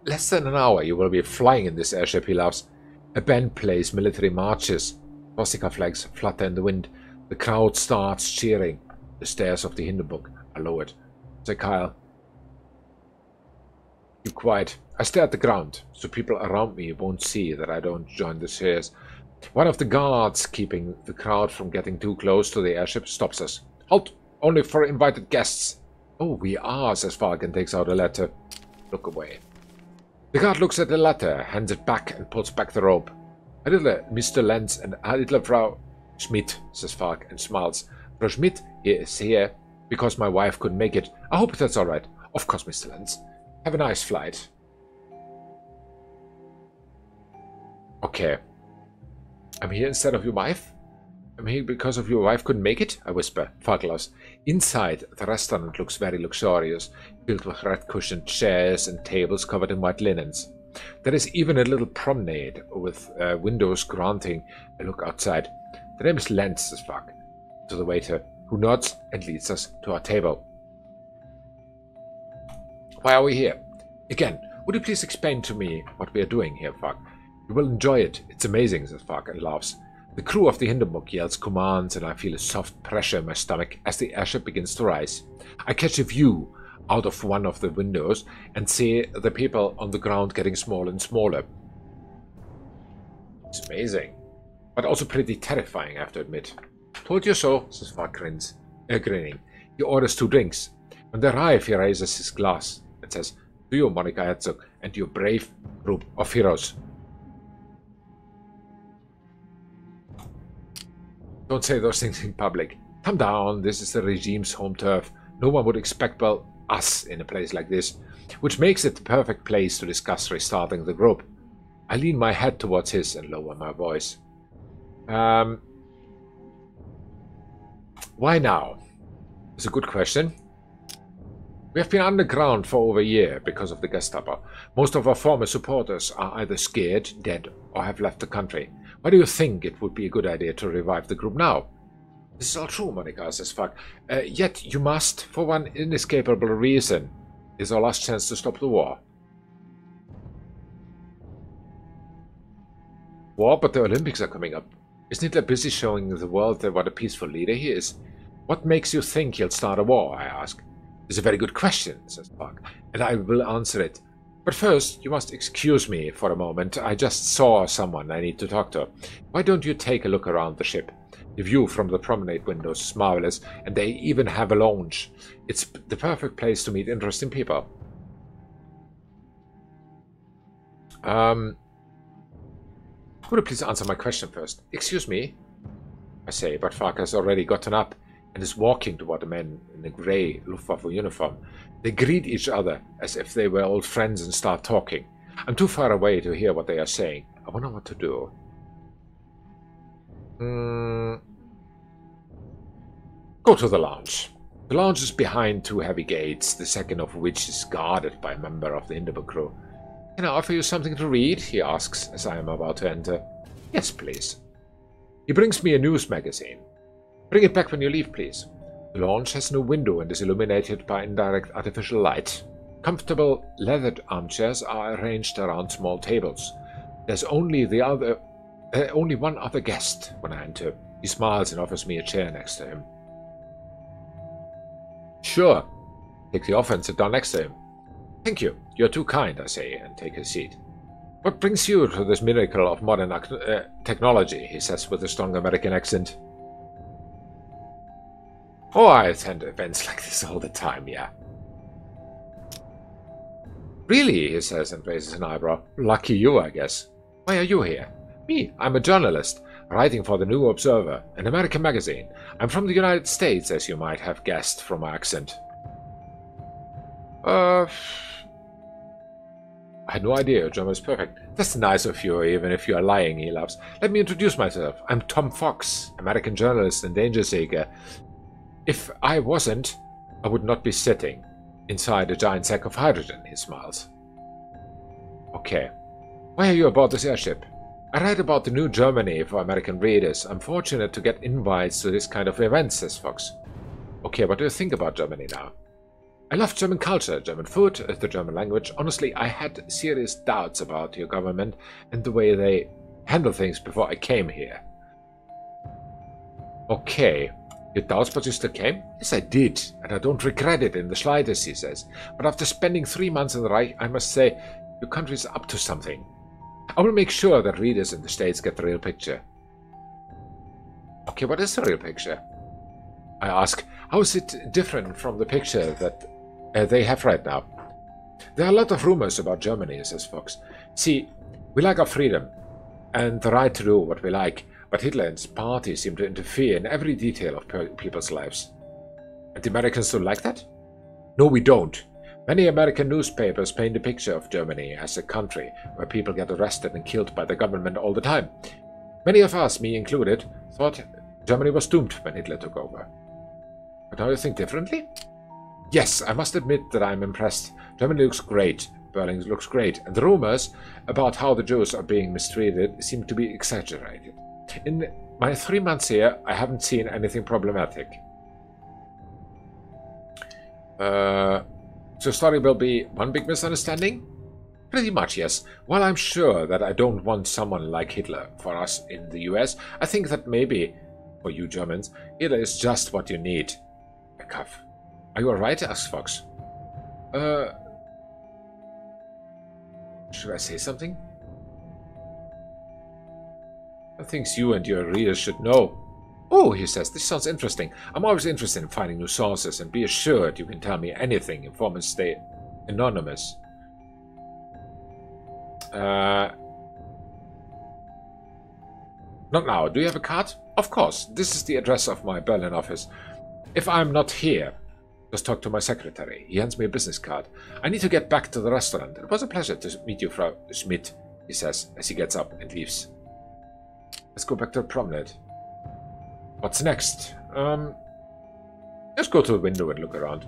less than an hour you will be flying in this airship, he laughs. A band plays military marches. Swastika flags flutter in the wind. The crowd starts cheering. The stairs of the Hindenburg are lowered. Say, Kyle. You quiet. I stare at the ground, so people around me won't see that I don't join the cheers. One of the guards keeping the crowd from getting too close to the airship stops us. Halt! Only for invited guests. Oh, we are, says Falk and takes out a letter. Look away. The guard looks at the letter, hands it back, and pulls back the rope. A little Mr. Lenz and a little Frau Schmidt, says Falk, and smiles. Frau Schmidt is here because my wife couldn't make it. I hope that's all right. Of course, Mr. Lenz. Have a nice flight. Okay. I'm here instead of your wife? I'm here because of your wife couldn't make it? I whisper. Falk laughs. Inside, the restaurant looks very luxurious, filled with red-cushioned chairs and tables covered in white linens. There is even a little promenade with windows granting a look outside. The name is Lenz, says Falk to the waiter, who nods and leads us to our table. Why are we here? Again, would you please explain to me what we are doing here, Falk? You will enjoy it. It's amazing, says Falk and laughs. The crew of the Hindenburg yells commands, and I feel a soft pressure in my stomach as the airship begins to rise. I catch a view out of one of the windows and see the people on the ground getting smaller and smaller. It's amazing, but also pretty terrifying, I have to admit. Told you so, says Falk grinning. He orders 2 drinks. When they arrive, he raises his glass and says, to you, Monica Herzog, and your brave group of heroes. Don't say those things in public. Calm down, this is the regime's home turf. No one would expect, well, us in a place like this, which makes it the perfect place to discuss restarting the group. I lean my head towards his and lower my voice. Why now? It's a good question. We have been underground for over a year because of the Gestapo. Most of our former supporters are either scared, dead, or have left the country. Why do you think it would be a good idea to revive the group now? This is all true, Monica, says Falk. Yet you must, for one inescapable reason. It is our last chance to stop the war. War, but the Olympics are coming up. Isn't Hitler busy showing the world what a peaceful leader he is? What makes you think he'll start a war, I ask. It's a very good question, says Falk, and I will answer it. But first, you must excuse me for a moment. I just saw someone I need to talk to. Why don't you take a look around the ship? The view from the promenade windows is marvelous, and they even have a lounge. It's the perfect place to meet interesting people. Would you please answer my question first? Excuse me, I say, but Falk has already gotten up and is walking toward the men in a grey Luftwaffe uniform. They greet each other as if they were old friends and start talking. I'm too far away to hear what they are saying. I wonder what to do. Go to the lounge. The lounge is behind 2 heavy gates, the second of which is guarded by a member of the Hindenburg crew. Can I offer you something to read? He asks as I am about to enter. Yes, please. He brings me a news magazine. Bring it back when you leave, please. The lounge has no window and is illuminated by indirect artificial light. Comfortable leathered armchairs are arranged around small tables. There's only one other guest when I enter. He smiles and offers me a chair next to him. Sure. Take the offer and sit down next to him. Thank you. You're too kind, I say, and take a seat. What brings you to this miracle of modern technology? He says with a strong American accent. Oh, I attend events like this all the time, yeah. Really, he says and raises an eyebrow. Lucky you, I guess. Why are you here? Me, I'm a journalist, writing for the New Observer, an American magazine. I'm from the United States, as you might have guessed from my accent. I had no idea your German is perfect. That's nice of you, even if you are lying, he laughs. Let me introduce myself. I'm Tom Fox, American journalist and danger seeker. If I wasn't, I would not be sitting inside a giant sack of hydrogen, he smiles. Okay. Why are you aboard this airship? I write about the new Germany for American readers. I'm fortunate to get invites to this kind of event, says Fox. Okay, what do you think about Germany now? I love German culture, German food, the German language. Honestly, I had serious doubts about your government and the way they handle things before I came here. Okay. Your doubts, but you still came? Yes, I did, and I don't regret it in the slightest, he says. But after spending 3 months in the Reich, I must say, your country is up to something. I will make sure that readers in the States get the real picture. Okay, what is the real picture? I ask, how is it different from the picture that they have right now? There are a lot of rumors about Germany, says Fox. See, we like our freedom and the right to do what we like, but Hitler and his party seem to interfere in every detail of people's lives. And the Americans don't like that? No, we don't. Many American newspapers paint a picture of Germany as a country where people get arrested and killed by the government all the time. Many of us, me included, thought Germany was doomed when Hitler took over. But now you think differently? Yes, I must admit that I'm impressed. Germany looks great, Berlin looks great, and the rumors about how the Jews are being mistreated seem to be exaggerated. In my 3 months here, I haven't seen anything problematic. So story will be one big misunderstanding? Pretty much, yes. While I'm sure that I don't want someone like Hitler for us in the US, I think that maybe, for you Germans, Hitler is just what you need. A cough. Are you alright? Asks Fox. Should I say something? Things you and your readers should know. Oh, he says, this sounds interesting. I'm always interested in finding new sources, and be assured you can tell me anything. Informants stay anonymous. Not now. Do you have a card? Of course. This is the address of my Berlin office. If I'm not here, just talk to my secretary. He hands me a business card. I need to get back to the restaurant. It was a pleasure to meet you, Frau Schmidt, he says as he gets up and leaves. Let's go back to the promenade. What's next? Let's go to the window and look around.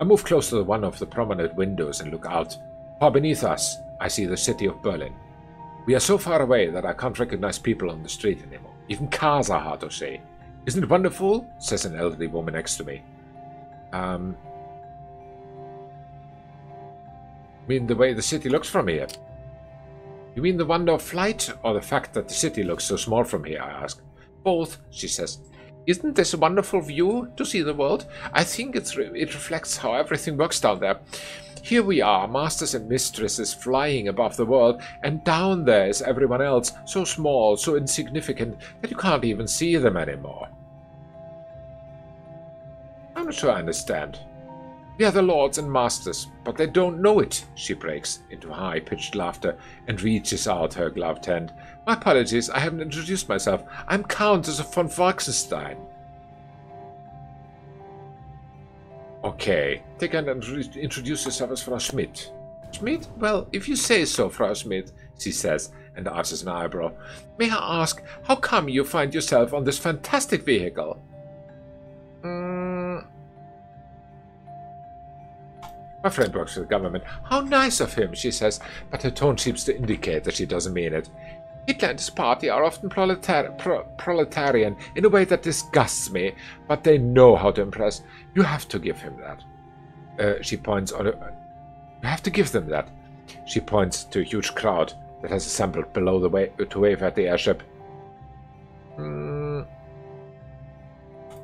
I move close to one of the promenade windows and look out. Far beneath us, I see the city of Berlin. We are so far away that I can't recognize people on the street anymore. Even cars are hard to see. Isn't it wonderful? Says an elderly woman next to me. I mean the way the city looks from here. You mean the wonder of flight, or the fact that the city looks so small from here, I ask. Both, she says. Isn't this a wonderful view to see the world? I think it reflects how everything works down there. Here we are, masters and mistresses flying above the world, and down there is everyone else, so small, so insignificant, that you can't even see them anymore. I'm not sure I understand. We are the lords and masters, but they don't know it, she breaks into high-pitched laughter and reaches out her gloved hand. My apologies, I haven't introduced myself. I'm Countess von Wolkenstein. Okay, take and introduce yourself as Frau Schmidt. Schmidt? Well, if you say so, Frau Schmidt, she says, and arches an eyebrow. May I ask, how come you find yourself on this fantastic vehicle? My friend works for the government. How nice of him, she says, but her tone seems to indicate that she doesn't mean it. Hitler and his party are often proletarian in a way that disgusts me, but they know how to impress. You have to give him that. She points on you have to give them that. She points to a huge crowd that has assembled below the way to wave at the airship.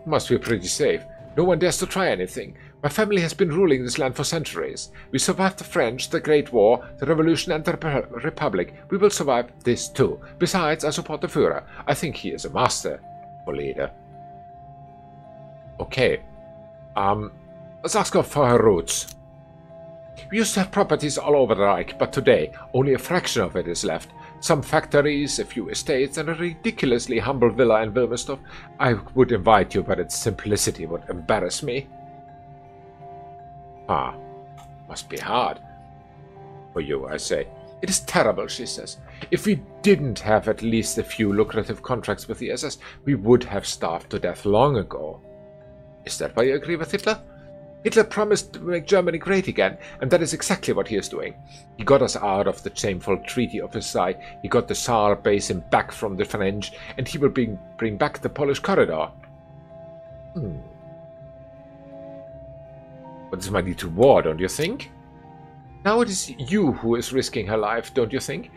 Must be pretty safe. No one dares to try anything. My family has been ruling this land for centuries. We survived the French, the Great War, the Revolution and the Republic. We will survive this too. Besides, I support the Führer. I think he is a master or leader. Okay. Let's ask her for her roots. We used to have properties all over the Reich, but today only a fraction of it is left. Some factories, a few estates, and a ridiculously humble villa in Wilmersdorf. I would invite you, but its simplicity would embarrass me. Must be hard. for you, I say. It is terrible, she says. If we didn't have at least a few lucrative contracts with the SS, we would have starved to death long ago. Is that why you agree with Hitler? Hitler promised to make Germany great again, and that is exactly what he is doing. He got us out of the shameful Treaty of Versailles, he got the Tsar basin back from the French, and he will bring back the Polish corridor. But this might lead to war, don't you think? Now it is you who is risking her life, don't you think?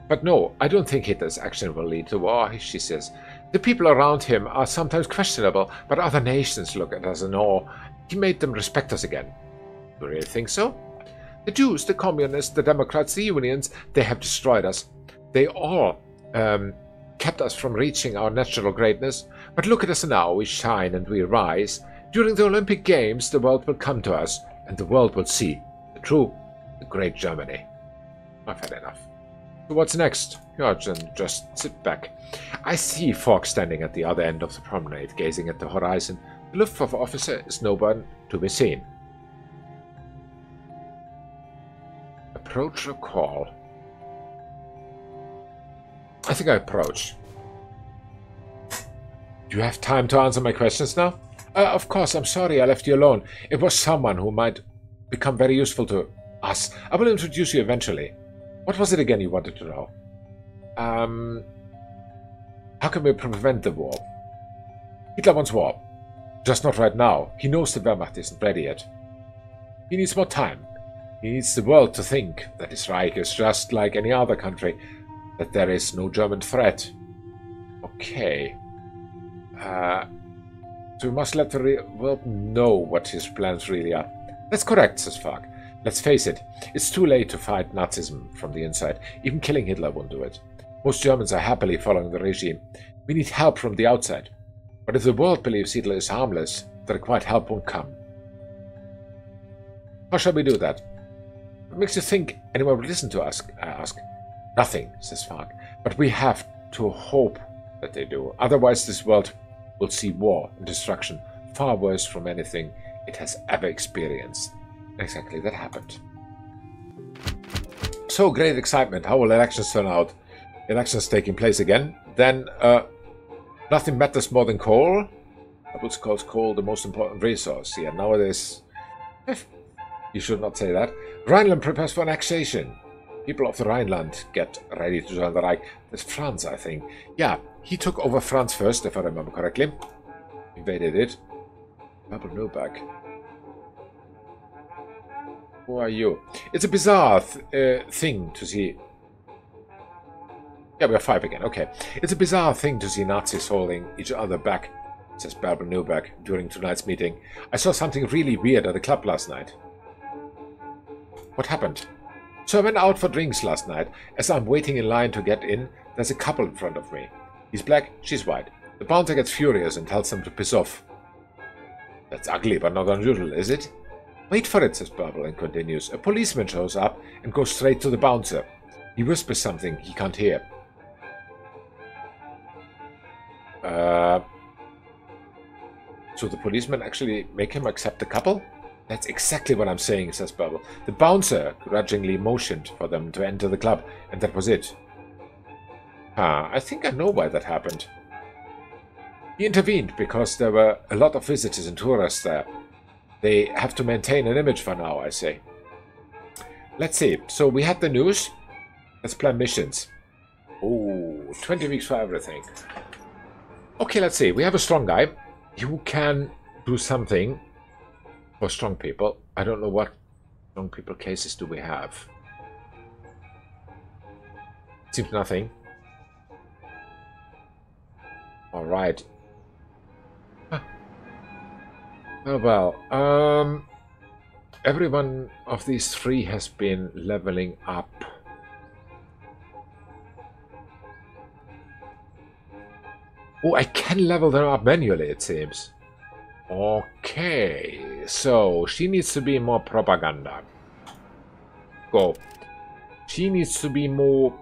But no, I don't think Hitler's action will lead to war, she says. The people around him are sometimes questionable, but other nations look at us in awe. He made them respect us again. You really think so? The Jews, the Communists, the Democrats, the Unions, they have destroyed us. They all kept us from reaching our natural greatness. But look at us now, we shine and we rise. During the Olympic Games, the world will come to us, and the world will see the true, the great Germany. I've had enough. So what's next? Just sit back. I see Falk standing at the other end of the promenade, gazing at the horizon. The Luftwaffe officer is nowhere to be seen. Approach or call? I think I approach. Do you have time to answer my questions now? Of course, I'm sorry I left you alone. It was someone who might become very useful to us. I will introduce you eventually. What was it again you wanted to know? How can we prevent the war? Hitler wants war. Just not right now. He knows the Wehrmacht isn't ready yet. He needs more time. He needs the world to think that his Reich is just like any other country, that there is no German threat. Okay. So we must let the world know what his plans really are. That's correct, says Falk. Let's face it, it's too late to fight Nazism from the inside. Even killing Hitler won't do it. Most Germans are happily following the regime. We need help from the outside. But if the world believes Hitler is harmless, the required help won't come. How shall we do that? What makes you think anyone will listen to us? I ask. Nothing, says Falk. But we have to hope that they do. Otherwise this world will see war and destruction far worse from anything it has ever experienced. Exactly, that happened. So great excitement. How will elections turn out? Elections taking place again. Then, nothing matters more than coal. Goebbels calls coal the most important resource. Yeah, nowadays, you should not say that. Rhineland prepares for annexation. People of the Rhineland get ready to join the Reich. There's France, I think. Yeah, he took over France first, if I remember correctly. Invaded it. Purple Nürnberg. Who are you? It's a bizarre thing to see. Yeah, we are 5 again. Okay. It's a bizarre thing to see Nazis holding each other back, says Barbara Newberg during tonight's meeting. I saw something really weird at the club last night. What happened? So I went out for drinks last night. As I'm waiting in line to get in, there's a couple in front of me. He's black, she's white. The bouncer gets furious and tells them to piss off. That's ugly, but not unusual, is it? Wait for it, says Bubble, and continues. A policeman shows up and goes straight to the bouncer. He whispers something he can't hear. So the policeman actually make him accept the couple? That's exactly what I'm saying, says Bubble. The bouncer grudgingly motioned for them to enter the club, and that was it. I think I know why that happened. He intervened because there were a lot of visitors and tourists there. They have to maintain an image for now, I say. Let's see. So we had the news. Let's plan missions. Oh, 20 weeks for everything. Okay, let's see. We have a strong guy who can do something for strong people. I don't know what strong people cases do we have. Seems nothing. All right. Oh, well, every one of these 3 has been leveling up. Oh, I can level them up manually, it seems. Okay, so she needs to be more propaganda. Go. She needs to be more...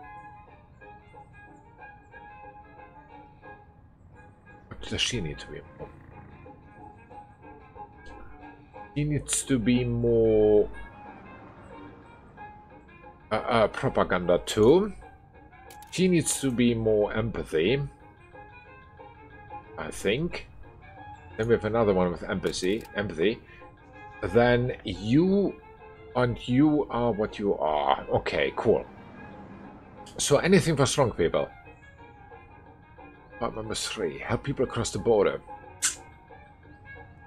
What does she need to be more? He needs to be more Propaganda 2. She needs to be more empathy, I think. Then we have another one with empathy. Then you and you are what you are. Okay, cool. So anything for strong people. Part number 3. Help people across the border.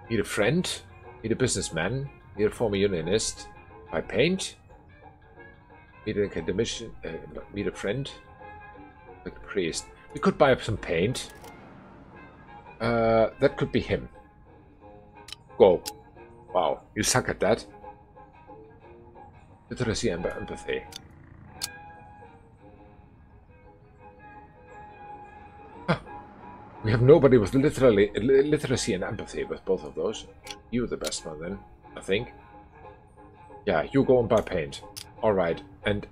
Need a friend. Need a businessman. Need a former unionist. Buy paint. Need an academician. Need a friend. Like a priest. We could buy up some paint. That could be him. Go. Wow, you suck at that. Literacy and empathy. Huh. We have nobody with literacy and empathy with both of those. You're the best one then, I think. Yeah, you go and buy paint. Alright, and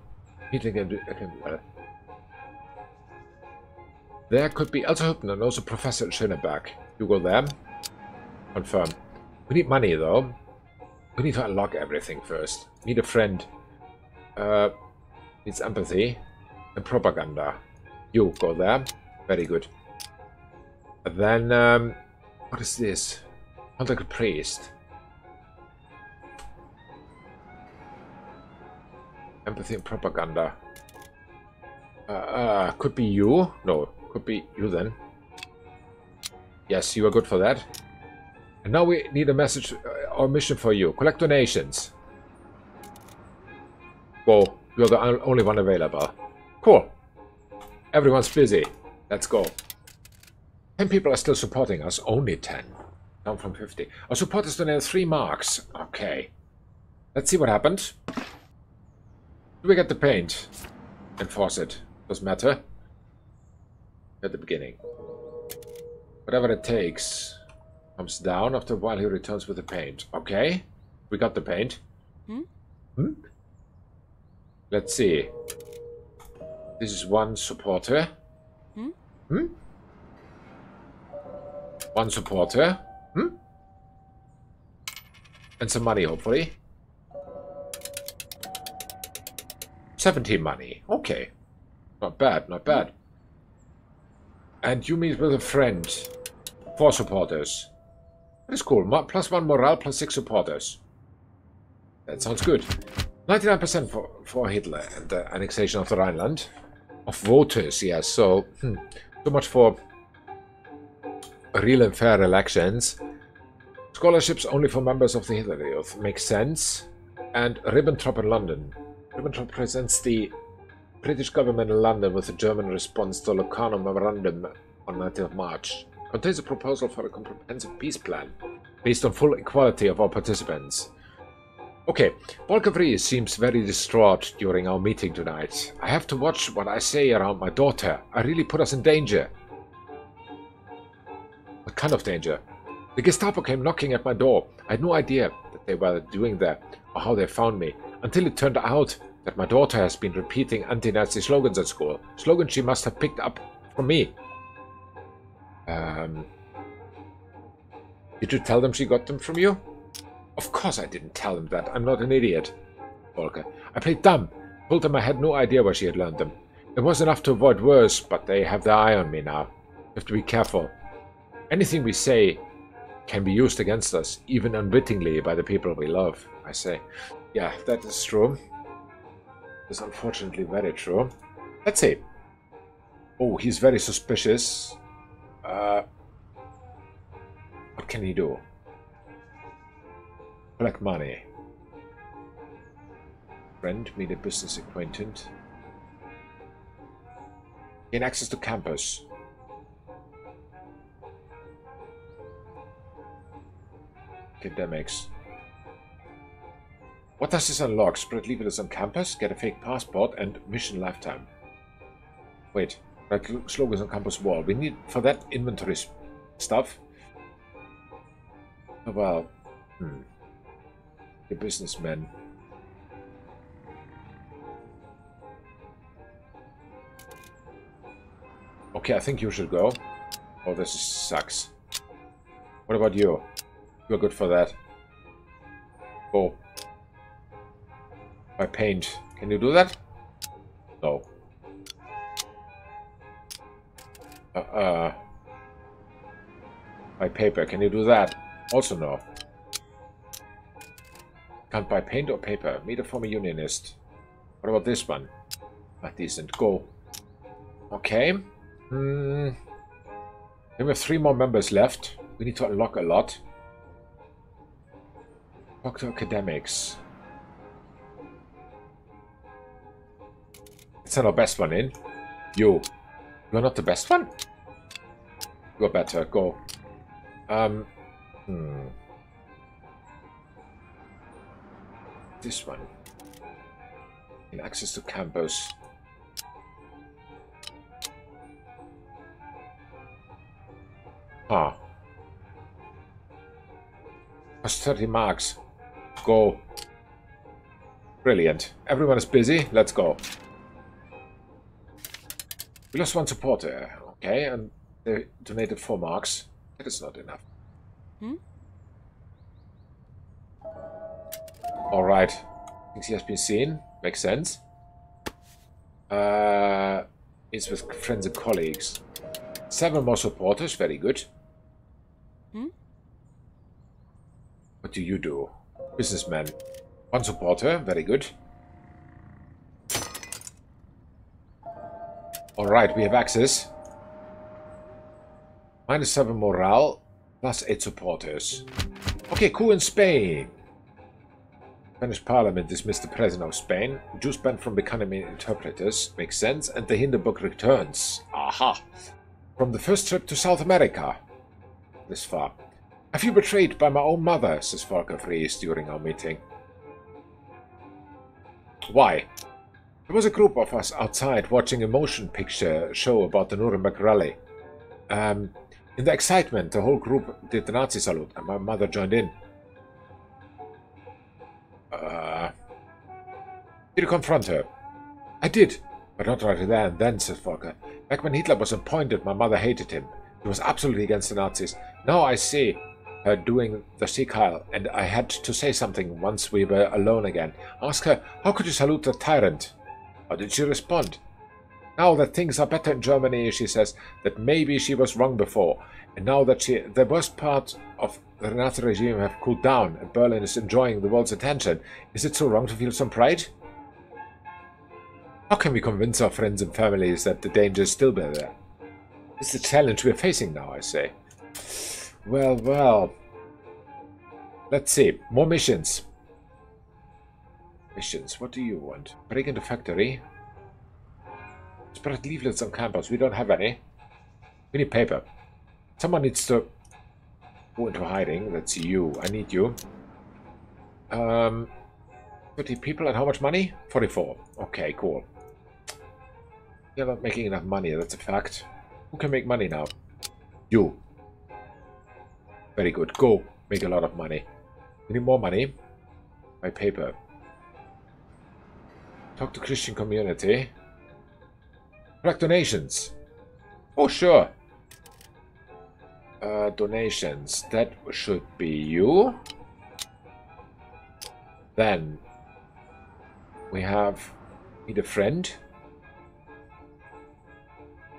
there could be Elsa Hübner and also Professor Schöneberg. You go there. Confirm. We need money though. We need to unlock everything first. Need a friend. Needs empathy. And propaganda. You go there. Very good. And then, what is this? Contact a priest. Empathy and propaganda. Could be you. No, could be you then. Yes, you are good for that. And now we need a message or mission for you. Collect donations. Go. You're the only one available. Cool. Everyone's busy. Let's go. 10 people are still supporting us. Only 10. Down from 50. Our supporters donated 3 marks. Okay. Let's see what happened. Do we get the paint? Enforce it. Doesn't matter. At the beginning. Whatever it takes. Comes down. After a while he returns with the paint. Okay. We got the paint. Hmm? Let's see. This is one supporter. Hmm? One supporter. Hmm? And some money, hopefully. 17 money. Okay. Not bad, not bad. And you meet with a friend. 4 supporters. That's cool. +1 morale, +6 supporters. That sounds good. 99% for Hitler and the annexation of the Rhineland. Of voters, yes. So, so much for real and fair elections. Scholarships only for members of the Hitler Youth. Makes sense. And Ribbentrop in London. Ribbentrop presents the British government in London with a German response to Locarno Memorandum on 19th March. Contains a proposal for a comprehensive peace plan based on full equality of all participants. Okay, Volker Vries seems very distraught during our meeting tonight. I have to watch what I say around my daughter. I really put us in danger. What kind of danger? The Gestapo came knocking at my door. I had no idea that they were doing that or how they found me, until it turned out that my daughter has been repeating anti-Nazi slogans at school. Slogans she must have picked up from me. Did you tell them she got them from you? Of course I didn't tell them that. I'm not an idiot. Volker. I played dumb. Told them I had no idea where she had learned them. It was enough to avoid worse, but they have their eye on me now. We have to be careful. Anything we say can be used against us, even unwittingly, by the people we love, I say. Yeah, that is true. It's unfortunately very true. Let's see. Oh, he's very suspicious. What can he do? Collect money. Friend, meet a business acquaintance. Gain access to campus. Academics. What does this unlock? Spread leaflets on campus, get a fake passport, and mission lifetime. Wait, write slogans on campus wall. We need for that inventory stuff. Oh, well, the businessman. Okay, I think you should go. Oh, this sucks. What about you? You're good for that. Oh. I paint. Can you do that? No. Buy paper. Can you do that? Also no. Can't buy paint or paper. Meet a former unionist. What about this one? Not decent. Go. Okay. We have 3 more members left. We need to unlock a lot. Talk to academics. It's not our best one in. You're not the best one? You're better. Go. This one. In access to campus. Ah. Plus 30 marks. Go. Brilliant. Everyone is busy. Let's go. We lost 1 supporter. Okay, and they donated 4 marks. That is not enough. Alright. Thinks he has been seen. Makes sense. It's with friends and colleagues. 7 more supporters. Very good. What do you do? Businessman. 1 supporter. Very good. Alright, we have access. -7 morale. Plus 8 supporters. Okay, coup in Spain. Spanish Parliament dismissed the President of Spain. Jews banned from becoming interpreters. Makes sense. And the Hindenburg returns. Aha. From the first trip to South America. This far. I feel betrayed by my own mother, says Volker Fries during our meeting. Why? There was a group of us outside watching a motion picture show about the Nuremberg rally. In the excitement, the whole group did the Nazi salute, and my mother joined in. Did you confront her? I did, but not right there and then, says Volker. Back when Hitler was appointed, my mother hated him. He was absolutely against the Nazis. Now I see her doing the Sieg-Heil, and I had to say something once we were alone again. Ask her, how could you salute the tyrant? How did she respond? Now that things are better in Germany, she says that maybe she was wrong before, and now that the worst part of the Nazi regime have cooled down, and Berlin is enjoying the world's attention, is it so wrong to feel some pride? How can we convince our friends and families that the danger is still there? It's the challenge we are facing now, I say. Well, well. Let's see. More missions. Missions. What do you want? Break into factory. Spread leaflets on campus. We don't have any. We need paper. Someone needs to go into hiding. That's you. I need you. 30 people and how much money? 44. Okay, cool. You're not making enough money. That's a fact. Who can make money now? You. Very good. Go. Make a lot of money. We need more money. Buy paper. Talk to Christian community. Collect donations. Oh, sure. Donations. That should be you. Then we need a friend.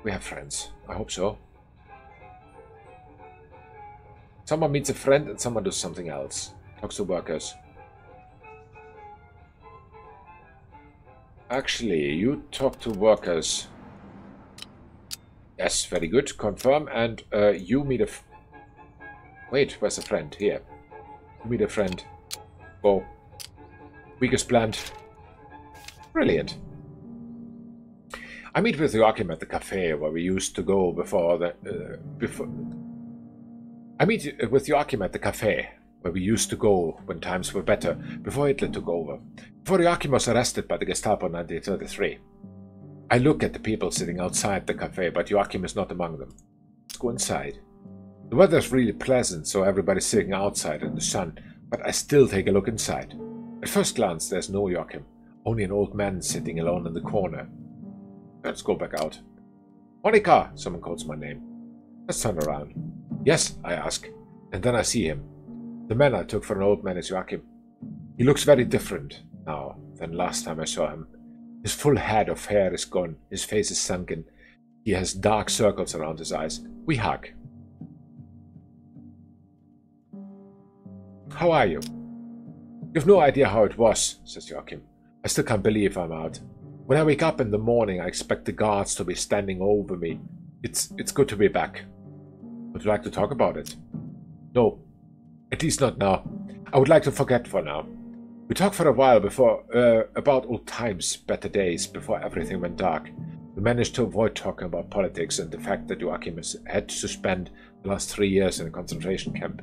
We have friends. I hope so. Someone meets a friend and someone does something else. Talks to workers. Actually, you talk to workers. Yes, very good. Confirm. And you meet a... Wait, where's the friend? Here. You meet a friend. Go. Weakest plant. Brilliant. I meet with Joachim at the cafe where we used to go before the... I meet with Joachim at the cafe where we used to go when times were better, before Hitler took over. Before Joachim was arrested by the Gestapo in 1933. I look at the people sitting outside the cafe, but Joachim is not among them. Let's go inside. The weather is really pleasant, so everybody's sitting outside in the sun, but I still take a look inside. At first glance, there's no Joachim, only an old man sitting alone in the corner. Let's go back out. Monica! Someone calls my name. Let's turn around. Yes, I ask, and then I see him. The man I took for an old man is Joachim. He looks very different now. than last time I saw him. His full head of hair is gone. His face is sunken. He has dark circles around his eyes. We hug. How are you? You've no idea how it was, says Joachim. I still can't believe I'm out. When I wake up in the morning, I expect the guards to be standing over me. It's good to be back. Would you like to talk about it? No, at least not now. I would like to forget for now. We talked for a while before about old times, better days, before everything went dark. We managed to avoid talking about politics and the fact that Joachim has had to spend the last 3 years in a concentration camp.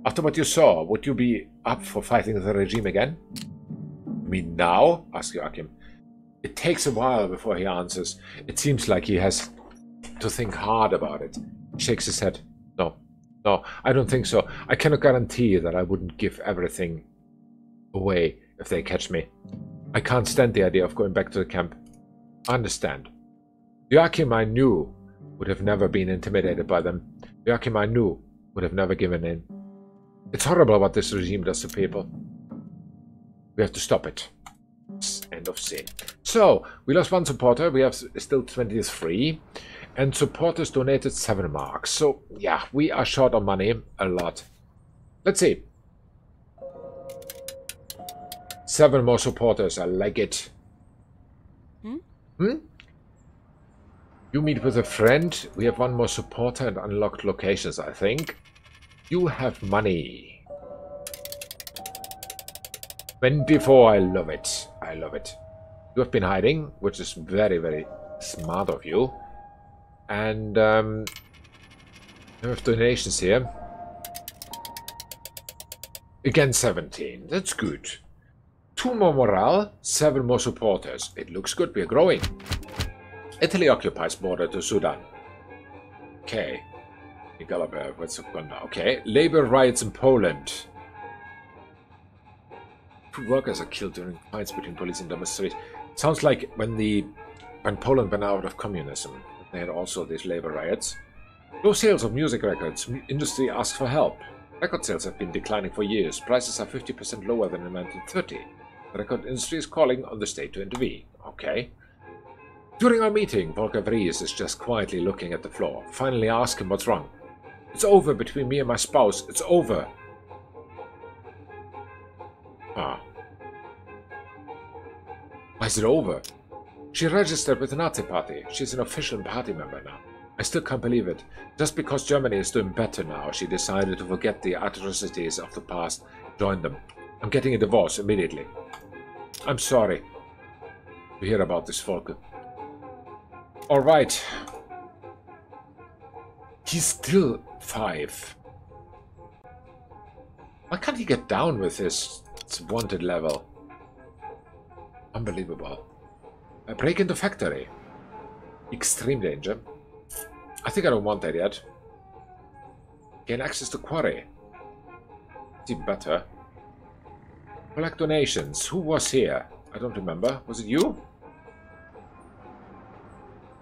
After what you saw, would you be up for fighting the regime again? You mean now? Asks Joachim. It takes a while before he answers. It seems like he has to think hard about it. He shakes his head. No, I don't think so. I cannot guarantee that I wouldn't give everything away if they catch me. I can't stand the idea of going back to the camp. I understand. Joachim I knew would have never been intimidated by them. Joachim I knew would have never given in. It's horrible what this regime does to people. We have to stop it. End of scene. So, we lost one supporter. We have still 23. And supporters donated 7 marks. So, yeah, we are short on money. A lot. Let's see. 7 more supporters. I like it. You meet with a friend. We have 1 more supporter and unlocked locations, I think. You have money. 24. I love it. I love it. You have been hiding, which is very, very smart of you. And we have donations here. Again 17. That's good. 2 more morale, 7 more supporters. It looks good. We are growing. Italy occupies border to Sudan. Okay. What's going on? Okay. Labor riots in Poland. 2 workers are killed during fights between police and demonstrators. Sounds like when Poland went out of communism, they had also these labor riots. Low sales of music records. Industry asks for help. Record sales have been declining for years. Prices are 50% lower than in 1930. The record industry is calling on the state to intervene. Okay. During our meeting, Volker Vries is just quietly looking at the floor. Finally ask him what's wrong. It's over between me and my spouse. It's over. Ah. Why is it over? She registered with the Nazi party. She's an official party member now. I still can't believe it. Just because Germany is doing better now, she decided to forget the atrocities of the past, join them. I'm getting a divorce immediately. I'm sorry to hear about this, Volker. Alright. He's still 5. Why can't he get down with his wanted level? Unbelievable. A break into factory. Extreme danger. I think I don't want that yet. Gain access to quarry. It's even better. Collect donations. Who was here? I don't remember. Was it you?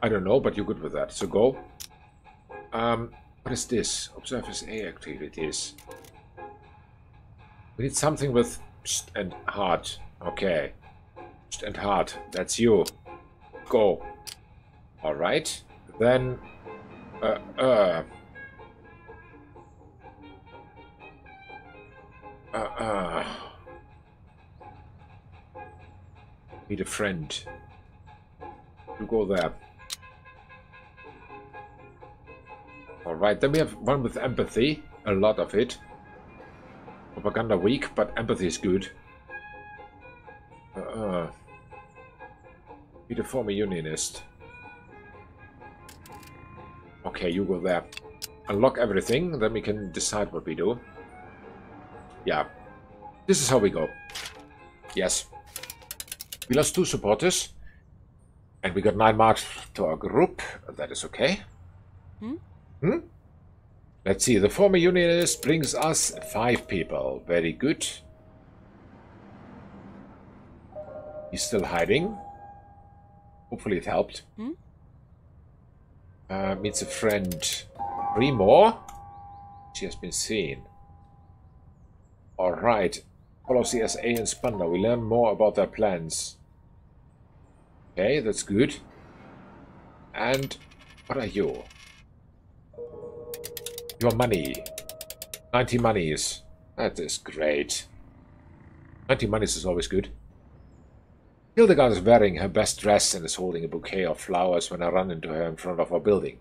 I don't know, but you're good with that. So go. What is this? Observe his A activities. We need something with and heart. Okay. And heart. That's you. Go. Alright. Then Meet a friend. You go there. Alright, then we have one with empathy. A lot of it. Propaganda weak, but empathy is good. Meet a former unionist. Okay, you go there. Unlock everything, then we can decide what we do. Yeah. This is how we go. Yes. We lost 2 supporters. And we got 9 marks to our group. That is okay. Let's see. The former unionist brings us 5 people. Very good. He's still hiding. Hopefully it helped. Meets a friend. 3 more. She has been seen. Alright. Follow CSA in Spandau. We learn more about their plans. Okay, that's good. And what are you? Your money. 90 monies. That is great. 90 monies is always good. Hildegard is wearing her best dress and is holding a bouquet of flowers when I run into her in front of our building.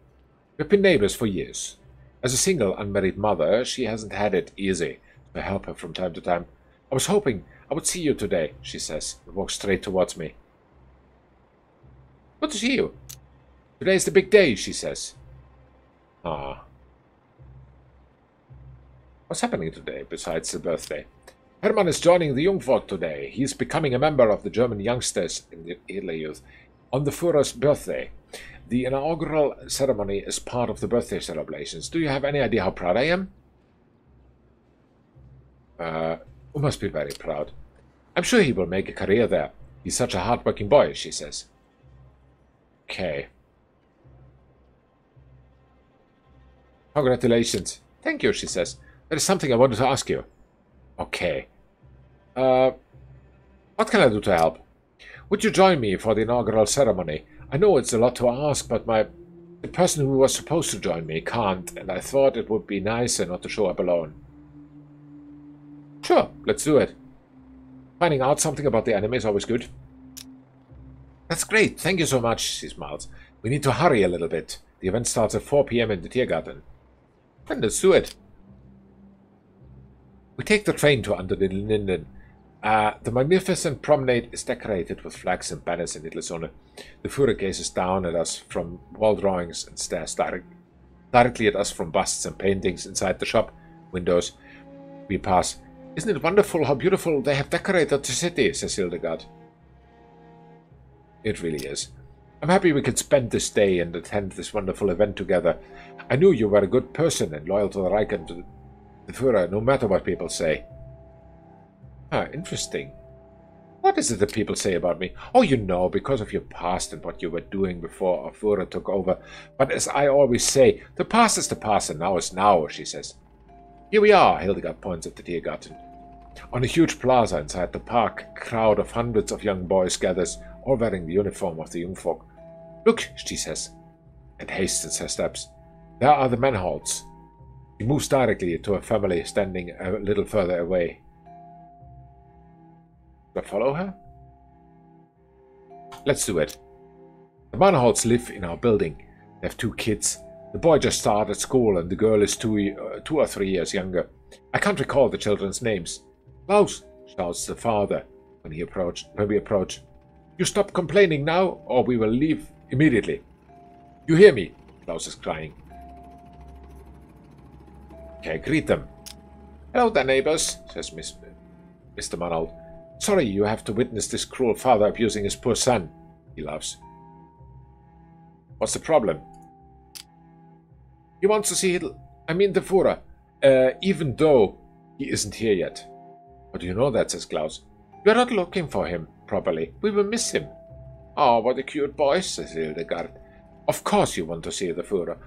We've been neighbors for years. As a single, unmarried mother, she hasn't had it easy. I help her from time to time. I was hoping I would see you today, she says, and walks straight towards me. Good to see you. Today is the big day, she says. Ah. What's happening today besides the birthday? Hermann is joining the Jungvolk today. He is becoming a member of the German youngsters in the Hitler Youth on the Führer's birthday. The inaugural ceremony is part of the birthday celebrations. Do you have any idea how proud I am? You must be very proud. I'm sure he will make a career there. He's such a hard-working boy, she says. Okay. Congratulations. Thank you, she says. There is something I wanted to ask you. Okay. What can I do to help? Would you join me for the inaugural ceremony? I know it's a lot to ask, but the person who was supposed to join me can't, and I thought it would be nicer not to show up alone. Sure, let's do it. Finding out something about the anime is always good. That's great, thank you so much, she smiles. We need to hurry a little bit. The event starts at 4 p.m. in the Tiergarten. Then let's do it. We take the train to Under den Linden. The magnificent promenade is decorated with flags and banners in Hitlerzone. The Führer gazes down at us from wall drawings and stares directly at us from busts and paintings inside the shop windows. We pass. Isn't it wonderful how beautiful they have decorated the city, says Hildegard. It really is. I'm happy we could spend this day and attend this wonderful event together. I knew you were a good person and loyal to the Reich and to the Führer, no matter what people say. Ah, interesting. What is it that people say about me? Oh, you know, because of your past and what you were doing before our Führer took over. But as I always say, the past is the past and now is now, she says. Here we are, Hildegard points at the Tiergarten. On a huge plaza inside the park, a crowd of hundreds of young boys gathers, all wearing the uniform of the Jungvolk. Look, she says, and hastens her steps. There are the manholes. She moves directly to a family standing a little further away. Do I follow her? Let's do it. The Manholts live in our building. They have 2 kids. The boy just started school and the girl is 2 or 3 years younger. I can't recall the children's names. Klaus, shouts the father when we approach. You stop complaining now or we will leave immediately. You hear me? Klaus is crying. Okay, greet them. Hello there, neighbors, says Mr. Manholt. Sorry you have to witness this cruel father abusing his poor son, he laughs. What's the problem? He wants to see the Führer, even though he isn't here yet. How do you know that, says Klaus. We are not looking for him properly. We will miss him. Oh, what a cute boy, says Hildegard. Of course you want to see the Führer.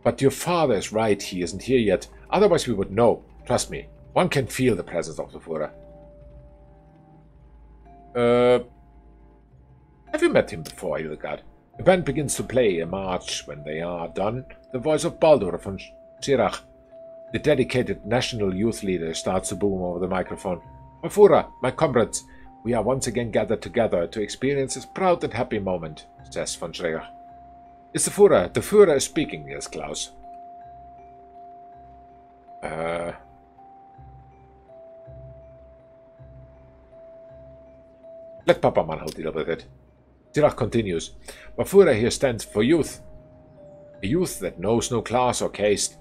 But your father is right, he isn't here yet. Otherwise we would know. Trust me, one can feel the presence of the Führer. Have you met him before, Hildegard? The band begins to play a march. When they are done, the voice of Baldur von Schirach, the dedicated national youth leader, starts to boom over the microphone. My Führer, my comrades, we are once again gathered together to experience this proud and happy moment, says von Schirach. It's the Führer. The Führer is speaking, yes, Klaus. Let Papa Manholt deal with it. Schirach continues. My Führer here stands for youth. A youth that knows no class or caste.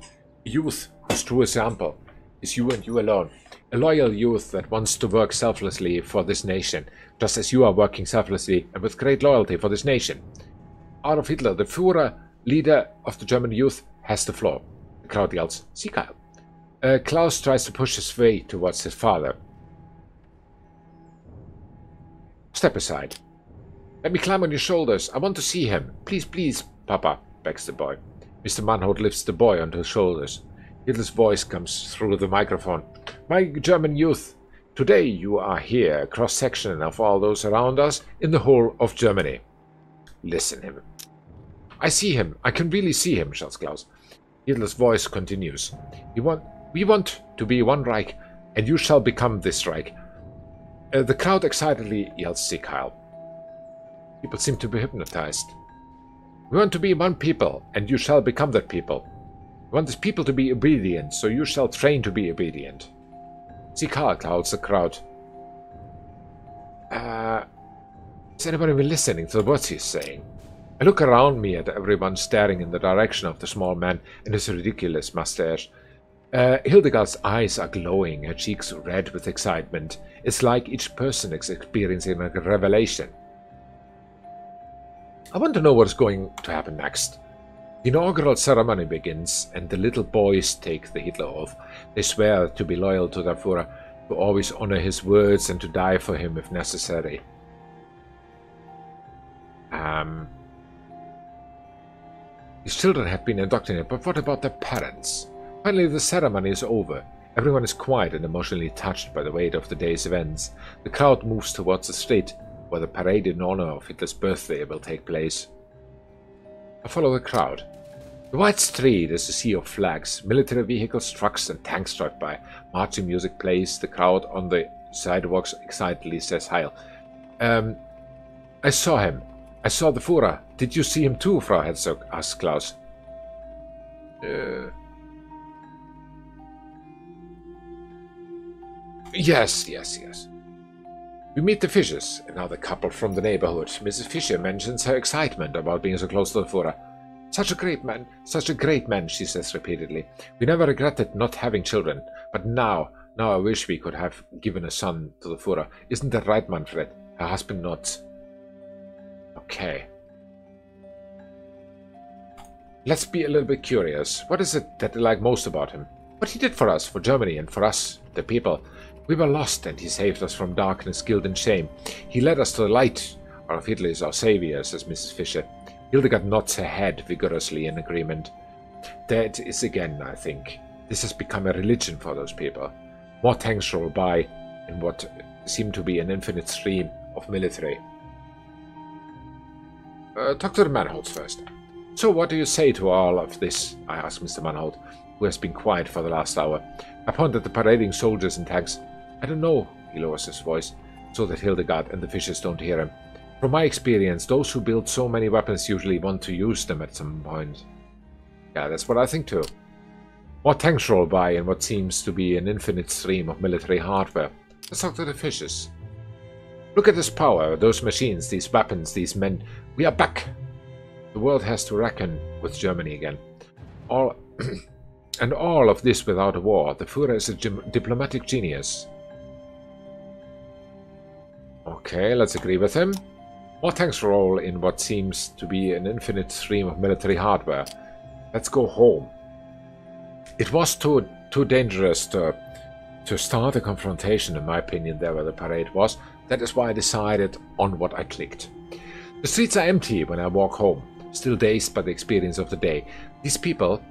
A youth whose true example is you and you alone. A loyal youth that wants to work selflessly for this nation, just as you are working selflessly and with great loyalty for this nation. Adolf Hitler, the Führer, leader of the German youth, has the floor. The crowd yells, Sieg Heil. Klaus tries to push his way towards his father. Step aside. Let me climb on your shoulders. I want to see him. Please, please, Papa, begs the boy. Mr. Manholt lifts the boy onto his shoulders. Hitler's voice comes through the microphone. My German youth, Today you are here, a cross-section of all those around us in the whole of Germany. Listen him. I see him. I can really see him, shouts Klaus. Hitler's voice continues. We want to be one Reich, and you shall become this Reich. The crowd excitedly yells Sieg Heil. People seem to be hypnotized. We want to be one people, and you shall become that people. We want this people to be obedient, so you shall train to be obedient. Sieg Heil clouds the crowd. Is anybody even listening to what he's saying? I look around me at everyone staring in the direction of the small man and his ridiculous mustache. Hildegard's eyes are glowing, her cheeks red with excitement. It's like each person is experiencing a revelation. I want to know what's going to happen next. The inaugural ceremony begins, and the little boys take the Hitler oath. They swear to be loyal to their Führer, to always honor his words and to die for him if necessary. These children have been indoctrinated, but what about their parents? Finally, the ceremony is over. Everyone is quiet and emotionally touched by the weight of the day's events. The crowd moves towards the street, where the parade in honor of Hitler's birthday will take place. I follow the crowd. The wide street is a sea of flags. Military vehicles, trucks, and tanks drive by. Marching music plays. The crowd on the sidewalks excitedly says Heil. I saw him. I saw the Führer. Did you see him too, Frau Herzog? Asked Klaus. Yes. We meet the Fischers, another couple from the neighborhood. Mrs. Fischer mentions her excitement about being so close to the Führer. Such a great man, she says repeatedly. We never regretted not having children, but now I wish we could have given a son to the Führer. Isn't that right, Manfred? Her husband nods. Okay. Let's be a little bit curious. What is it that they like most about him? What he did for us, for Germany, and for us, the people. We were lost, and he saved us from darkness, guilt, and shame. He led us to the light. Adolf Hitler is our savior, says Mrs. Fischer. Hildegard nods her head vigorously in agreement. That is again, I think. This has become a religion for those people. More tanks roll by, in what seemed to be an infinite stream of military. Talk to the Manholds first. So what do you say to all of this? I ask Mr. Manhold, who has been quiet for the last hour. I point at the parading soldiers and tanks. I don't know, he lowers his voice, so that Hildegard and the Fischers don't hear him. From my experience, those who build so many weapons usually want to use them at some point. Yeah, that's what I think too. More tanks roll by in what seems to be an infinite stream of military hardware. Let's talk to the Fischers. Look at this power, those machines, these weapons, these men. We are back! The world has to reckon with Germany again. And all of this without a war. The Führer is a diplomatic genius. Okay, let's agree with him. More tanks roll in what seems to be an infinite stream of military hardware. Let's go home. It was too dangerous to start a confrontation, in my opinion, there where the parade was. That is why I decided on what I clicked. The streets are empty when I walk home, still dazed by the experience of the day. These people,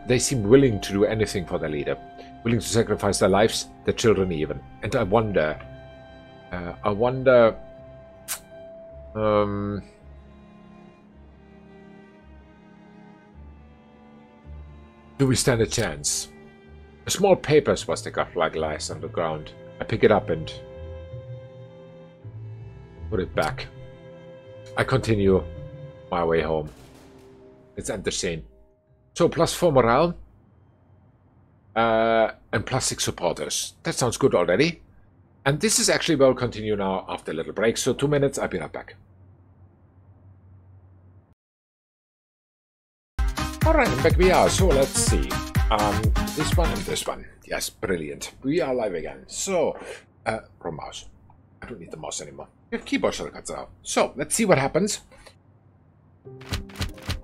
they seem willing to do anything for their leader, willing to sacrifice their lives, their children even. And I wonder, do we stand a chance? A small paper swastika flag lies on the ground. I pick it up and put it back. I continue my way home. Let's end the scene. So, +4 morale. And +6 supporters. That sounds good already. And this is actually where we'll continue now after a little break. So 2 minutes, I'll be right back. Alright, and back we are. So let's see. This one and this one. Yes, brilliant. We are live again. So, wrong mouse. I don't need the mouse anymore. We have keyboard shortcuts now. So, let's see what happens.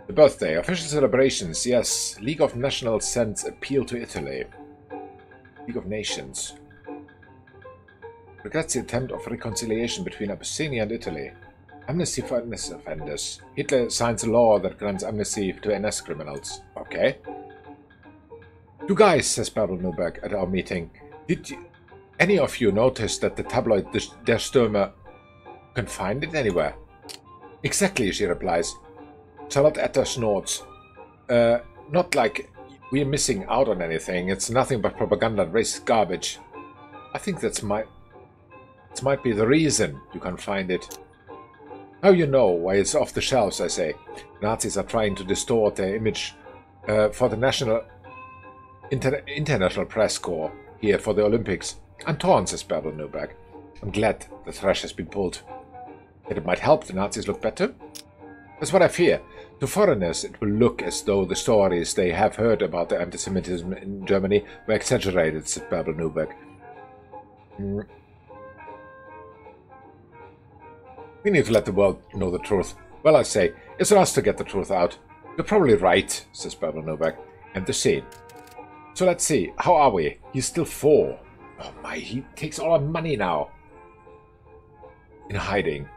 The birthday. Official celebrations. Yes. League of Nations sends appeal to Italy. League of Nations. Regrets the attempt of reconciliation between Abyssinia and Italy. Amnesty for NS offenders. Hitler signs a law that grants amnesty to NS criminals. Okay. You guys, says Baron Newberg at our meeting. Any of you noticed that the tabloid Der Stürmer can find it anywhere? Exactly, she replies. Charlotte Etta snorts. Not like we're missing out on anything. It's nothing but propaganda and racist garbage. I think this might be the reason you can't find it. How you know why it's off the shelves, I say. Nazis are trying to distort their image for the international press corps here for the Olympics. I'm torn, says Bärbel Newberg. I'm glad the thresh has been pulled. That it might help the Nazis look better? That's what I fear. To foreigners, it will look as though the stories they have heard about the anti-Semitism in Germany were exaggerated, said Bärbel Newberg. We need to let the world know the truth. Well, I say, it's on us to get the truth out. You're probably right, says Bärbel Newberg. And the scene. So let's see, how are we? He's still 4. Oh my, he takes all our money now. In hiding.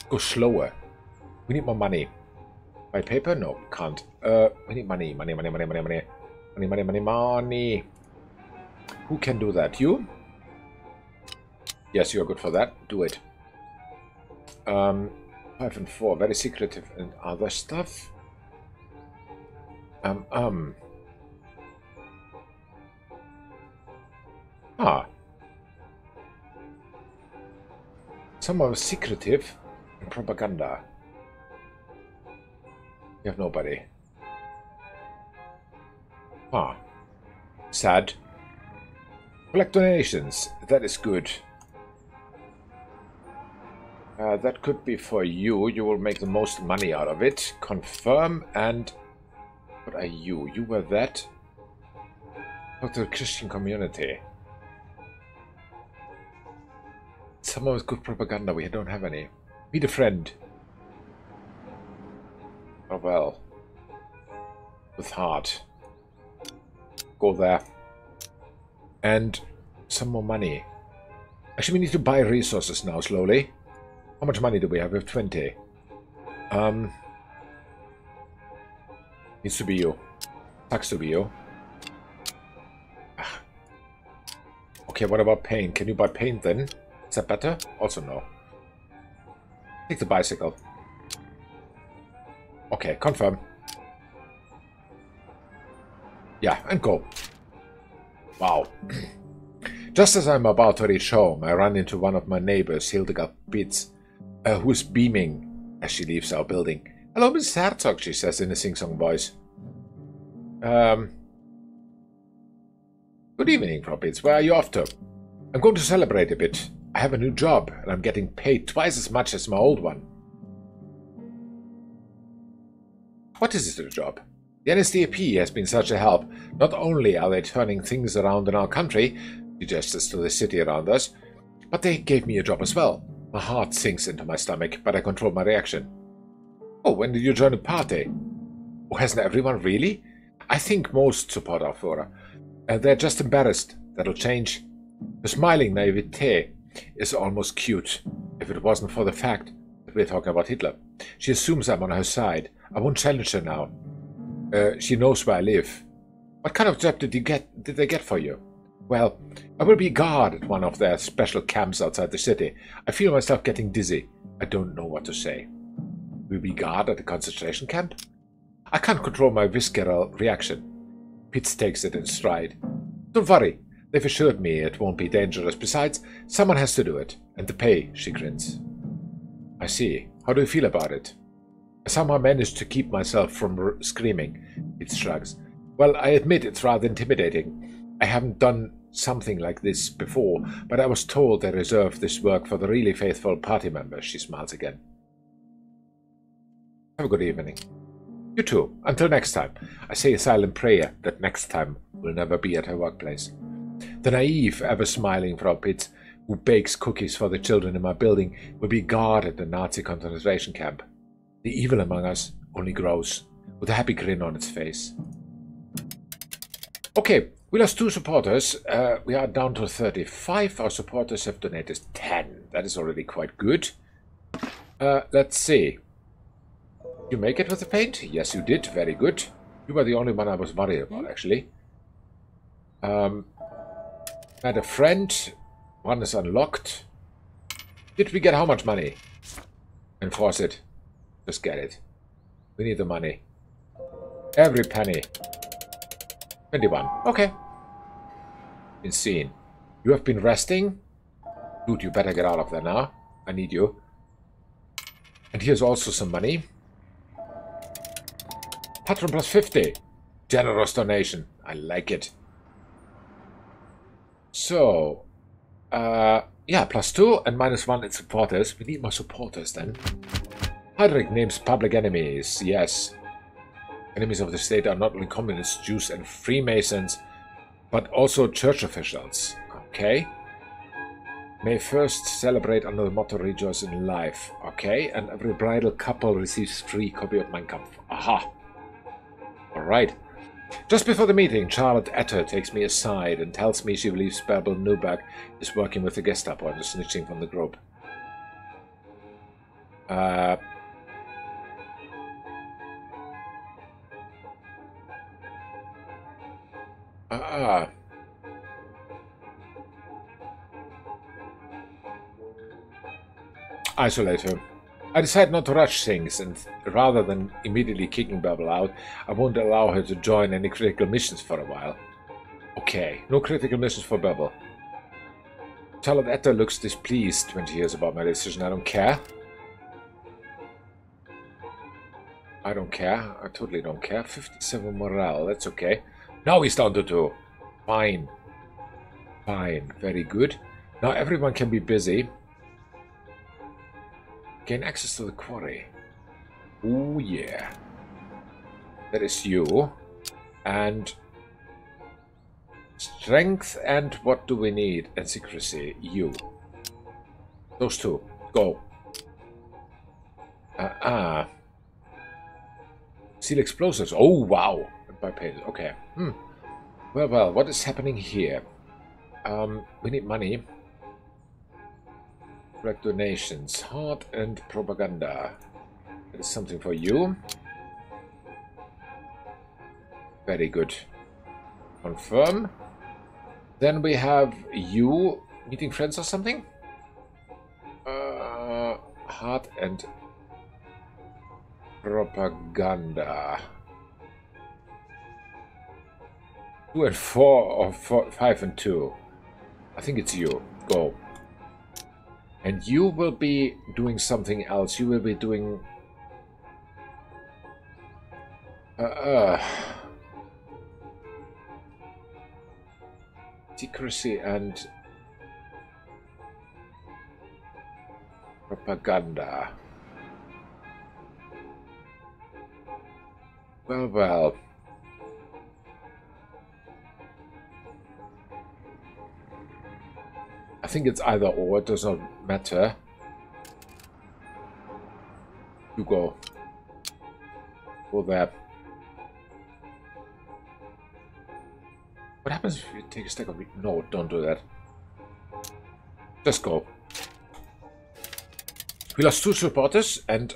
Go slower. We need more money. Buy paper? No, can't. We need money. Money. Who can do that? You? Yes, you're good for that. Do it. 5 and 4. Very secretive and other stuff. Some are secretive and propaganda. You have nobody. Sad. Collect donations. That is good. That could be for you. You will make the most money out of it. Confirm and... What are you? You were that? Talk to the Christian community. Someone with good propaganda. We don't have any. Meet a friend. Oh well. With heart. Go there. And some more money. Actually, we need to buy resources now, slowly. How much money do we have? We have 20. Needs to be you. Sucks to be you. Okay, what about paint? Can you buy paint then? Is that better? Also no. Take the bicycle. Okay, confirm. Yeah, and go. Wow. Just as I'm about to reach home, I run into one of my neighbors, Hildegard Pitz, who is beaming as she leaves our building. Hello, Mrs. Herzog, she says in a sing-song voice. Good evening, Frau Pitz. Where are you off to? I'm going to celebrate a bit. I have a new job, and I'm getting paid twice as much as my old one. What is this job? The NSDAP has been such a help. Not only are they turning things around in our country, she gestures to the city around us, but they gave me a job as well. My heart sinks into my stomach, but I control my reaction. Oh, when did you join the party? Oh, hasn't everyone really? I think most support our Führer. They're just embarrassed. That'll change. The smiling naivete is almost cute, if it wasn't for the fact that we're talking about Hitler. She assumes I'm on her side. I won't challenge her now. She knows where I live. What kind of job did they get for you? Well, I will be guard at one of their special camps outside the city. I feel myself getting dizzy. I don't know what to say. Will be guard at a concentration camp? I can't control my visceral reaction. Pitts takes it in stride. Don't worry. They've assured me it won't be dangerous. Besides, someone has to do it. And the pay, she grins. I see. How do you feel about it? I somehow managed to keep myself from screaming. Pitts shrugs. Well, I admit it's rather intimidating. I haven't done something like this before, but I was told they reserve this work for the really faithful party members. She smiles again. Have a good evening. You too. Until next time. I say a silent prayer that next time will never be at her workplace. The naive, ever-smiling Frau Pitz, who bakes cookies for the children in my building, will be guard at the Nazi concentration camp. The evil among us only grows, with a happy grin on its face. Okay, we lost 2 supporters. We are down to 35. Our supporters have donated 10. That is already quite good. Let's see. You make it with the paint? Yes, you did. Very good. You were the only one I was worried about, actually. Met a friend. One is unlocked. Did we get how much money? Enforce it. Just get it. We need the money. Every penny. 21. Okay. Been seen. You have been resting? Dude, you better get out of there now. I need you. And here's also some money. Patron plus 50. Generous donation. I like it. So, yeah, plus 2 and -1 in supporters. We need more supporters then. Heinrich names public enemies. Yes. Enemies of the state are not only communists, Jews, and Freemasons, but also church officials. Okay. May 1st celebrate under the motto Rejoice in Life. Okay. And every bridal couple receives free copy of Mein Kampf. Aha. Alright. Just before the meeting, Charlotte Etter takes me aside and tells me she believes Bärbel Newberg is working with the Gestapo and is snitching from the group. Isolate her. I decide not to rush things, and rather than immediately kicking Bärbel out, I won't allow her to join any critical missions for a while. Okay, no critical missions for Bärbel. Charlotte Etter looks displeased when she hears about my decision. I don't care. I don't care. I totally don't care. 57 morale, that's okay. Now he's down to 2. Fine. Fine. Very good. Now everyone can be busy. Gain access to the quarry. Oh yeah. That is you. And strength and what do we need? And secrecy. You. Those 2. Go. Seal explosives. Oh wow. By pages. Okay. Well, what is happening here? We need money. Collect donations. Heart and propaganda. That is something for you. Very good. Confirm. Then we have you meeting friends or something. Heart and propaganda. 2 and 4 or 5 and 2. I think it's you. Go. And you will be doing something else. You will be doing... secrecy and... propaganda. Well. I think it's either or, it does not matter. You go. Go there. What happens if you take a stack of... No, don't do that. Just go. We lost 2 supporters and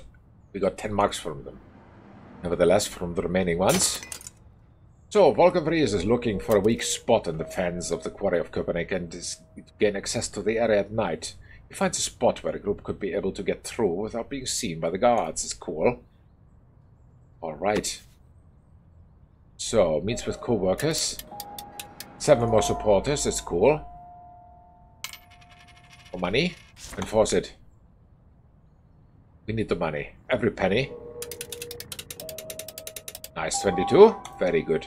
we got 10 marks from them. Nevertheless, from the remaining ones. So, Volker Vries is looking for a weak spot in the fence of the quarry of Copenhagen and is to gain access to the area at night. He finds a spot where a group could be able to get through without being seen by the guards. It's cool. Alright. So, meets with co-workers. 7 more supporters, it's cool. More money. Enforce it. We need the money. Every penny. Nice, 22. Very good.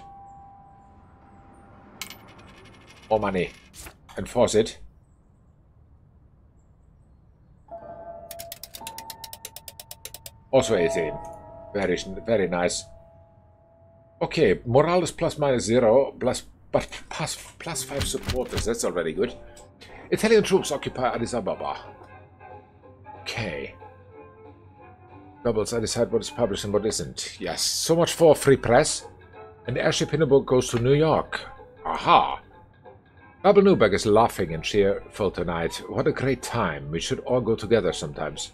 More money. Enforce it. Also 18. Very nice. Okay, morale is ±0, but plus 5 supporters. That's already good. Italian troops occupy Addis Ababa. Okay. Doubles, I decide what is published and what isn't. Yes, so much for free press. And the airship Hindenburg goes to New York. Aha! Bärbel Newberg is laughing and cheerful tonight. What a great time. We should all go together sometimes.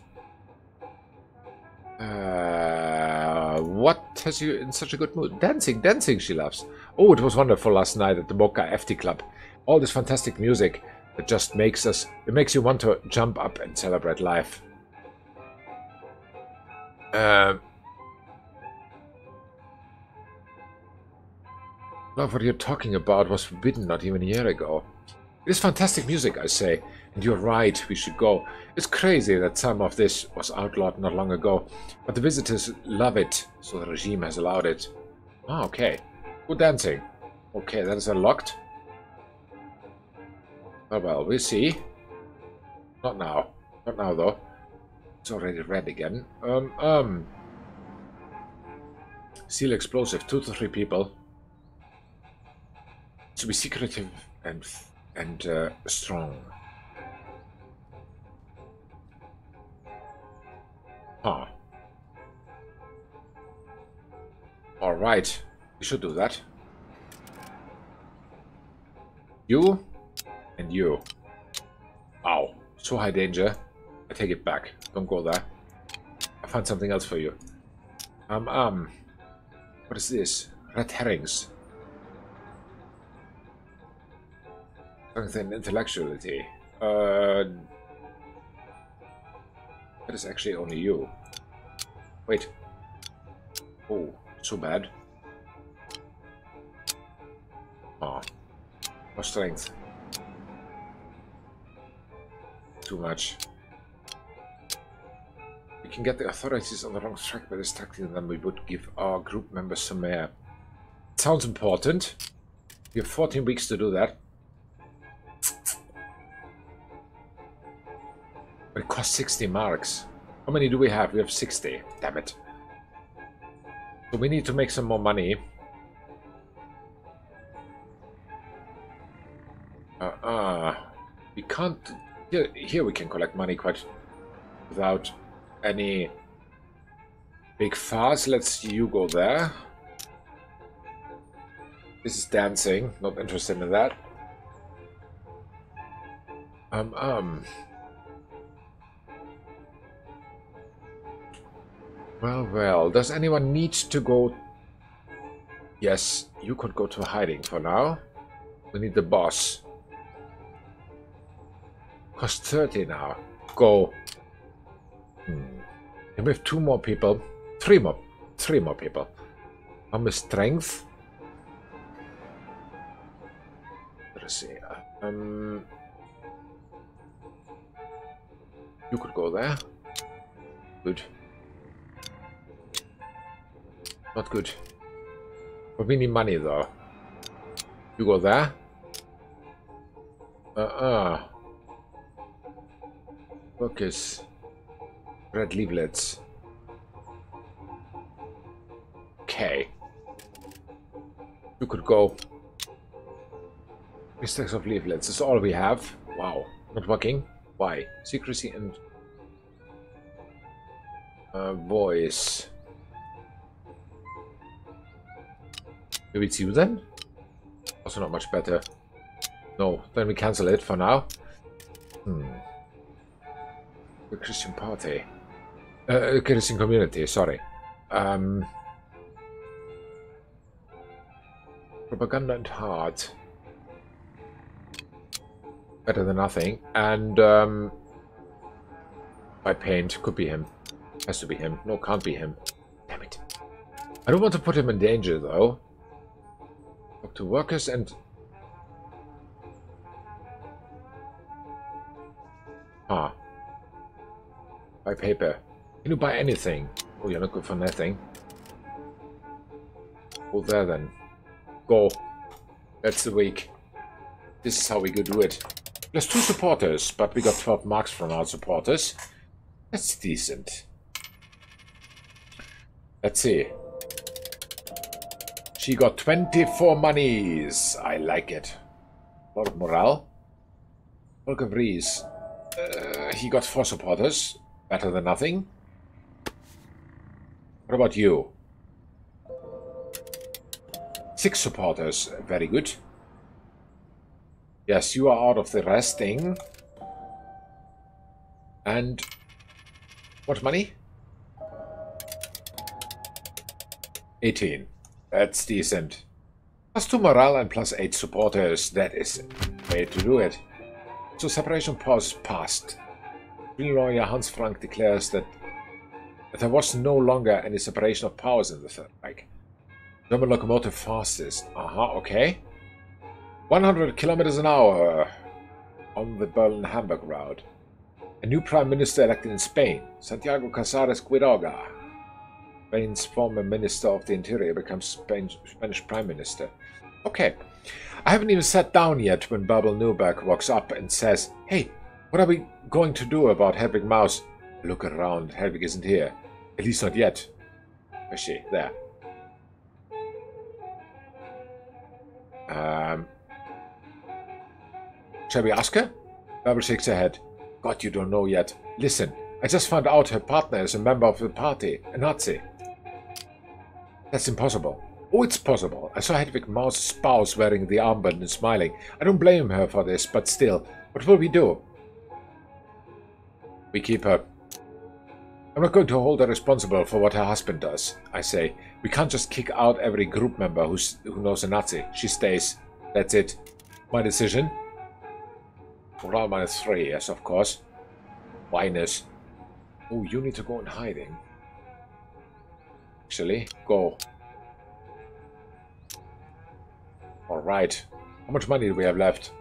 what has you in such a good mood? Dancing, dancing she loves. Oh, it was wonderful last night at the Mocha FT Club. All this fantastic music that just makes you want to jump up and celebrate life. Love, what you're talking about was forbidden not even a year ago. It is fantastic music, I say. And you're right, we should go. It's crazy that some of this was outlawed not long ago. But the visitors love it, so the regime has allowed it. Ah, okay. Good dancing. Okay, that is unlocked. Oh well, we'll see. Not now. Not now, though. It's already red again. Seal explosive, 2 to 3 people. To be secretive and strong. Huh. Alright. We should do that. You and you. Ow. So high danger. I take it back. Don't go there. I'll find something else for you. What is this? Red herrings. Something intellectuality. That is actually only you. Wait. Oh, so bad. Oh. More strength. Too much. We can get the authorities on the wrong track by distracting them. We would give our group members some air. Sounds important. We have 14 weeks to do that. But it costs 60 marks. How many do we have? We have 60. Damn it. So we need to make some more money. We can't... Here we can collect money quite without any big fuss. Let's you go there. This is dancing. Not interested in that. Well, does anyone need to go? Yes, you could go to hiding for now. We need the boss. Cost 30 now. Go. And we have 2 more people. 3 more people. How much strength? Let's see. You could go there. Good. Not good. But we need money though. You go there. Focus. Red leaflets. Okay. You could go. 3 stacks of leaflets. That's all we have. Wow. Not working. Why? Secrecy and voice. Maybe it's you then? Also not much better. No, then we cancel it for now. The Christian party. Christian community, sorry. Propaganda and heart. Better than nothing. And by paint, could be him. Has to be him. No, can't be him. Damn it. I don't want to put him in danger though. Talk to workers and... Buy paper. Can you buy anything? Oh, you're not good for nothing. Go there then. Go. That's the week. This is how we could do it. There's 2 supporters, but we got 12 marks from our supporters. That's decent. Let's see. She got 24 monies. I like it. A lot of morale. Volker Vries. He got 4 supporters. Better than nothing. What about you? 6 supporters. Very good. Yes, you are out of the resting. And... what money? 18. That's decent. +2 morale and +8 supporters. That is the way to do it. So separation pause passed. Green lawyer Hans Frank declares that there was no longer any separation of powers in the Third Reich. German locomotive fastest. Okay. 100 kilometers an hour on the Berlin-Hamburg route. A new prime minister elected in Spain, Santiago Casares Quiroga. Spain's former minister of the interior becomes Spanish prime minister. Okay. I haven't even sat down yet when Bärbel Newberg walks up and says, "Hey, what are we going to do about Hedwig Maus?" Look around. Hedwig isn't here. At least not yet. Where's she? There. Shall we ask her? Bärbel shakes her head. God, you don't know yet. Listen, I just found out her partner is a member of the party, a Nazi. That's impossible. Oh, it's possible. I saw Hedwig Maus' spouse wearing the armband and smiling. I don't blame her for this, but still, what will we do? We keep her. I'm not going to hold her responsible for what her husband does, I say. We can't just kick out every group member who knows a Nazi. She stays. That's it. My decision. Morale -3, yes, of course. Minus. Oh, you need to go in hiding. Actually, go. Alright. How much money do we have left?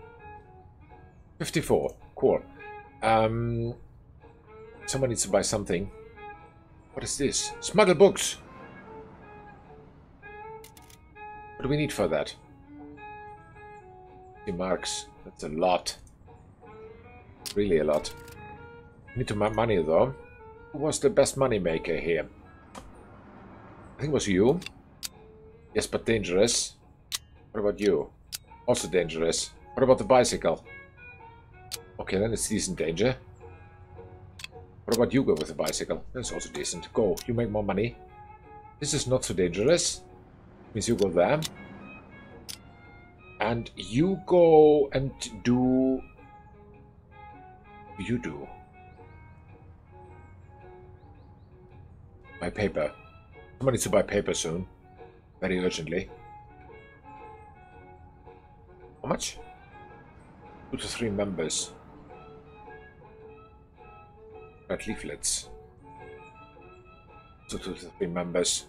54. Cool. Someone needs to buy something. What is this? Smuggle books! What do we need for that? 50 marks. That's a lot. Really a lot. We need to make money though. Who was the best money maker here? I think it was you. Yes, but dangerous. What about you? Also dangerous. What about the bicycle? Okay, then it's decent danger. What about you go with the bicycle? That's also decent. Go. You make more money. This is not so dangerous. Means you go there. And you go and do... You do. Buy paper. Somebody needs to buy paper soon. Very urgently. How much? 2 to 3 members. Red leaflets. So 2 to 3 members.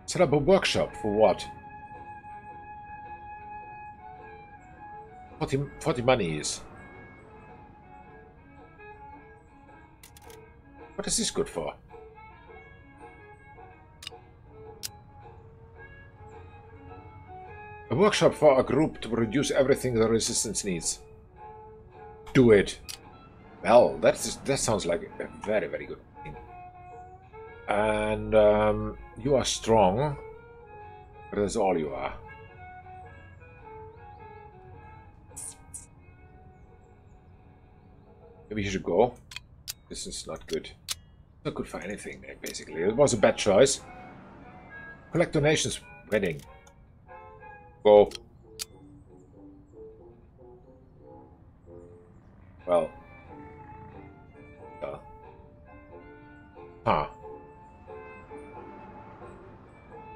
Set up a workshop for what? 40 money is. What is this good for? A workshop for a group to produce everything the resistance needs. Do it. Well, that sounds like a very, very good thing. And you are strong, but that's all you are. Maybe you should go. This is not good. Not good for anything, basically. It was a bad choice. Collect donations. Wedding. Go. Well.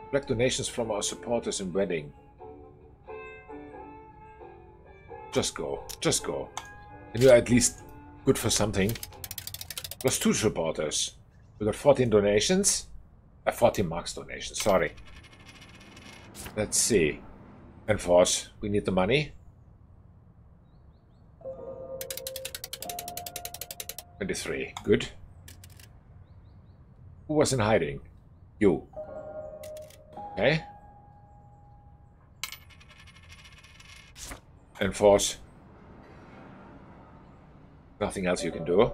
Collect donations from our supporters in wedding. Just go. Just go. And you're at least good for something. Plus 2 supporters. We got 14 donations. 14 marks donations, sorry. Let's see. Enforce. We need the money. 23. Good. Who was in hiding? You. Okay. Enforce. Nothing else you can do.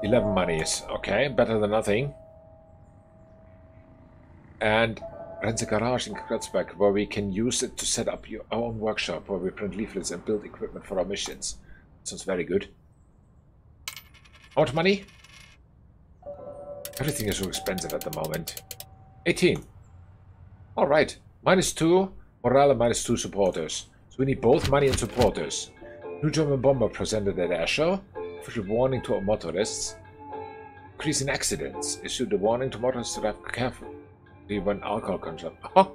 11 monies. Okay, better than nothing. And rent a garage in Kreuzberg where we can use it to set up our own workshop where we print leaflets and build equipment for our missions. Sounds very good. How much money? Everything is so expensive at the moment. 18. Alright. -2 morale and -2 supporters. So we need both money and supporters. New German bomber presented at air show. Official warning to our motorists. increase in accidents. Issued a warning to motorists to drive carefully when alcohol consumption. Oh,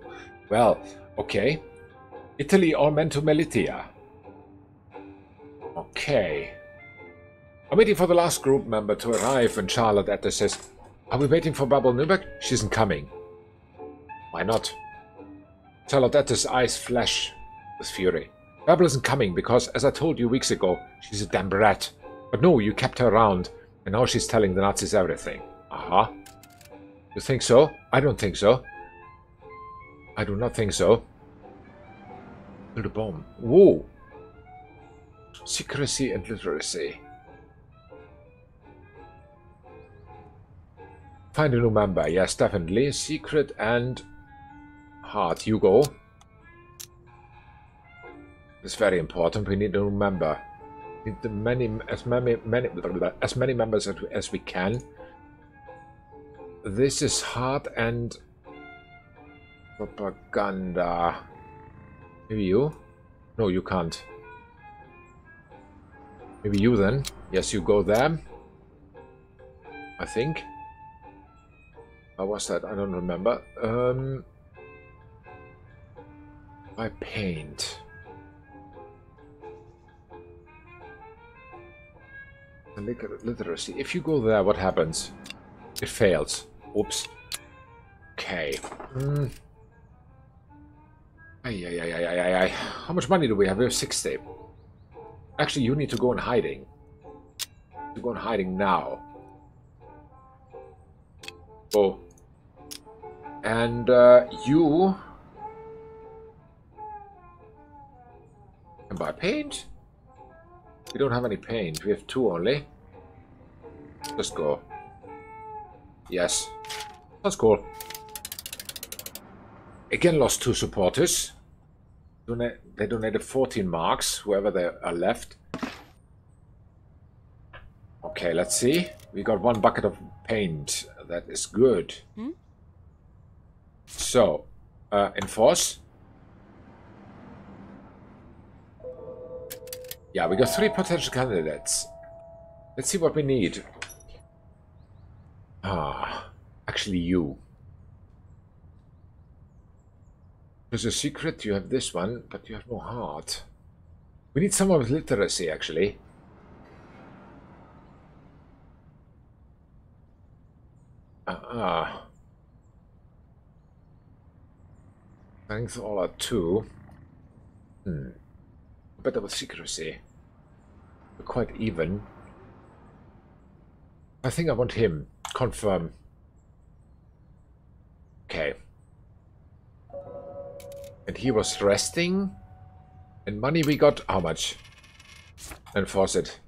well, okay. Italy or Mento Militia. Okay. I'm waiting for the last group member to arrive when Charlotte Etta says, "Are we waiting for Babel Nürnberg? She isn't coming." Why not? Charlotte Etta's eyes flash with fury. Babel isn't coming because, as I told you weeks ago, she's a damn brat. But no, you kept her around, and now she's telling the Nazis everything. Aha. You think so? I don't think so. I do not think so. Build a bomb. Whoa. Secrecy and literacy. Find a new member. Yes, definitely. Secret and heart. You go. It's very important. We need a new member. We need as many members as we can. This is heart and propaganda. Maybe you? No, you can't. Maybe you then. Yes, you go there. I think. How was that? I don't remember. By paint. Literacy. If you go there, what happens? It fails. Oops. Okay. How much money do we have? We have 60. Actually, you need to go in hiding. You go in hiding now. Go. And you can buy paint. We don't have any paint. We have 2 only. Just go. Yes. That's cool. Again, lost 2 supporters. They donated 14 marks, whoever they are left. Okay, let's see. We got 1 bucket of paint. That is good. So, enforce. Yeah, we got 3 potential candidates. Let's see what we need. Actually you. There's a secret, you have this one, but you have no heart. We need someone with literacy, actually. Strength all are 2. Better with secrecy. We're quite even. I think I want him. Confirm. Okay. And he was resting. And money we got how much? Enforce it.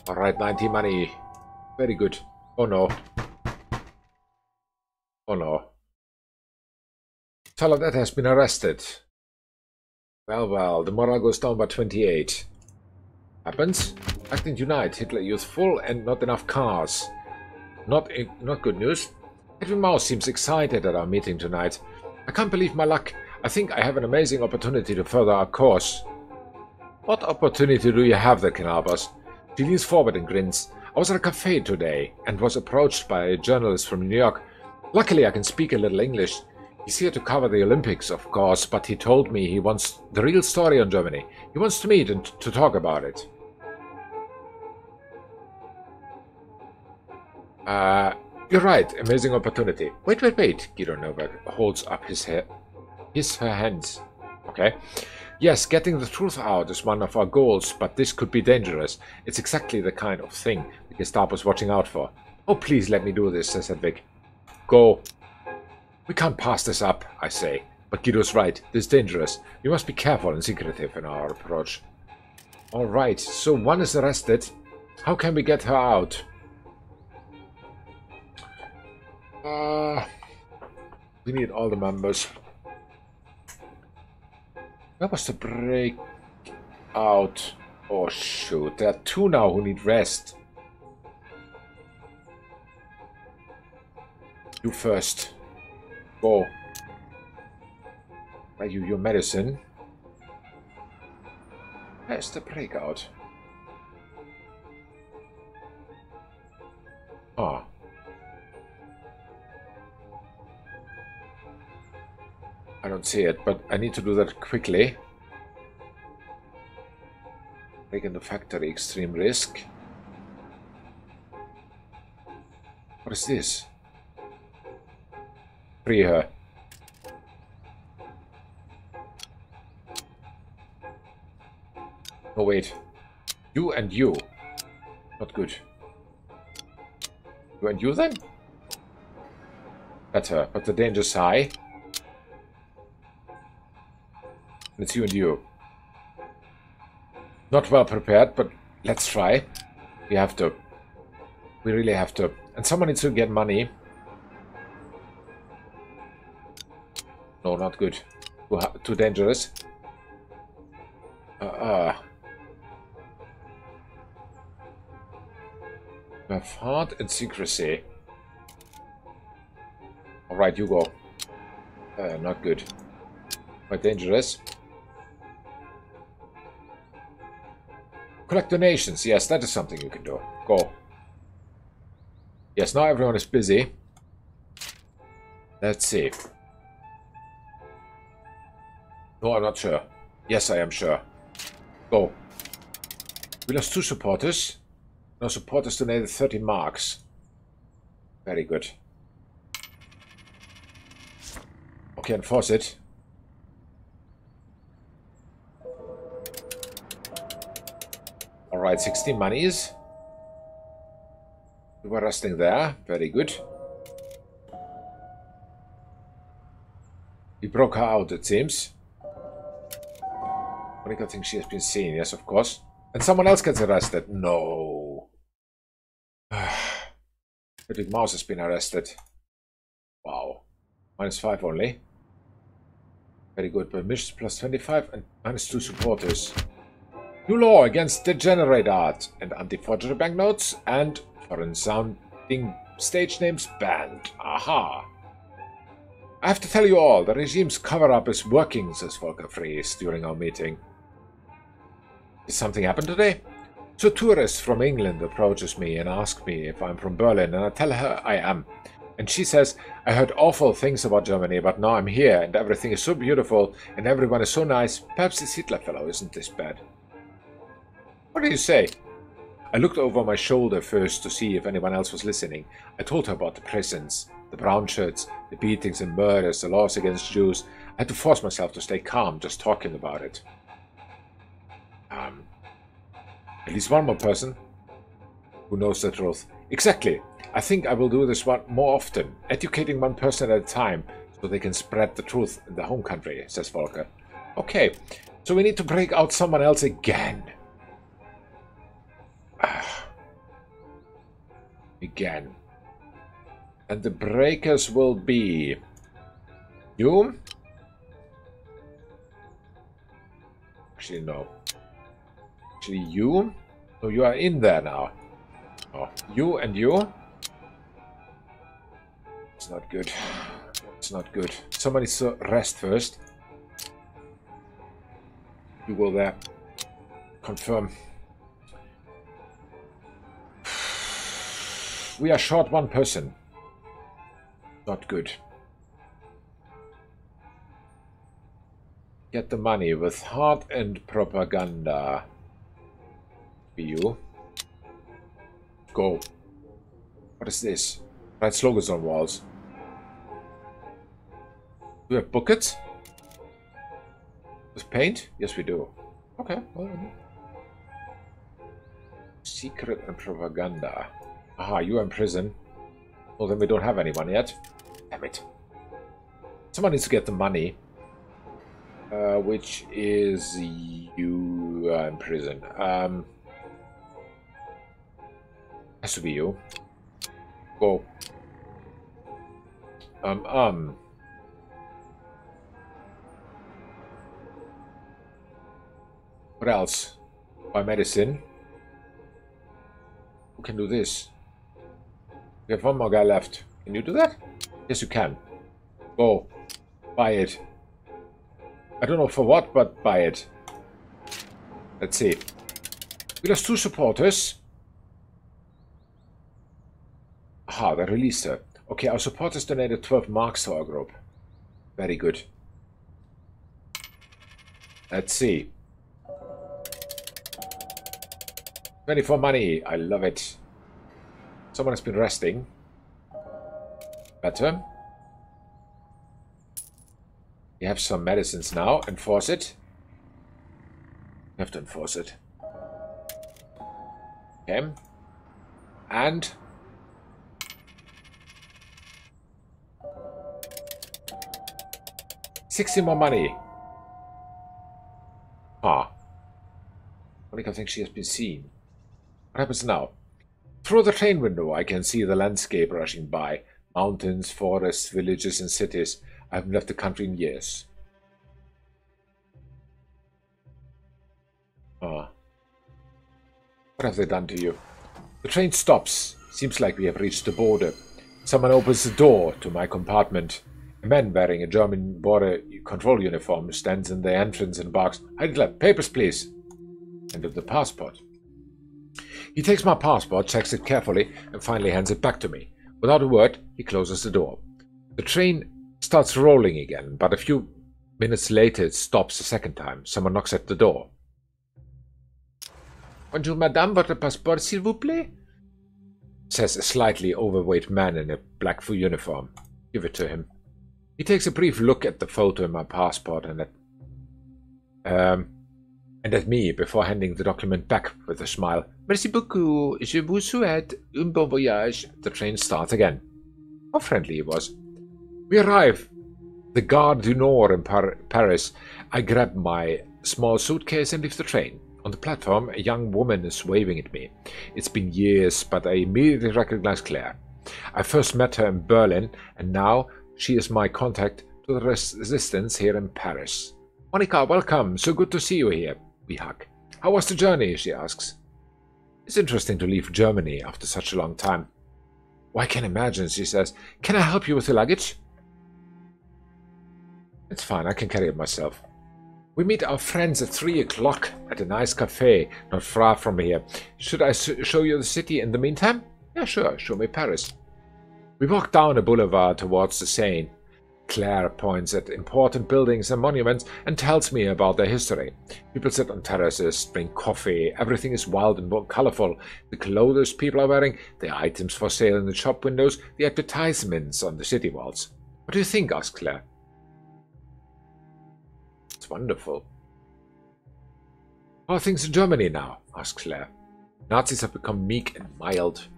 Alright, 90 money. Very good. Oh no. Oh no. Charlotte has been arrested. Well, the morale goes down by 28. Happens. Acting Unite. Hitler used full and not enough cars. Not good news. Edwin Mouse seems excited at our meeting tonight. I can't believe my luck. I think I have an amazing opportunity to further our course. What opportunity do you have that can help us? She leans forward and grins. I was at a cafe today and was approached by a journalist from New York. Luckily, I can speak a little English. He's here to cover the Olympics, of course, but he told me he wants the real story on Germany. He wants to meet and to talk about it. You're right. Amazing opportunity. Wait. Guido Nürnberg holds up her hands. Okay. Yes, getting the truth out is one of our goals, but this could be dangerous. It's exactly the kind of thing the Gestapo's watching out for. Oh, please let me do this, says Hedwig. Go. We can't pass this up, I say. But Guido's right. This is dangerous. We must be careful and secretive in our approach. Alright, so 1 is arrested. How can we get her out? We need all the members. Where was the break out? Oh shoot, there are 2 now who need rest. You first. Go. Buy you your medicine. Where's the breakout? Ah. I don't see it, but I need to do that quickly. Break in the factory, extreme risk. What is this? Free her. Oh wait. You and you. Not good. You and you then? Better, but the danger's high. It's you and you. Not well prepared, but let's try. We have to. We really have to. And someone needs to get money. No, not good. Too dangerous. We have heart and secrecy. Alright, you go. Not good. Quite dangerous. Collect donations. Yes, that is something you can do. Go. Yes, now everyone is busy. Let's see. No, I'm not sure. Yes, I am sure. Go. We lost 2 supporters. No supporters donated 30 marks. Very good. Okay, enforce it. Alright, 16 monies. We were resting there. Very good. We broke her out, it seems. Monica thinks she has been seen. Yes, of course. And someone else gets arrested. No. The big mouse has been arrested. Wow. -5 only. Very good. Permissions plus 25 and -2 supporters. New law against degenerate art and anti-forgery banknotes and foreign sounding stage names banned. Aha. I have to tell you all, the regime's cover-up is working, says Volker Fries during our meeting. Did something happen today? So a tourist from England approaches me and asks me if I'm from Berlin, and I tell her I am. And she says, I heard awful things about Germany, but now I'm here, and everything is so beautiful, and everyone is so nice. Perhaps this Hitler fellow isn't this bad. What do you say? I looked over my shoulder first to see if anyone else was listening. I told her about the prisons, the brown shirts, the beatings and murders, the laws against Jews. I had to force myself to stay calm just talking about it. At least one more person who knows the truth. Exactly. I think I will do this one more often, educating one person at a time so they can spread the truth in the home country, says Volker. Okay, so we need to break out someone else again. Again. And the breakers will be you. Actually, no. Actually, you. So you are in there now. Oh, you and you. It's not good. It's not good. Someone needs to rest first. You go there. Confirm. We are short one person. Not good. Get the money with heart and propaganda. Be you. Go. What is this? Write slogans on walls. Do we have buckets? With paint? Yes, we do. Okay. Well, secret and propaganda. Aha, you are in prison. Well, then we don't have anyone yet. Damn it. Someone needs to get the money. Which is you are in prison. Has to be you. Go. What else? Buy medicine. Who can do this? We have one more guy left. Can you do that? Yes, you can. Go. Buy it. I don't know for what, but buy it. Let's see. We lost 2 supporters. Aha, they released her. Okay, our supporters donated 12 marks to our group. Very good. Let's see. 24 money. I love it. Someone has been resting. Better. We have some medicines now. Enforce it. We have to enforce it. Okay. And... $60 more money. Ah. Monica thinks she has been seen. What happens now? Through the train window I can see the landscape rushing by. Mountains, forests, villages and cities. I haven't left the country in years. Ah. What have they done to you? The train stops. Seems like we have reached the border. Someone opens the door to my compartment. A man wearing a German border control uniform stands in the entrance and barks, "Heidler, papers please!" And of the passport. He takes my passport, checks it carefully, and finally hands it back to me. Without a word, he closes the door. The train starts rolling again, but a few minutes later it stops a second time. Someone knocks at the door. "Bonjour, madame, votre passeport, s'il vous plaît?" says a slightly overweight man in a black full uniform. Give it to him. He takes a brief look at the photo in my passport and at me before handing the document back with a smile. "Merci beaucoup. Je vous souhaite un bon voyage." The train starts again. How friendly he was. We arrive. The Gare du Nord in Paris. I grab my small suitcase and leave the train. On the platform, a young woman is waving at me. It's been years, but I immediately recognize Claire. I first met her in Berlin, and now she is my contact to the resistance here in Paris. "Monica, welcome. So good to see you here." We hug. "How was the journey?" she asks. It's interesting to leave Germany after such a long time. "I can imagine," she says. "Can I help you with the luggage?" It's fine, I can carry it myself. We meet our friends at 3 o'clock at a nice cafe not far from here. Should I show you the city in the meantime? Yeah, sure. Show me Paris. We walk down a boulevard towards the Seine. Claire points at important buildings and monuments and tells me about their history. People sit on terraces, drink coffee, everything is wild and colorful. The clothes people are wearing, the items for sale in the shop windows, the advertisements on the city walls. "What do you think?" asks Claire. "It's wonderful." "How are things in Germany now?" asks Claire. "Nazis have become meek and mild.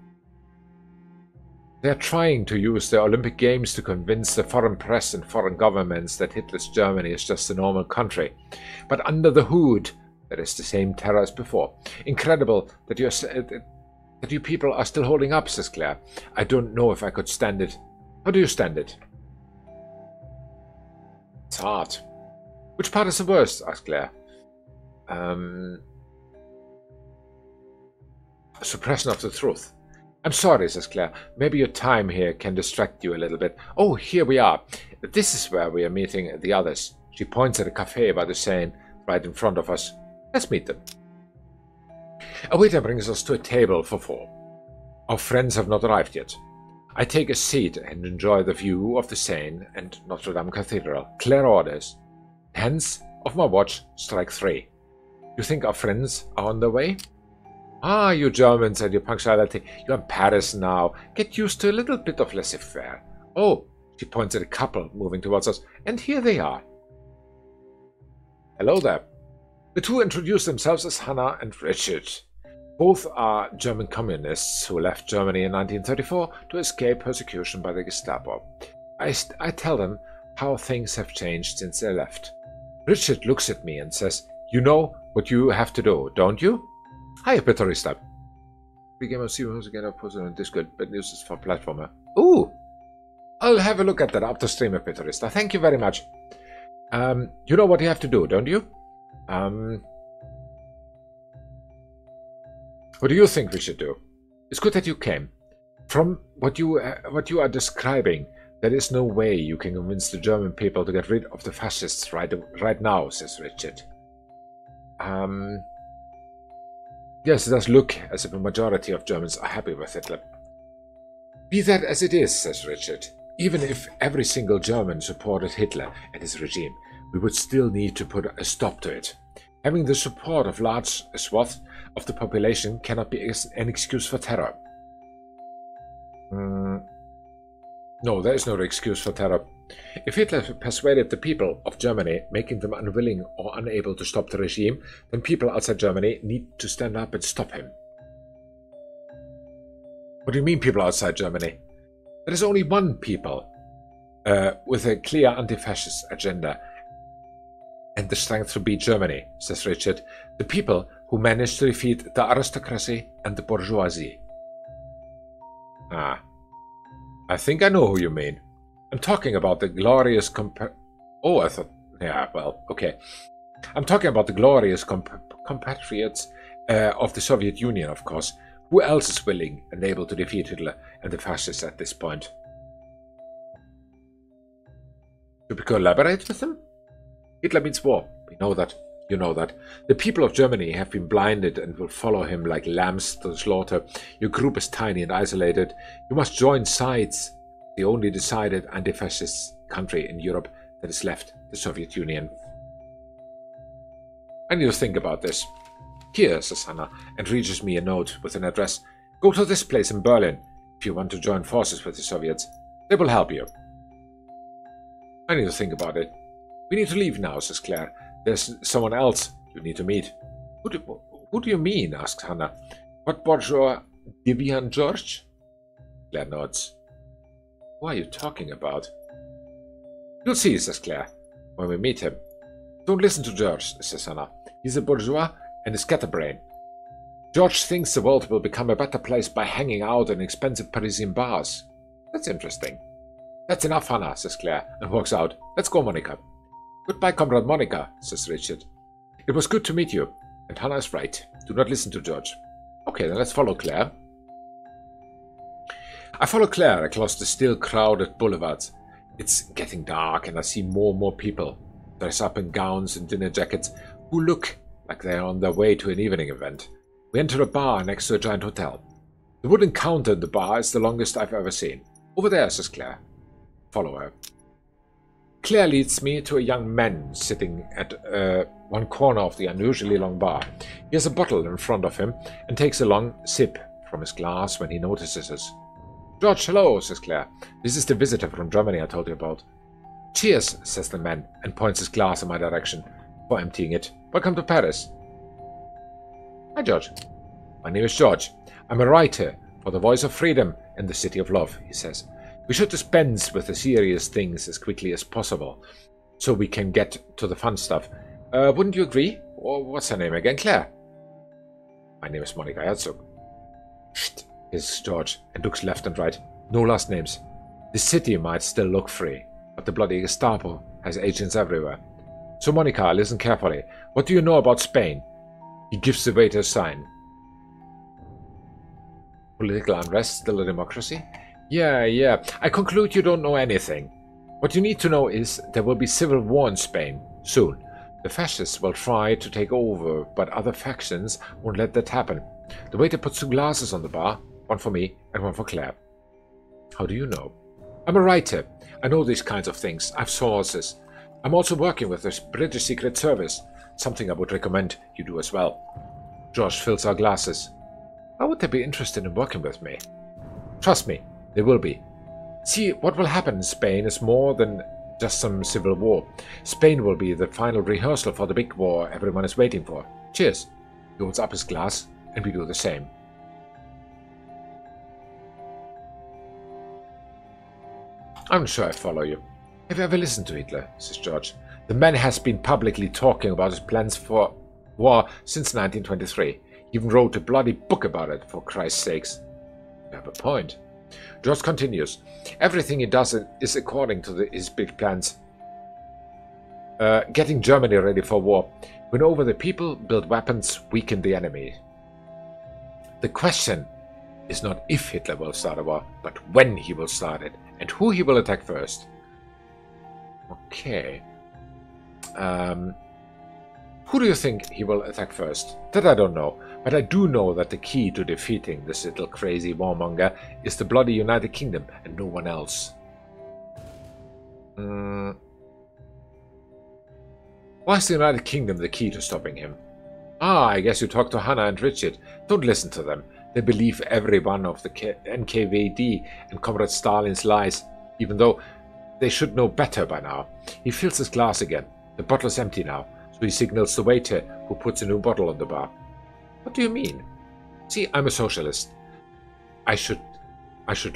They are trying to use the Olympic Games to convince the foreign press and foreign governments that Hitler's Germany is just a normal country. But under the hood, there is the same terror as before. Incredible that you people are still holding up," says Claire. "I don't know if I could stand it. How do you stand it?" "It's hard." "Which part is the worst?" asks Claire. Suppression of the truth. "I'm sorry," says Claire. "Maybe your time here can distract you a little bit. Oh, here we are. This is where we are meeting the others." She points at a cafe by the Seine right in front of us. "Let's meet them." A waiter brings us to a table for 4. Our friends have not arrived yet. I take a seat and enjoy the view of the Seine and Notre Dame Cathedral. Claire orders. Hands of my watch strike 3. "You think our friends are on their way?" "Ah, you Germans and your punctuality. You're in Paris now. Get used to a little bit of laissez-faire." "Oh," she points at a couple moving towards us. "And here they are." "Hello there." The two introduce themselves as Hannah and Richard. Both are German communists who left Germany in 1934 to escape persecution by the Gestapo. I tell them how things have changed since they left. Richard looks at me and says, "You know what you have to do, don't you?" "Hi, Peterista." We game of Series again. I've posted on Discord, but news is for platformer. Ooh! I'll have a look at that after stream, Peterista. Thank you very much. You know what you have to do, don't you? What do you think we should do? It's good that you came. From what you are describing, there is no way you can convince the German people to get rid of the fascists right now, says Richard. Yes, it does look as if a majority of Germans are happy with Hitler. Be that as it is, says Richard. Even if every single German supported Hitler and his regime, we would still need to put a stop to it. Having the support of large swaths of the population cannot be an excuse for terror. No, there is no excuse for terror. If Hitler persuaded the people of Germany, making them unwilling or unable to stop the regime, then people outside Germany need to stand up and stop him. What do you mean, people outside Germany? There is only one people with a clear anti-fascist agenda and the strength to beat Germany, says Richard. The people who managed to defeat the aristocracy and the bourgeoisie. Ah, I think I know who you mean. I'm talking about the glorious Oh, I thought... Yeah, well, okay. I'm talking about the glorious compatriots of the Soviet Union, of course. Who else is willing and able to defeat Hitler and the fascists at this point? Should we collaborate with them? Hitler means war. We know that. You know that. The people of Germany have been blinded and will follow him like lambs to the slaughter. Your group is tiny and isolated. You must join sides. The only decided anti-fascist country in Europe that is left, the Soviet Union. I need to think about this. Here, says Hannah, and reaches me a note with an address. Go to this place in Berlin if you want to join forces with the Soviets. They will help you. I need to think about it. We need to leave now, says Claire. There's someone else you need to meet. Who do you mean? asks Hannah. What bourgeois Deviant George? Claire nods. Who are you talking about? You'll see, says Claire, when we meet him. Don't listen to George, says Hannah. He's a bourgeois and a scatterbrain. George thinks the world will become a better place by hanging out in expensive Parisian bars. That's interesting. That's enough, Hannah, says Claire, and walks out. Let's go, Monica. Goodbye, comrade Monica, says Richard. It was good to meet you. And Hannah is right. Do not listen to George. Okay, then let's follow Claire. I follow Claire across the still crowded boulevards. It's getting dark and I see more and more people, dressed up in gowns and dinner jackets, who look like they are on their way to an evening event. We enter a bar next to a giant hotel. The wooden counter in the bar is the longest I've ever seen. Over there, says Claire. Follow her. Claire leads me to a young man sitting at one corner of the unusually long bar. He has a bottle in front of him and takes a long sip from his glass when he notices us. George, hello, says Claire. This is the visitor from Germany I told you about. Cheers, says the man, and points his glass in my direction before emptying it. Welcome to Paris. Hi, George. My name is George. I'm a writer for the Voice of Freedom in the City of Love, he says. We should dispense with the serious things as quickly as possible, so we can get to the fun stuff. Wouldn't you agree? Or what's her name again? Claire? My name is Monica Herzog. Shh, says George, and looks left and right. No last names. The city might still look free, but the bloody Gestapo has agents everywhere. So, Monica, listen carefully. What do you know about Spain? He gives the waiter a sign. Political unrest, still a democracy? Yeah. I conclude you don't know anything. What you need to know is there will be civil war in Spain, soon. The fascists will try to take over, but other factions won't let that happen. The waiter puts 2 glasses on the bar, one for me and one for Claire. How do you know? I'm a writer. I know these kinds of things. I have sources. I'm also working with the British Secret Service, something I would recommend you do as well. George fills our glasses. Why would they be interested in working with me? Trust me, they will be. See, what will happen in Spain is more than just some civil war. Spain will be the final rehearsal for the big war everyone is waiting for. Cheers. He holds up his glass, and we do the same. I'm not sure I follow you. Have you ever listened to Hitler? Says George. The man has been publicly talking about his plans for war since 1923. He even wrote a bloody book about it, for Christ's sakes. You have a point. George continues. Everything he does is according to his big plans. Getting Germany ready for war. Win over the people, build weapons, weaken the enemy. The question is not if Hitler will start a war, but when he will start it, and who he will attack first. Okay. Who do you think he will attack first? That I don't know, But I do know that the key to defeating this little crazy warmonger is the bloody United Kingdom and no one else. Why is the United Kingdom the key to stopping him? Ah, I guess you talked to Hannah and Richard. Don't listen to them. They believe every one of the NKVD and Comrade Stalin's lies, even though they should know better by now. He fills his glass again. The bottle is empty now, so he signals the waiter, who puts a new bottle on the bar. What do you mean? See, I'm a socialist. I should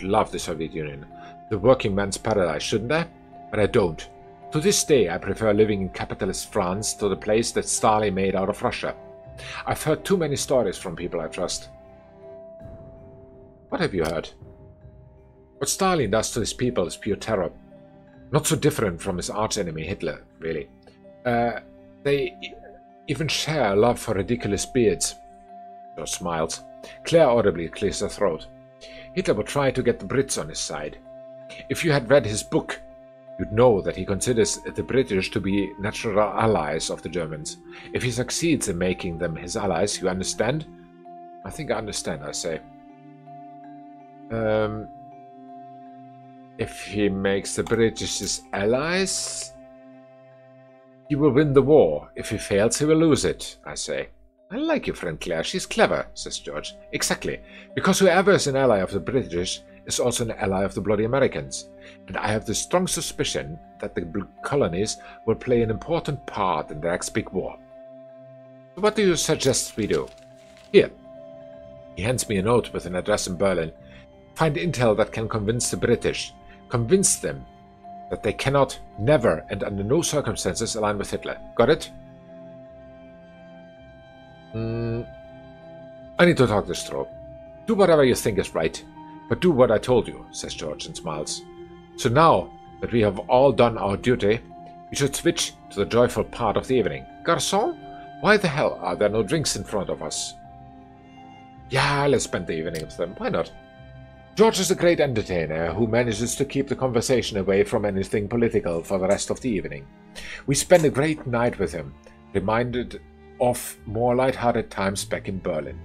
love the Soviet Union, the working man's paradise, shouldn't I? But I don't. To this day, I prefer living in capitalist France to the place that Stalin made out of Russia. I've heard too many stories from people I trust. What have you heard? What Stalin does to his people is pure terror. Not so different from his archenemy Hitler, really. They even share a love for ridiculous beards. George smiles. Claire audibly clears her throat. Hitler would try to get the Brits on his side. If you had read his book, you'd know that he considers the British to be natural allies of the Germans. If he succeeds in making them his allies, you understand? I think I understand, I say. If he makes the British his allies, he will win the war. If he fails, he will lose it, I say. I like your friend Claire. She's clever, says George. Exactly. Because whoever is an ally of the British is also an ally of the bloody Americans. And I have the strong suspicion that the colonies will play an important part in the next big war. So what do you suggest we do? Here. He hands me a note with an address in Berlin. Find intel that can convince the British. Convince them that they cannot, never, and under no circumstances align with Hitler. Got it? I need to talk this through. Do whatever you think is right, but do what I told you, says George and smiles. So now that we have all done our duty, we should switch to the joyful part of the evening. Garçon, why the hell are there no drinks in front of us? Yeah, let's spend the evening with them. Why not? George is a great entertainer who manages to keep the conversation away from anything political for the rest of the evening. We spend a great night with him, reminded of more light-hearted times back in Berlin.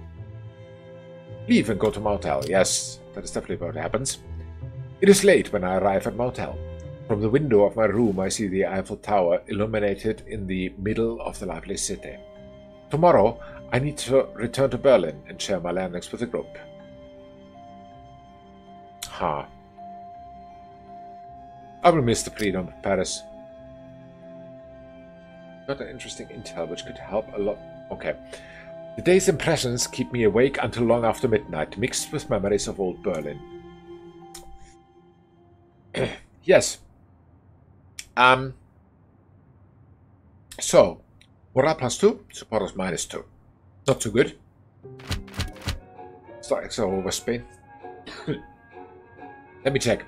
Leave and go to motel. Yes, that is definitely what happens. It is late when I arrive at motel. From the window of my room I see the Eiffel Tower illuminated in the middle of the lively city. Tomorrow I need to return to Berlin and share my landings with the group. I will miss the freedom of Paris. Got an interesting intel which could help a lot. Okay. The day's impressions keep me awake until long after midnight, mixed with memories of old Berlin. Yes. So, morale +2, supporters -2. Not too good. Start extra over Spain. Let me check.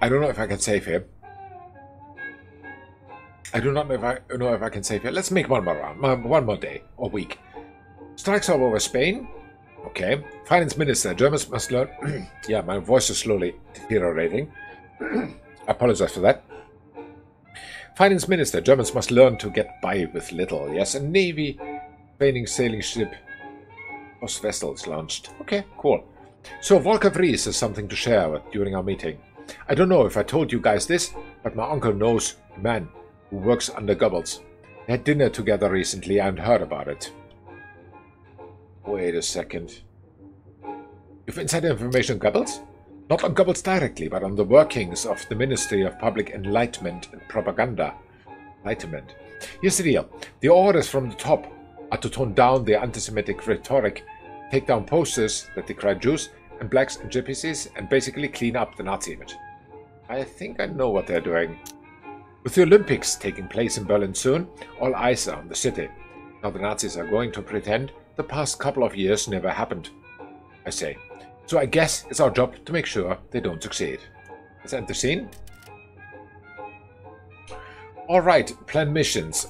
I don't know if I can save here. I do not know if I can save here. Let's make one more round, one more day or week. Strikes all over Spain. Okay. Finance Minister. Germans must learn. Yeah, my voice is slowly deteriorating. I apologize for that. Finance Minister. Germans must learn to get by with little. Yes, a Navy training sailing ship. Post vessel is launched. Okay, cool. So Volker Vries has something to share during our meeting. I don't know if I told you guys this, but my uncle knows a man who works under Goebbels. They had dinner together recently and heard about it. Wait a second. You've inside information on Goebbels? Not on Goebbels directly, but on the workings of the Ministry of Public Enlightenment and Propaganda. Enlightenment. Here's the deal. The orders from the top are to tone down the anti-Semitic rhetoric, take down posters that decry Jews and blacks and gypsies, and basically clean up the Nazi image. I think I know what they're doing. With the Olympics taking place in Berlin soon, all eyes are on the city. Now the Nazis are going to pretend the past couple of years never happened, I say. So I guess it's our job to make sure they don't succeed. Let's end the scene. Alright, plan missions.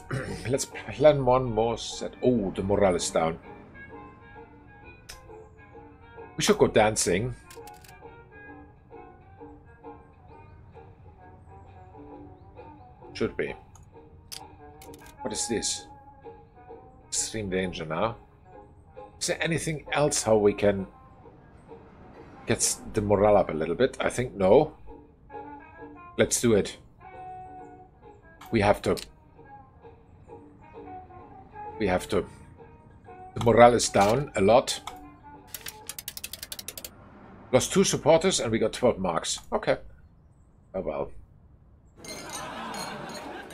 Let's plan one more set. Oh, the morale is down. We should go dancing. Should be. What is this? Extreme danger now. Is there anything else how we can get the morale up a little bit? I think no. Let's do it. We have to. We have to. The morale is down a lot. Lost 2 supporters and we got 12 marks. Okay. Oh well.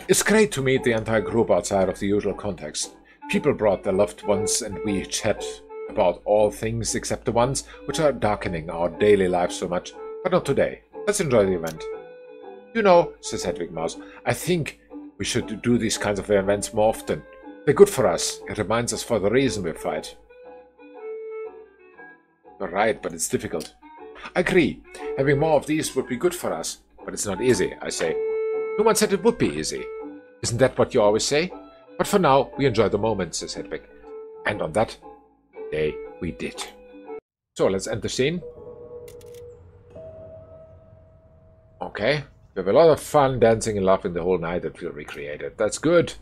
It's great to meet the entire group outside of the usual context. People brought their loved ones and we chat about all things except the ones which are darkening our daily lives so much. But not today. Let's enjoy the event. You know, says Hedwig Maus, I think we should do these kinds of events more often. They're good for us. It reminds us for the reason we fight. You're right, but it's difficult. I agree. Having more of these would be good for us. But it's not easy, I say. No one said it would be easy. Isn't that what you always say? But for now, we enjoy the moment, says Hedwig. And on that day, we did. So, let's end the scene. Okay. We have a lot of fun dancing and laughing the whole night that we recreated. That's good.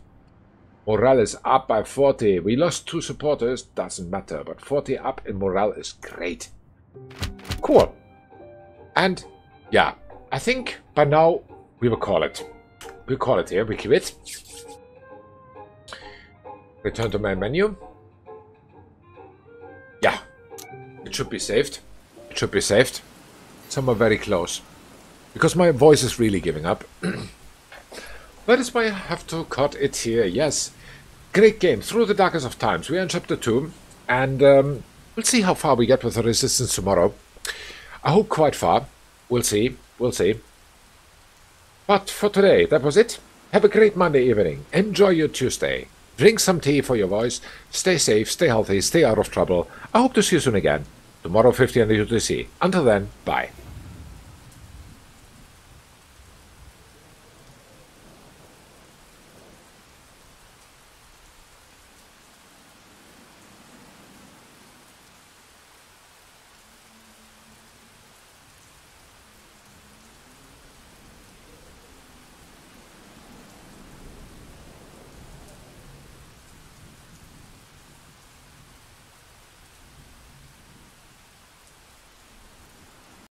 Morale is up by 40. We lost 2 supporters, doesn't matter. But 40 up in morale is great. Cool. And, yeah, I think by now we will call it. We'll call it here. We keep it. Return to main menu. Yeah. It should be saved. It should be saved. Somewhere very close. Because my voice is really giving up. That is why I have to cut it here. Yes. Great game. Through the darkest of times. We are in chapter 2. And we'll see how far we get with the resistance tomorrow. I hope quite far. We'll see. We'll see. But for today, that was it. Have a great Monday evening. Enjoy your Tuesday. Drink some tea for your voice. Stay safe, stay healthy, stay out of trouble. I hope to see you soon again. Tomorrow 50 on the UTC. Until then, bye.